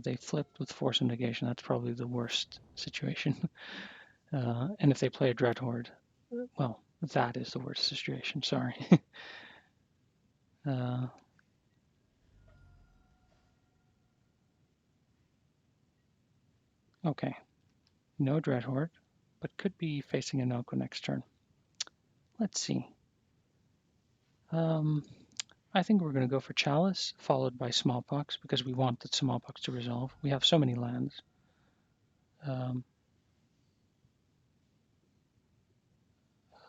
They flipped with Force of Negation. That's probably the worst situation. And if they play a Dreadhorde, well, that is the worst situation. Sorry. Okay, no Dreadhorde, but could be facing a Oko next turn. Let's see. I think we're going to go for Chalice, followed by Smallpox, because we want the Smallpox to resolve. We have so many lands.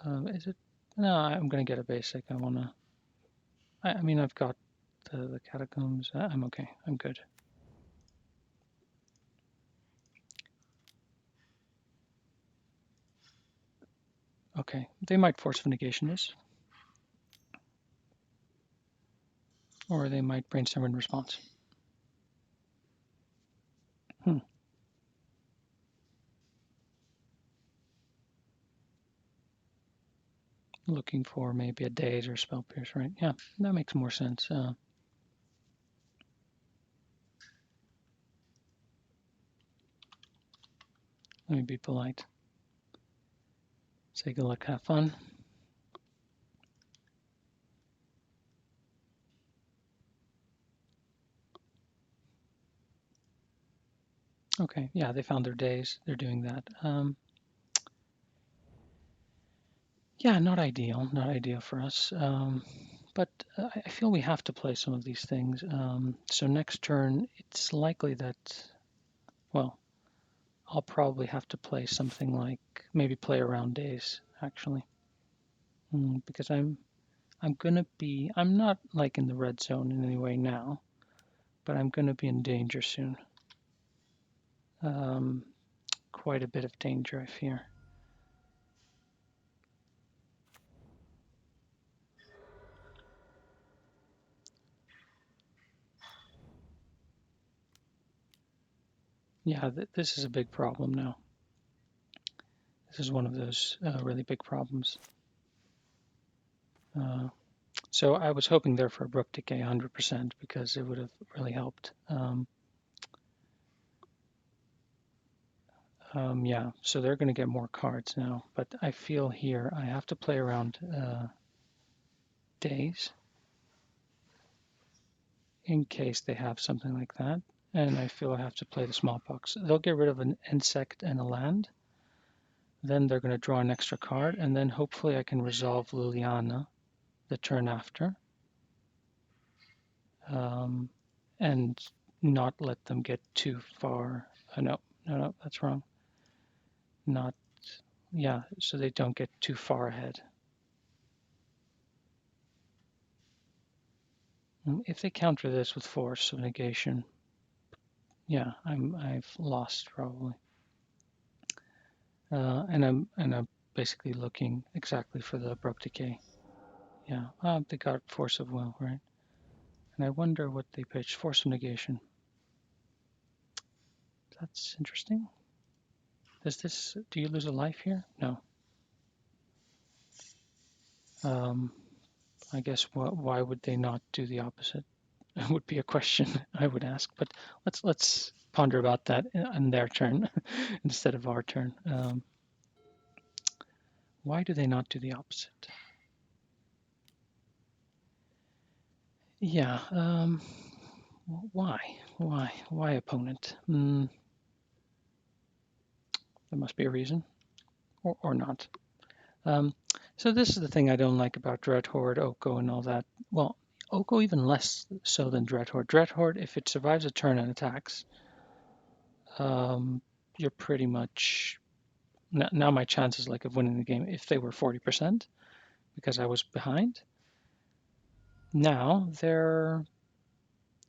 Is it? No, I'm going to get a basic. I want to. I mean, I've got the Catacombs. I'm okay. I'm good. Okay, they might Force of Negation this. Or they might Brainstorm in response. Looking for maybe a Daze or Spell Pierce, right? Yeah, that makes more sense. Let me be polite. Say good luck, have fun. Okay, yeah, they found their Daze. They're doing that. Yeah, not ideal for us. But I feel we have to play some of these things. So next turn, it's likely that, well, I'll probably have to play something like maybe play around Daze actually, because I'm gonna be. I'm not like in the red zone in any way now, but I'm gonna be in danger soon. Quite a bit of danger, I fear. Yeah, this is a big problem now. This is one of those really big problems. So I was hoping there for a Brook Decay 100% because it would have really helped. Yeah, so they're going to get more cards now, but I feel here I have to play around Daze in case they have something like that, and I feel I have to play the Smallpox. They'll get rid of an insect and a land, then they're going to draw an extra card, and then hopefully I can resolve Liliana the turn after, and not let them get too far. No, that's wrong. Not, yeah, so they don't get too far ahead. If they counter this with Force of Negation, yeah, I've lost probably. And I'm basically looking exactly for the Brook Decay. Yeah, they got Force of Will, right? And I wonder what they pitched. Force of Negation. That's interesting. Do you lose a life here? No. I guess why would they not do the opposite? Would be a question I would ask. But let's ponder about that in their turn instead of our turn. Why do they not do the opposite? Yeah. Why? Why opponent? There must be a reason, or not. So this is the thing I don't like about Dreadhorde, Oko, and all that. Well, Oko even less so than Dreadhorde. Dreadhorde, if it survives a turn and attacks, you're pretty much now my chances like of winning the game, if they were 40% because I was behind, now they're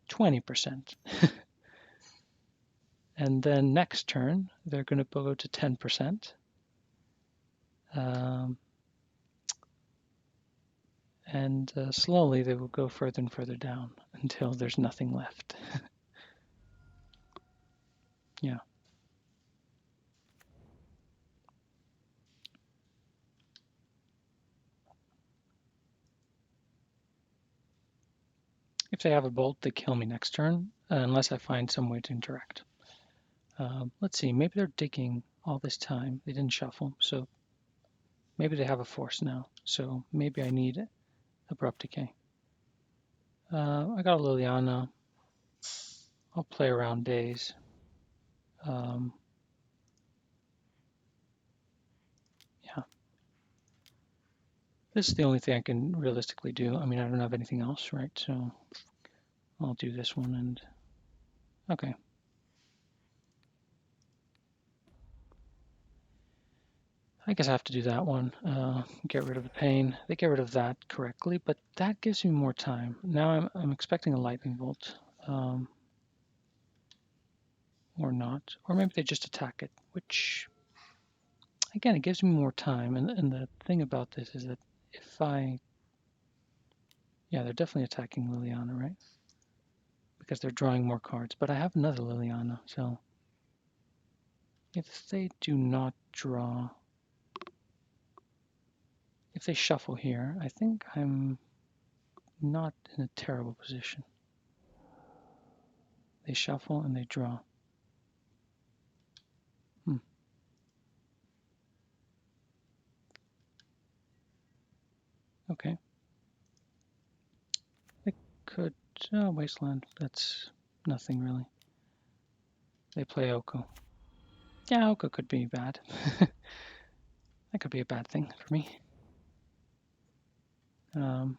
20%. And then next turn they're going to go to 10%. And slowly they will go further and further down until there's nothing left. Yeah. If they have a bolt, they kill me next turn, unless I find some way to interact. Let's see, maybe they're digging all this time. They didn't shuffle, so maybe they have a force now. So maybe I need Abrupt Decay. I got a Liliana. I'll play around days. Yeah. This is the only thing I can realistically do. I mean, I don't have anything else, right? So I'll do this one and... Okay. I guess I have to do that one. Get rid of the pain. They get rid of that correctly, but that gives me more time. Now I'm expecting a lightning bolt, or not, or maybe they just attack it. Which again, it gives me more time. And the thing about this is that if yeah, they're definitely attacking Liliana, right? Because they're drawing more cards. But I have another Liliana, so if they do not draw, if they shuffle here, I think I'm not in a terrible position. They shuffle and they draw. Okay. They could Wasteland. That's nothing really. They play Oko. Yeah, Oko could be bad. That could be a bad thing for me. And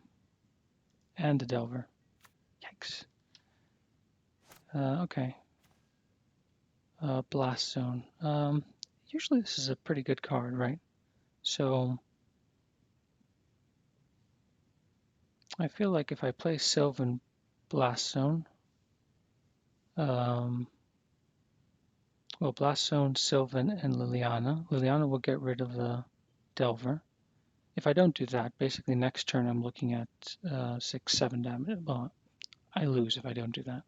a Delver. Yikes. Okay. Blast Zone. Usually this is a pretty good card, right? So I feel like if I play Sylvan Blast Zone, well, Blast Zone, Sylvan, and Liliana. Liliana will get rid of the Delver. If I don't do that, basically next turn I'm looking at 6-7 damage. Well, I lose if I don't do that.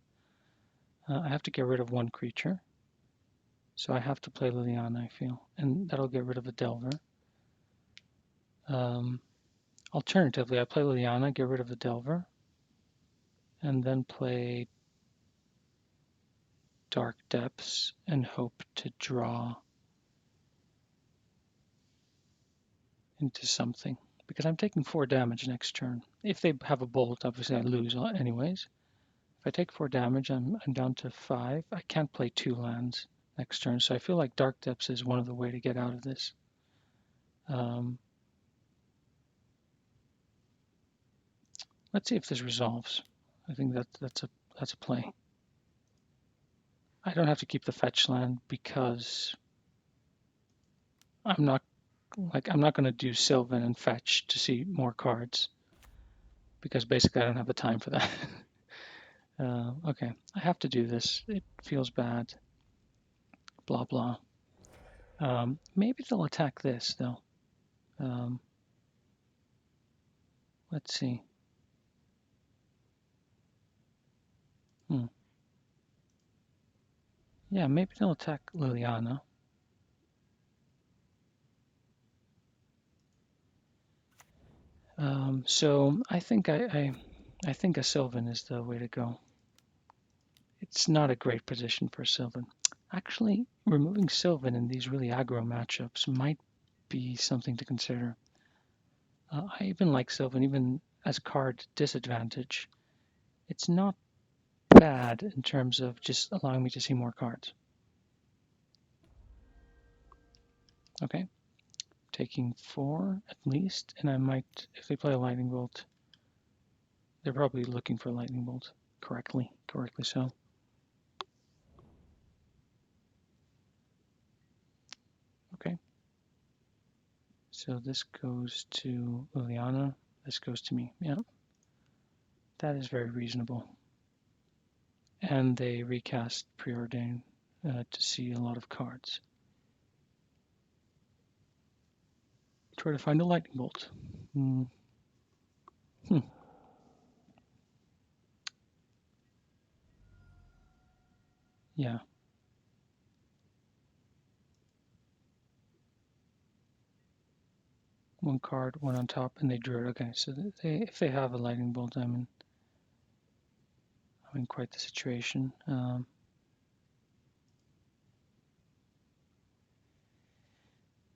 I have to get rid of one creature. So I have to play Liliana, I feel. And that'll get rid of a Delver. Alternatively, I play Liliana, get rid of the Delver. And then play Dark Depths and hope to draw into something. Because I'm taking 4 damage next turn. If they have a bolt, obviously I lose anyways. If I take 4 damage, I'm down to 5. I can't play 2 lands next turn, so I feel like Dark Depths is one of the way to get out of this. Let's see if this resolves. I think that's a play. I don't have to keep the fetch land because I'm not going to do Sylvan and fetch to see more cards because basically I don't have the time for that. Okay, I have to do this. It feels bad. Blah blah. Maybe they'll attack this though. Let's see. Yeah, maybe they'll attack Liliana. So I think I think a Sylvan is the way to go. It's not a great position for Sylvan. Actually, removing Sylvan in these really aggro matchups might be something to consider. I even like Sylvan, even as card disadvantage. It's not bad in terms of just allowing me to see more cards. Okay, taking 4 at least, and I might, if they play a Lightning Bolt, they're probably looking for a Lightning Bolt correctly so. So this goes to Liliana. This goes to me. Yeah, that is very reasonable. And they recast Preordain to see a lot of cards. Try to find a lightning bolt. Yeah. One card, one on top, and they drew it. Okay, so if they have a lightning bolt, I'm in quite the situation.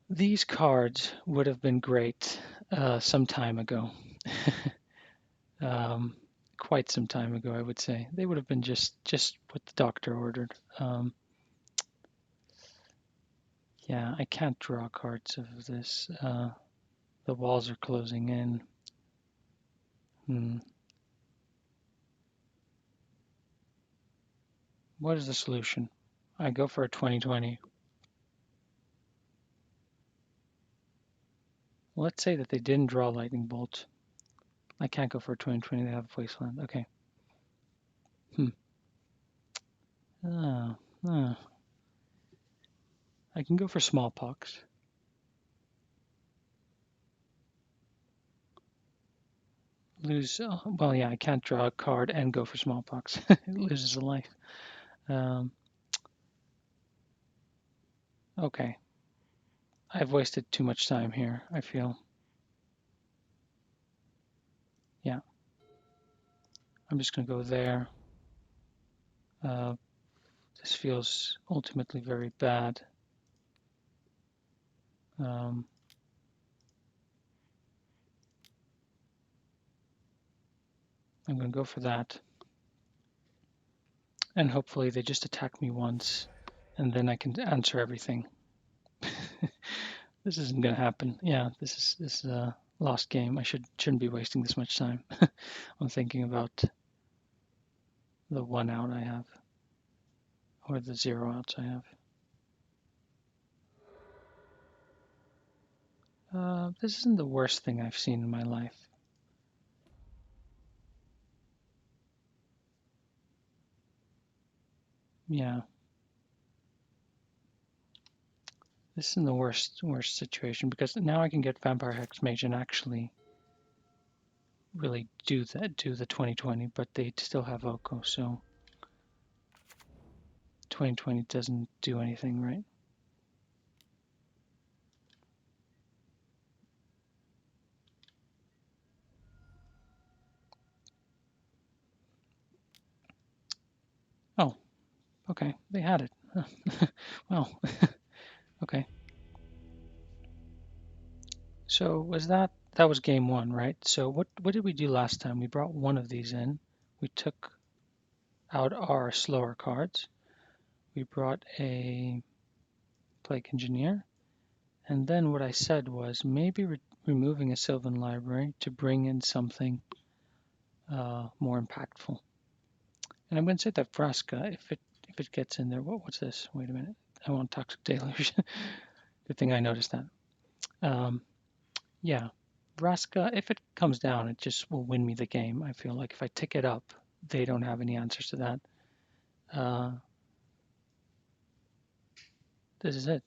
These cards would have been great some time ago. Quite some time ago, I would say. They would have been just what the doctor ordered. Yeah, I can't draw cards of this. The walls are closing in. What is the solution? I go for a 2020. Let's say that they didn't draw lightning bolt. I can't go for a 2020. They have wasteland. Okay. Oh, oh. I can go for smallpox. Lose. Well, yeah, I can't draw a card and go for smallpox. It loses a life. Okay. I've wasted too much time here, I feel. Yeah. I'm just going to go there. This feels ultimately very bad. I'm going to go for that. And hopefully they just attack me once, and then I can answer everything. This isn't going to happen. Yeah, this is a lost game. I shouldn't be wasting this much time. I'm thinking about the 1 out I have, or the 0 outs I have. This isn't the worst thing I've seen in my life. Yeah. This is the worst situation, because now I can get Vampire Hexmage and actually really do the 2020, but they still have Oko, so 2020 doesn't do anything, right? Oh, okay, they had it. Well, okay. So that was game 1, right? So what did we do last time? We brought one of these in. We took out our slower cards. We brought a Plague Engineer. And then what I said was maybe removing a Sylvan Library to bring in something more impactful. And I'm going to say that Vraska, if it gets in there, what's this? Wait a minute. I want Toxic Deluge. Good thing I noticed that. Yeah, Vraska, if it comes down, it just will win me the game. I feel like if I tick it up, they don't have any answers to that. This is it.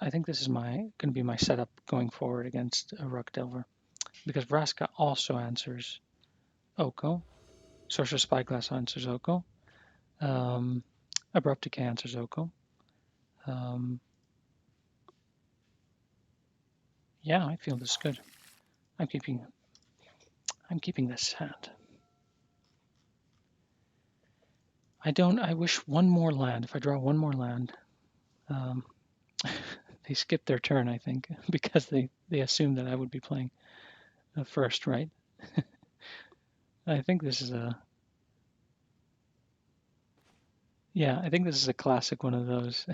I think this is going to be my setup going forward against a Ruck Delver, because Vraska also answers Oko. Sorcerer Spyglass answers Oko. Abrupt Decay answers Oko. Yeah, I feel this is good. I'm keeping this hand. I wish one more land. If I draw one more land, they skip their turn, I think, because they assume that I would be playing first, right? I think this is I think this is a classic one of those.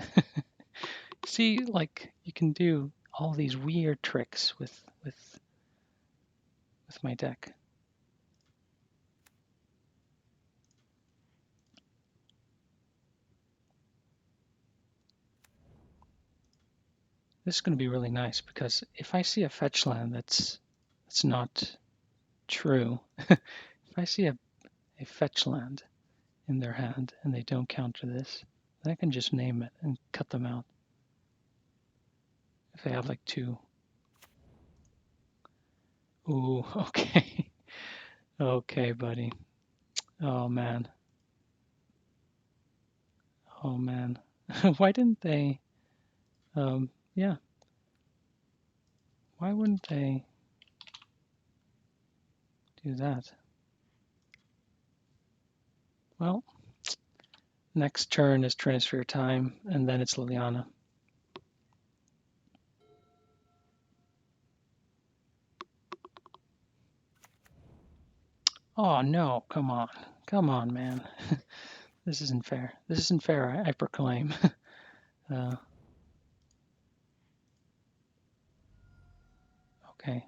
See, like, you can do all these weird tricks with my deck. This is going to be really nice because if I see a fetch land that's not true, if I see a fetch land in their hand and they don't counter this, then I can just name it and cut them out. If they have like two. Ooh, okay. Okay, buddy. Oh man. Oh man. Why didn't they yeah. Why wouldn't they do that? Well, next turn is Trinisphere time, and then it's Liliana. Oh no, come on. Come on, man. This isn't fair. This isn't fair, I proclaim. Okay.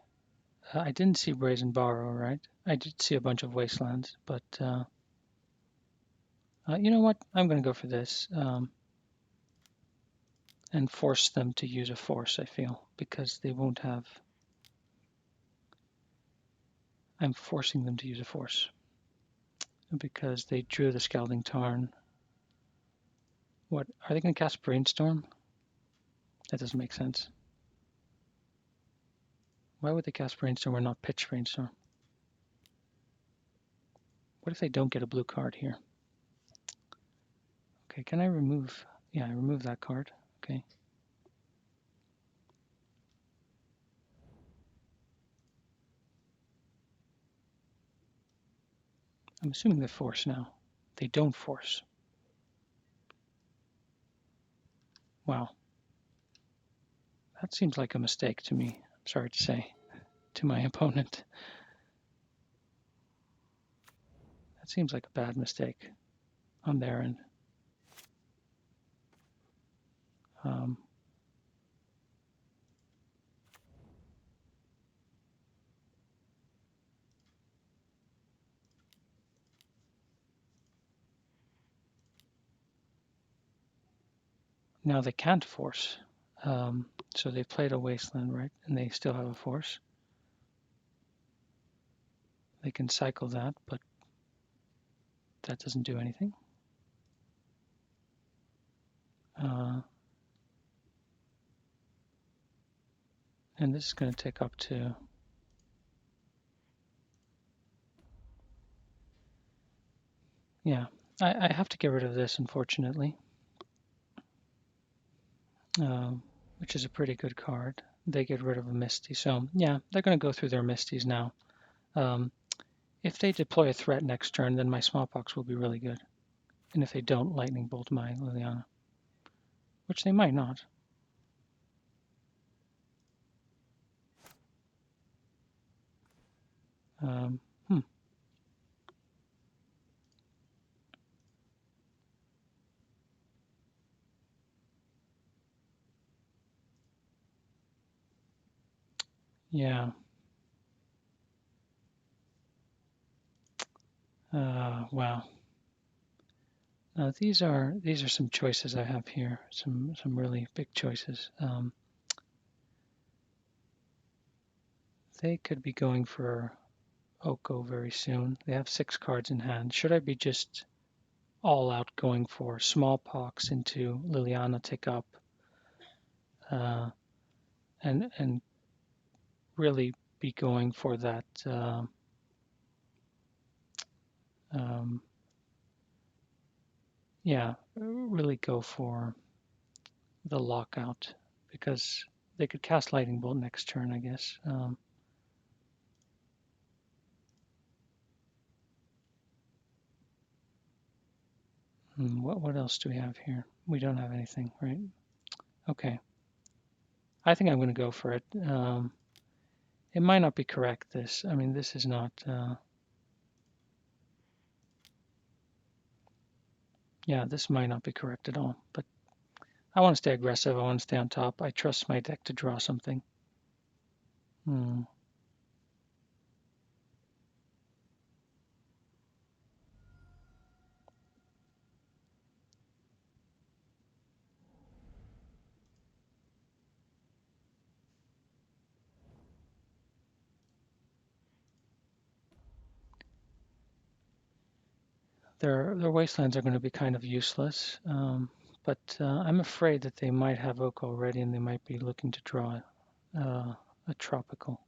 I didn't see Brazen Borrow, right? I did see a bunch of Wastelands, but you know what? I'm going to go for this and force them to use a force, I feel, because they won't have... I'm forcing them to use a force because they drew the Scalding Tarn. What? Are they going to cast Brainstorm? That doesn't make sense. Why would they cast Brainstorm or not pitch Brainstorm? What if they don't get a blue card here? Okay, can I remove... Yeah, I remove that card. Okay. I'm assuming they force now. They don't force. Wow. That seems like a mistake to me, I'm sorry to say, to my opponent. That seems like a bad mistake on their end. Now they can't force. So they played a Wasteland, right? And they still have a force. They can cycle that, but that doesn't do anything. And this is going to take up to... Yeah, I have to get rid of this, unfortunately, which is a pretty good card. They get rid of a Misty. So, yeah, they're going to go through their Misties now. If they deploy a threat next turn, then my Smallpox will be really good. And if they don't, Lightning Bolt my Liliana, which they might not. Yeah. Wow. These are some choices I have here. Some really big choices. They could be going for Oko very soon. They have 6 cards in hand. Should I be just all out going for Smallpox into Liliana tick up, and really be going for that yeah, really go for the lockout, because they could cast Lightning Bolt next turn, I guess. What else do we have here? We don't have anything, right? Okay. I think I'm going to go for it. It might not be correct, this. I mean, this is not... yeah, this might not be correct at all, but I want to stay aggressive. I want to stay on top. I trust my deck to draw something. their wastelands are going to be kind of useless, but I'm afraid that they might have oak already, and they might be looking to draw a tropical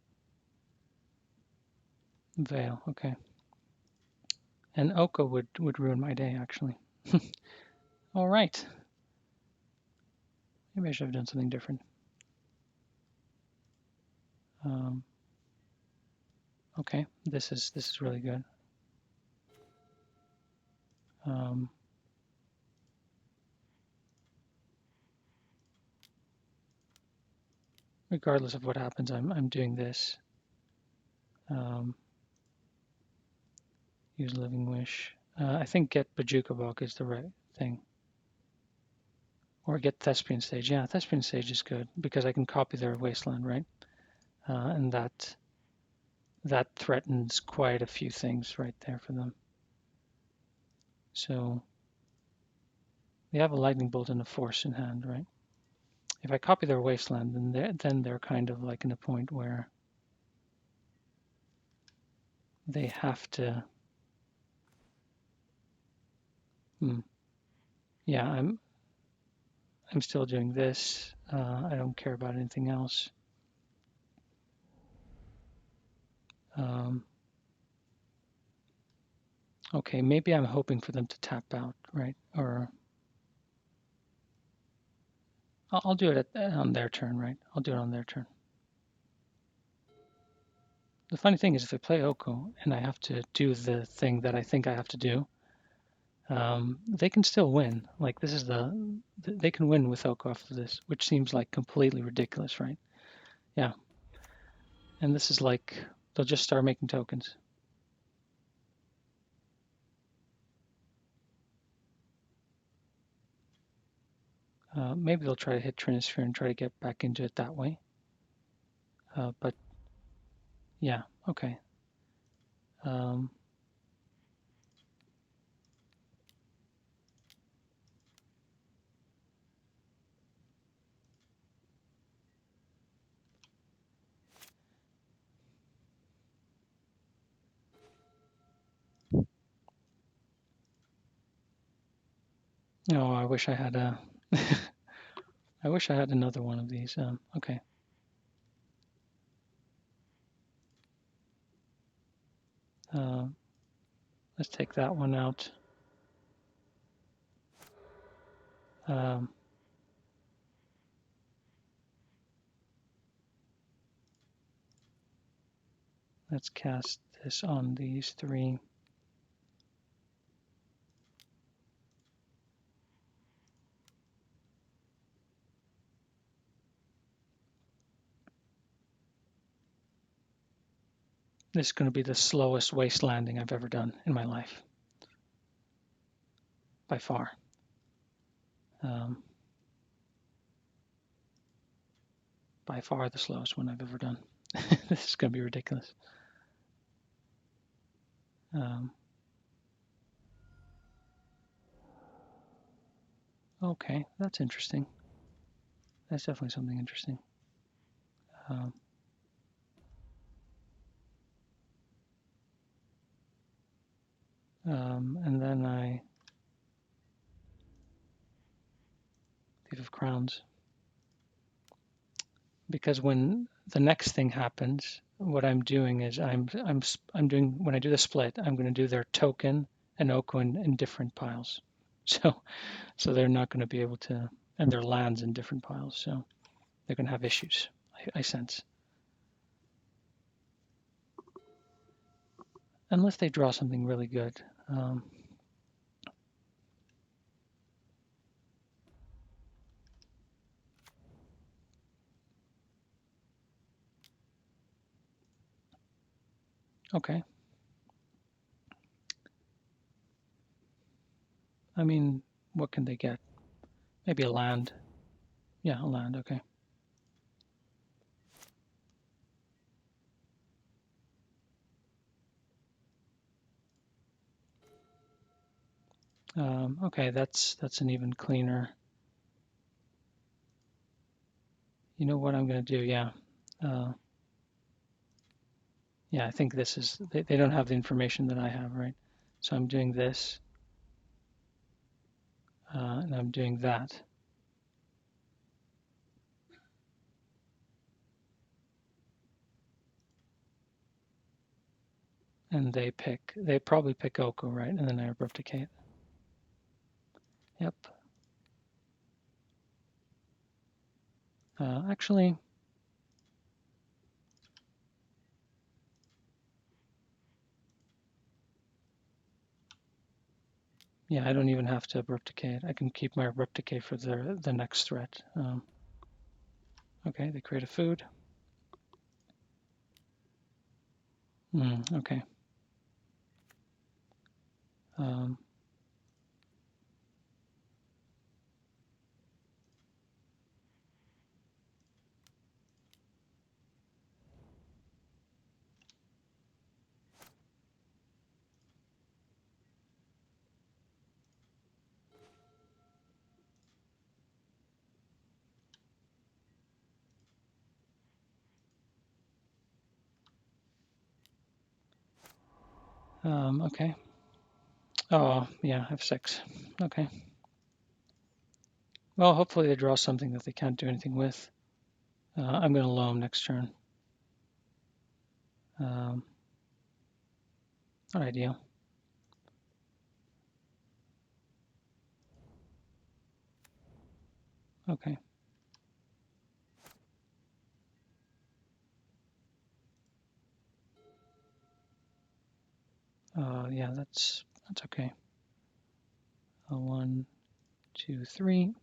veil. Okay, and Oko would ruin my day actually. All right, maybe I should have done something different. Um, okay, this is really good. Um, Regardless of what happens, I'm doing this. Use Living Wish. I think get Bajuka Balk is the right thing. Or get Thespian Stage. Yeah, Thespian Stage is good because I can copy their wasteland, right? And that threatens quite a few things right there for them. So they have a lightning bolt and a force in hand, right? If I copy their wasteland, then they're kind of like in a point where they have to. Yeah, I'm still doing this. I don't care about anything else. Okay, maybe I'm hoping for them to tap out, right? Or I'll do it on their turn, right? I'll do it on their turn. The funny thing is if I play Oko and I have to do the thing that I think I have to do, they can still win. Like this is they can win with Oko off of this, which seems like completely ridiculous, right? Yeah. And this is like, they'll just start making tokens. Maybe they'll try to hit Trinisphere and try to get back into it that way. But yeah, okay. Oh, I wish I had a. I wish I had another one of these. Okay. Let's take that one out. Let's cast this on these three. This is going to be the slowest waste landing I've ever done in my life, by far. By far the slowest one I've ever done. This is going to be ridiculous. Okay, that's interesting. That's definitely something interesting. And then I Thief of Crowns. Because when the next thing happens, what I'm doing is I'm doing, when I do the split, I'm going to do their token and Oko in different piles. So they're not going to be able to, and their lands in different piles. So they're going to have issues, I sense. Unless they draw something really good. Okay. I mean, what can they get? Maybe a land. Yeah, a land. Okay. Okay, that's an even cleaner. You know what I'm going to do? Yeah. Yeah, I think this is, they don't have the information that I have, right? So I'm doing this. and I'm doing that. And they probably pick Oko, right? And then I replicate. Yep. Actually, yeah, I don't even have to replicate. I can keep my replicate for the next threat. Okay, they create a food. Okay. Okay. Oh, yeah, I have 6. Okay. Well, hopefully they draw something that they can't do anything with. I'm going to loam next turn. Not ideal. Okay. Yeah, that's okay. 1, 2, 3.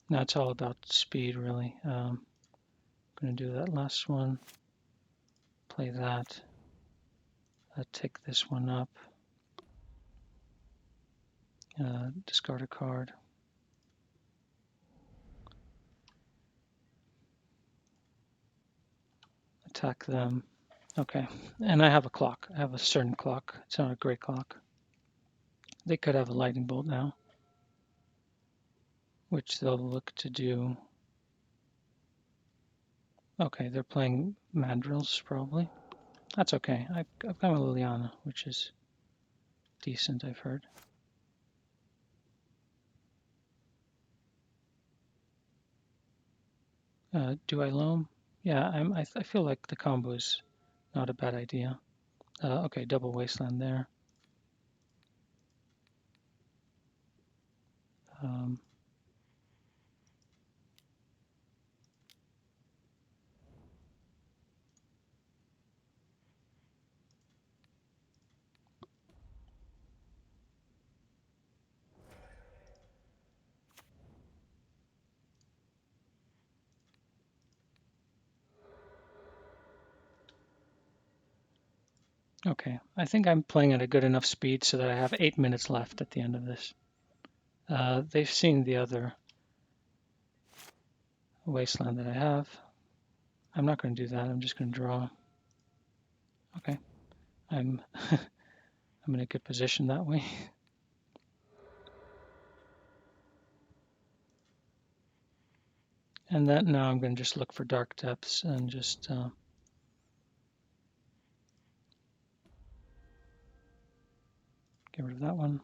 Now it's all about speed, really. I'm going to do that last one. Play that. Take this one up. Discard a card. Attack them. Okay. And I have a clock. I have a certain clock. It's not a great clock. They could have a lightning bolt now, which they'll look to do. Okay, they're playing mandrills, probably. That's okay. I've got my Liliana, which is decent, I've heard. Do I loam? Yeah, I feel like the combo is not a bad idea. Okay, double wasteland there. Okay, I think I'm playing at a good enough speed so that I have 8 minutes left at the end of this. They've seen the other wasteland that I have. I'm not going to do that. I'm just going to draw. Okay, I'm I'm in a good position that way. And then now I'm going to just look for dark depths and just get rid of that one.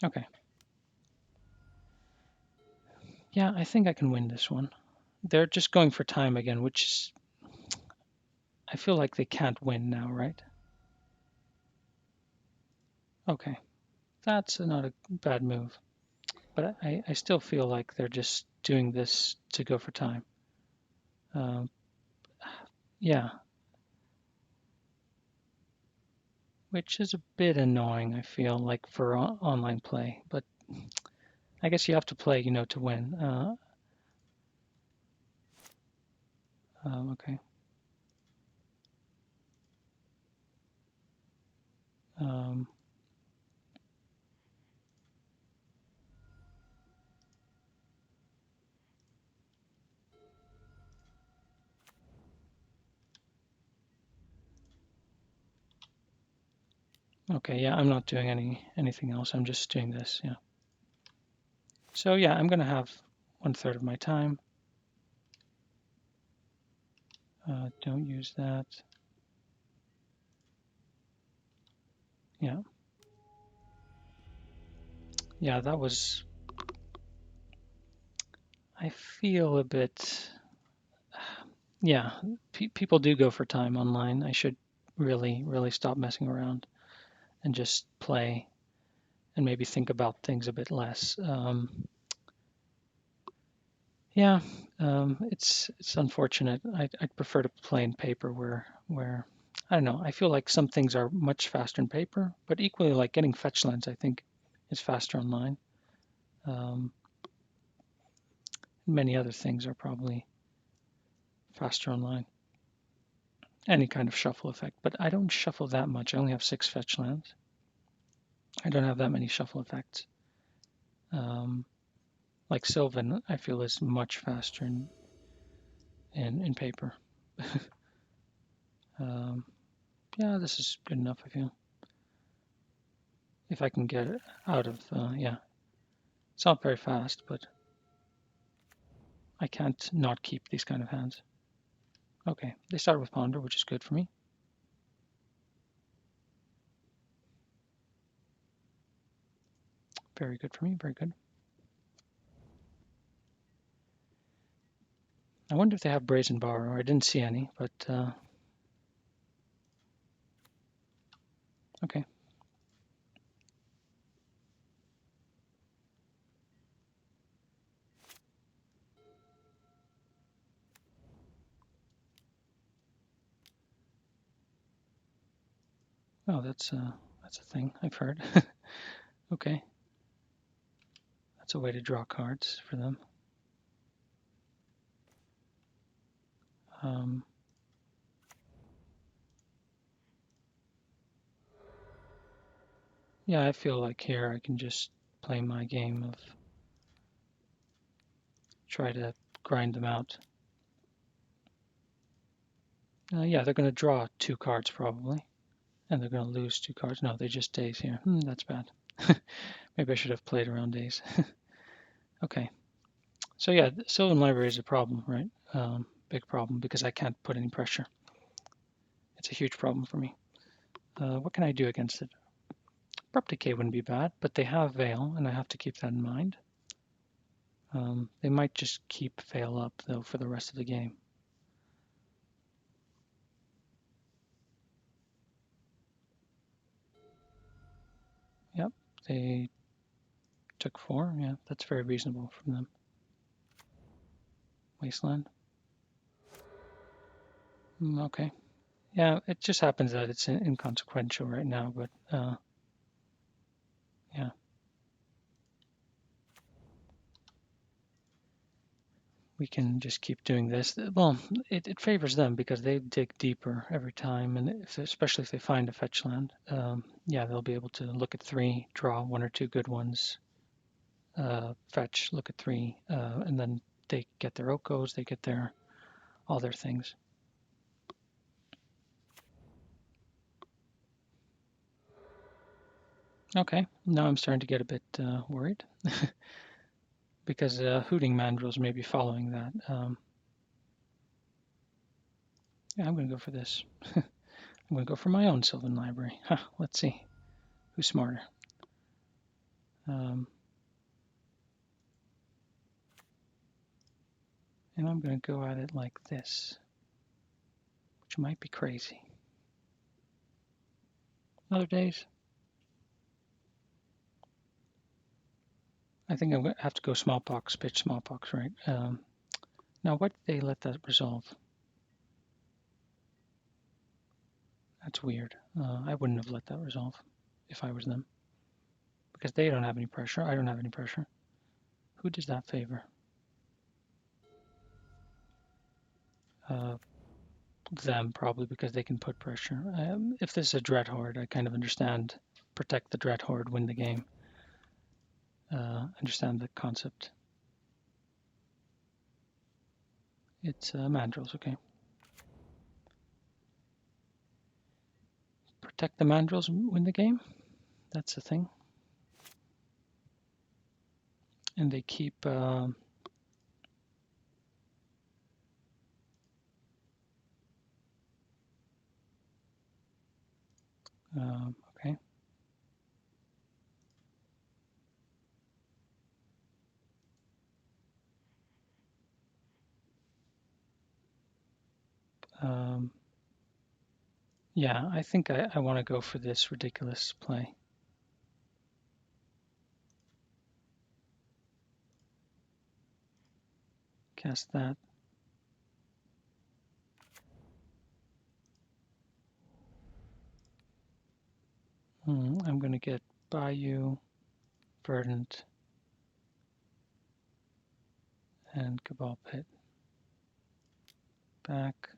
Okay. Yeah, I think I can win this one. They're just going for time again, which is, I feel like they can't win now, right? Okay, that's not a bad move. But I still feel like they're just doing this to go for time. Yeah, which is a bit annoying, I feel like, for online play. But I guess you have to play, to win. Okay. Okay, yeah, I'm not doing anything else. I'm just doing this, yeah. So yeah, I'm gonna have 1/3 of my time. Don't use that. Yeah. Yeah, that was, I feel a bit, yeah, people do go for time online. I should really, really stop messing around and just play and maybe think about things a bit less. Yeah, it's unfortunate. I'd prefer to play in paper where I don't know. I feel like some things are much faster in paper, but equally like getting fetch lands, I think is faster online. Um, Many other things are probably faster online. Any kind of shuffle effect, but I don't shuffle that much. I only have 6 fetch lands. I don't have that many shuffle effects. Um, like Sylvan, I feel is much faster in paper. um, yeah, this is good enough. I feel if I can get it out of yeah, it's not very fast, but I can't not keep these kind of hands. Okay, they start with Ponder, which is good for me. Very good for me. Very good. I wonder if they have Brazen Borrower. I didn't see any, but okay. Oh, that's a thing I've heard. Okay, that's a way to draw cards for them. Um, yeah, I feel like here I can just play my game of try to grind them out. Yeah, they're going to draw 2 cards probably, and they're going to lose 2 cards. No, they just daze here. That's bad. Maybe I should have played around days. Okay, so yeah, Sylvan Library is a problem, right? Big problem because I can't put any pressure. It's a huge problem for me. What can I do against it? Abrupt Decay wouldn't be bad, but they have Veil, and I have to keep that in mind. They might just keep Veil up, though, for the rest of the game. Yep, they took 4. Yeah, that's very reasonable from them. Wasteland. Okay. Yeah, it just happens that it's inconsequential right now, but yeah. We can just keep doing this. Well, it favors them because they dig deeper every time, and especially if they find a fetch land, yeah, they'll be able to look at 3, draw 1 or 2 good ones, fetch, look at 3, and then they get their Okos, they get their all their things. Okay, now I'm starting to get a bit worried because Hooting Mandrills may be following that. Yeah, I'm going to go for this. I'm going to go for my own Sylvan Library. Huh, let's see who's smarter. Um, and I'm going to go at it like this, which might be crazy. Other days, I think I'm going to have to go smallpox, pitch smallpox, right? Now, what did they let that resolve? That's weird. I wouldn't have let that resolve if I was them because they don't have any pressure. I don't have any pressure. Who does that favor? Uh, them probably because they can put pressure. If this is a Dread Horde, I kind of understand. Protect the Dread Horde, win the game. Understand the concept. It's Mandrills, okay. Protect the Mandrills, win the game. That's the thing. And they keep. Okay. Yeah, I think I want to go for this ridiculous play. Cast that. I'm going to get Bayou, Verdant, and Cabal Pit. Back.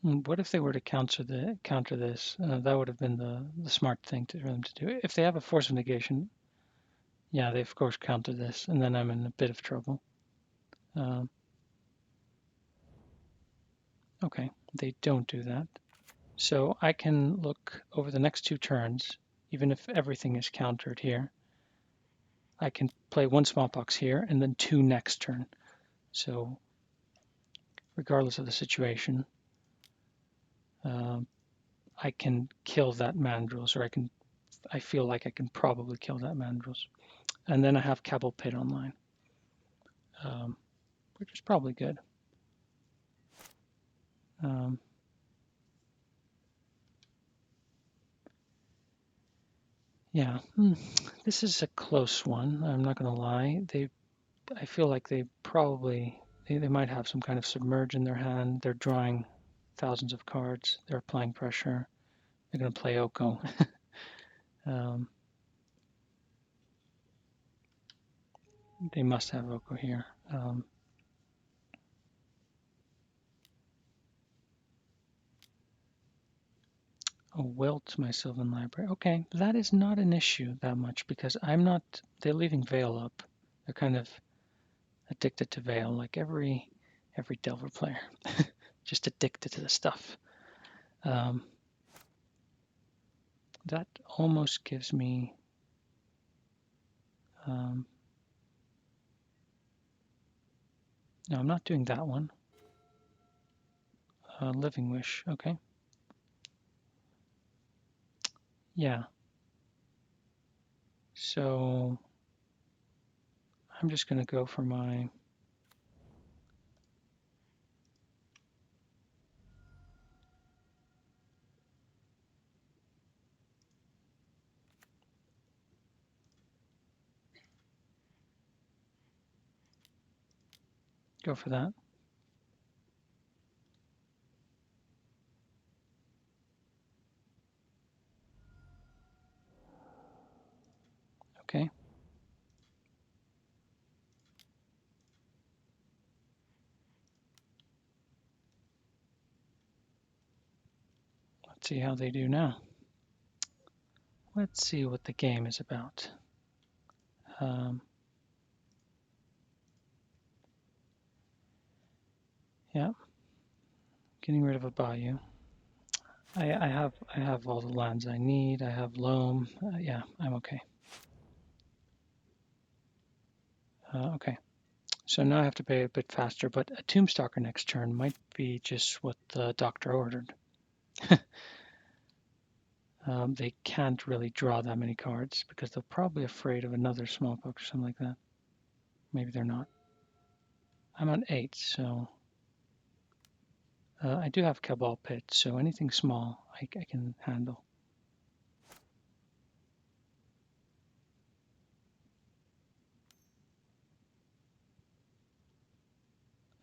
What if they were to counter this? That would have been the smart thing for them to do. If they have a force of negation, yeah, they of course counter this, and then I'm in a bit of trouble. Okay, they don't do that. So I can look over the next 2 turns, even if everything is countered here. I can play 1 smallpox here and then 2 next turn. So regardless of the situation, I can kill that Mandrills, or I feel like I can probably kill that Mandrills. And then I have Cabal Pit online, which is probably good. Yeah, this is a close one. I'm not going to lie. I feel like they might have some kind of submerge in their hand. They're drawing thousands of cards. They're applying pressure. They're going to play Oko. They must have Oko here. Wilt my Sylvan Library. Okay, that is not an issue that much because they're leaving Veil up. They're kind of addicted to Veil, like every Delver player, just addicted to the stuff. That almost gives me. No, I'm not doing that one. Living Wish, okay. Yeah. So I'm just going to go for my. Go for that. Okay. Let's see how they do now. Let's see what the game is about. Yeah. Getting rid of a Bayou. I have all the lands I need. I have Loam. Yeah, I'm okay. Okay. So now I have to pay a bit faster, but a Tombstalker next turn might be just what the doctor ordered. They can't really draw that many cards because they're probably afraid of another Smallpox or something like that. Maybe they're not. I'm on 8, so I do have Cabal Pit, so anything small I can handle.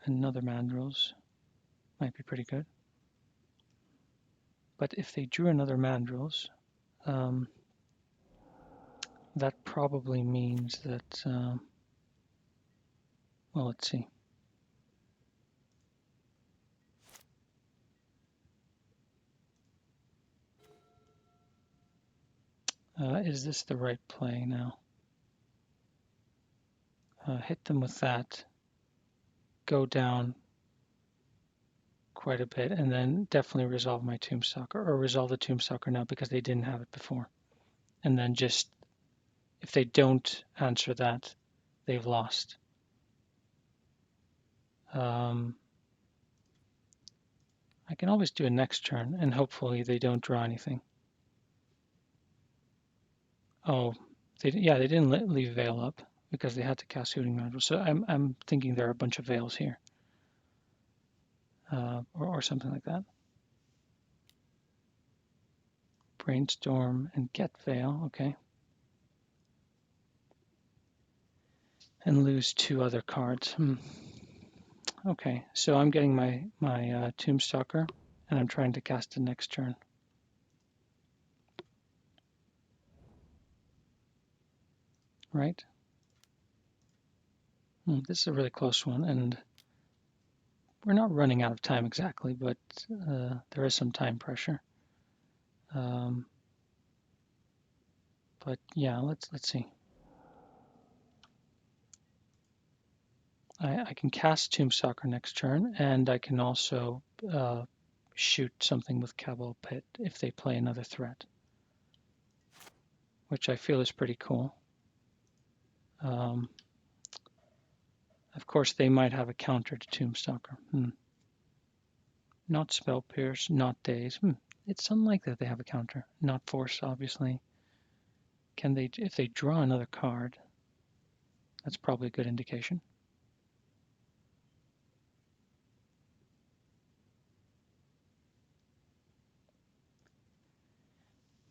Another Mandrills might be pretty good. But if they drew another Mandrills, that probably means that, well, let's see. Is this the right play now? Hit them with that, go down quite a bit, and then definitely resolve my Tombstalker, or resolve the Tombstalker now because they didn't have it before. And then just, if they don't answer that, they've lost. I can always do a next turn, and hopefully they don't draw anything. Oh, they didn't leave Veil up because they had to cast Hooting Mandrill. So I'm thinking there are a bunch of Veils here, or something like that. Brainstorm and get Veil, okay. And lose 2 other cards. Okay, so I'm getting my Tombstalker, and I'm trying to cast it next turn. Right? This is a really close one, and we're not running out of time exactly, but there is some time pressure. But yeah, let's see. I can cast Tombstalker next turn, and I can also shoot something with Cabal Pit if they play another threat, which I feel is pretty cool. Of course, they might have a counter to Tombstalker. Not Spell Pierce, not Daze. It's unlikely that they have a counter. Not Force, obviously. Can they? If they draw another card, that's probably a good indication.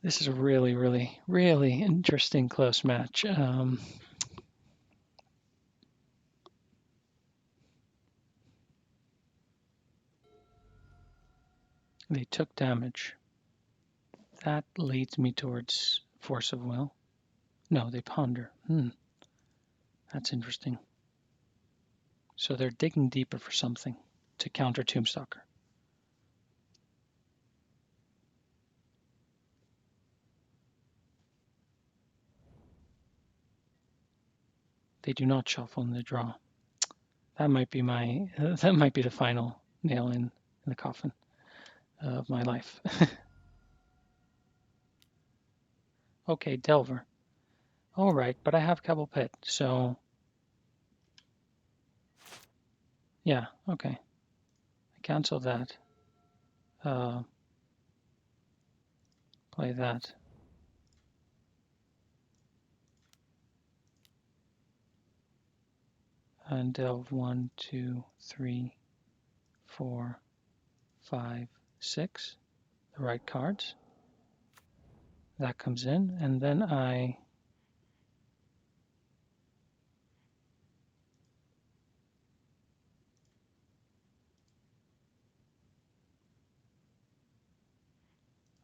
This is a really, really, really interesting close match. They took damage. That leads me towards Force of Will. No, they ponder. That's interesting. So they're digging deeper for something to counter Tombstalker. They do not shuffle in the draw. That might be the final nail in the coffin of my life. Okay, Delver. All right, but I have Cabal Pit, so yeah, okay. I cancel that. Play that. And delve 1, 2, 3, 4, 5, 6. The right cards. That comes in, and then I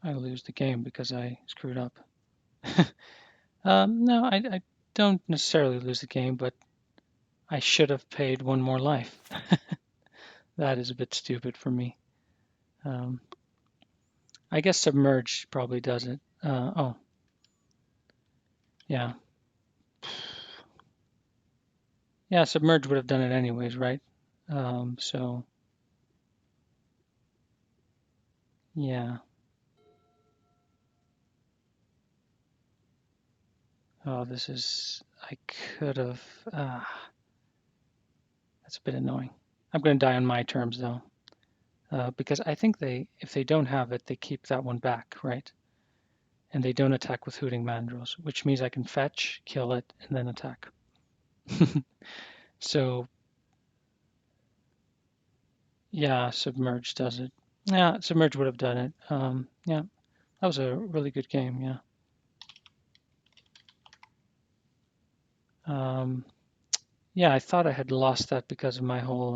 lose the game because I screwed up. No, I don't necessarily lose the game, but I should have paid 1 more life. That is a bit stupid for me. I guess Submerge probably does it. Oh, yeah. Yeah, Submerge would have done it anyways, right? So, yeah. Oh, this is, I could have, that's a bit annoying. I'm going to die on my terms though, because I think if they don't have it, they keep that one back, right? And they don't attack with Hooting Mandrills, which means I can fetch, kill it, and then attack. So, yeah, Submerge does it. Yeah, Submerge would have done it. Yeah, that was a really good game, yeah. Yeah, I thought I had lost that because of my whole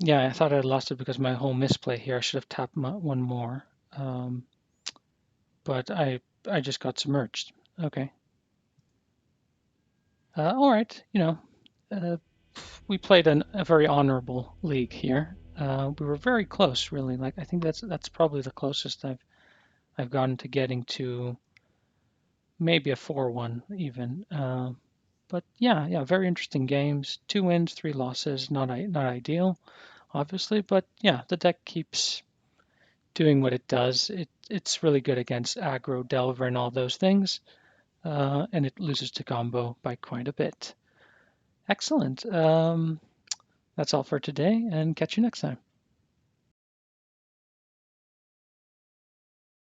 yeah, I thought I had lost it because of my whole misplay here. I should have tapped one more, but I just got submerged. Okay. All right. We played a very honorable league here. We were very close, really. Like I think that's probably the closest I've gotten to getting to maybe a 4-1 even. But yeah, very interesting games. 2 wins, 3 losses. Not ideal, obviously, but yeah, the deck keeps doing what it does. It's really good against aggro, delver, and all those things, and it loses to combo by quite a bit. Excellent. That's all for today, and catch you next time.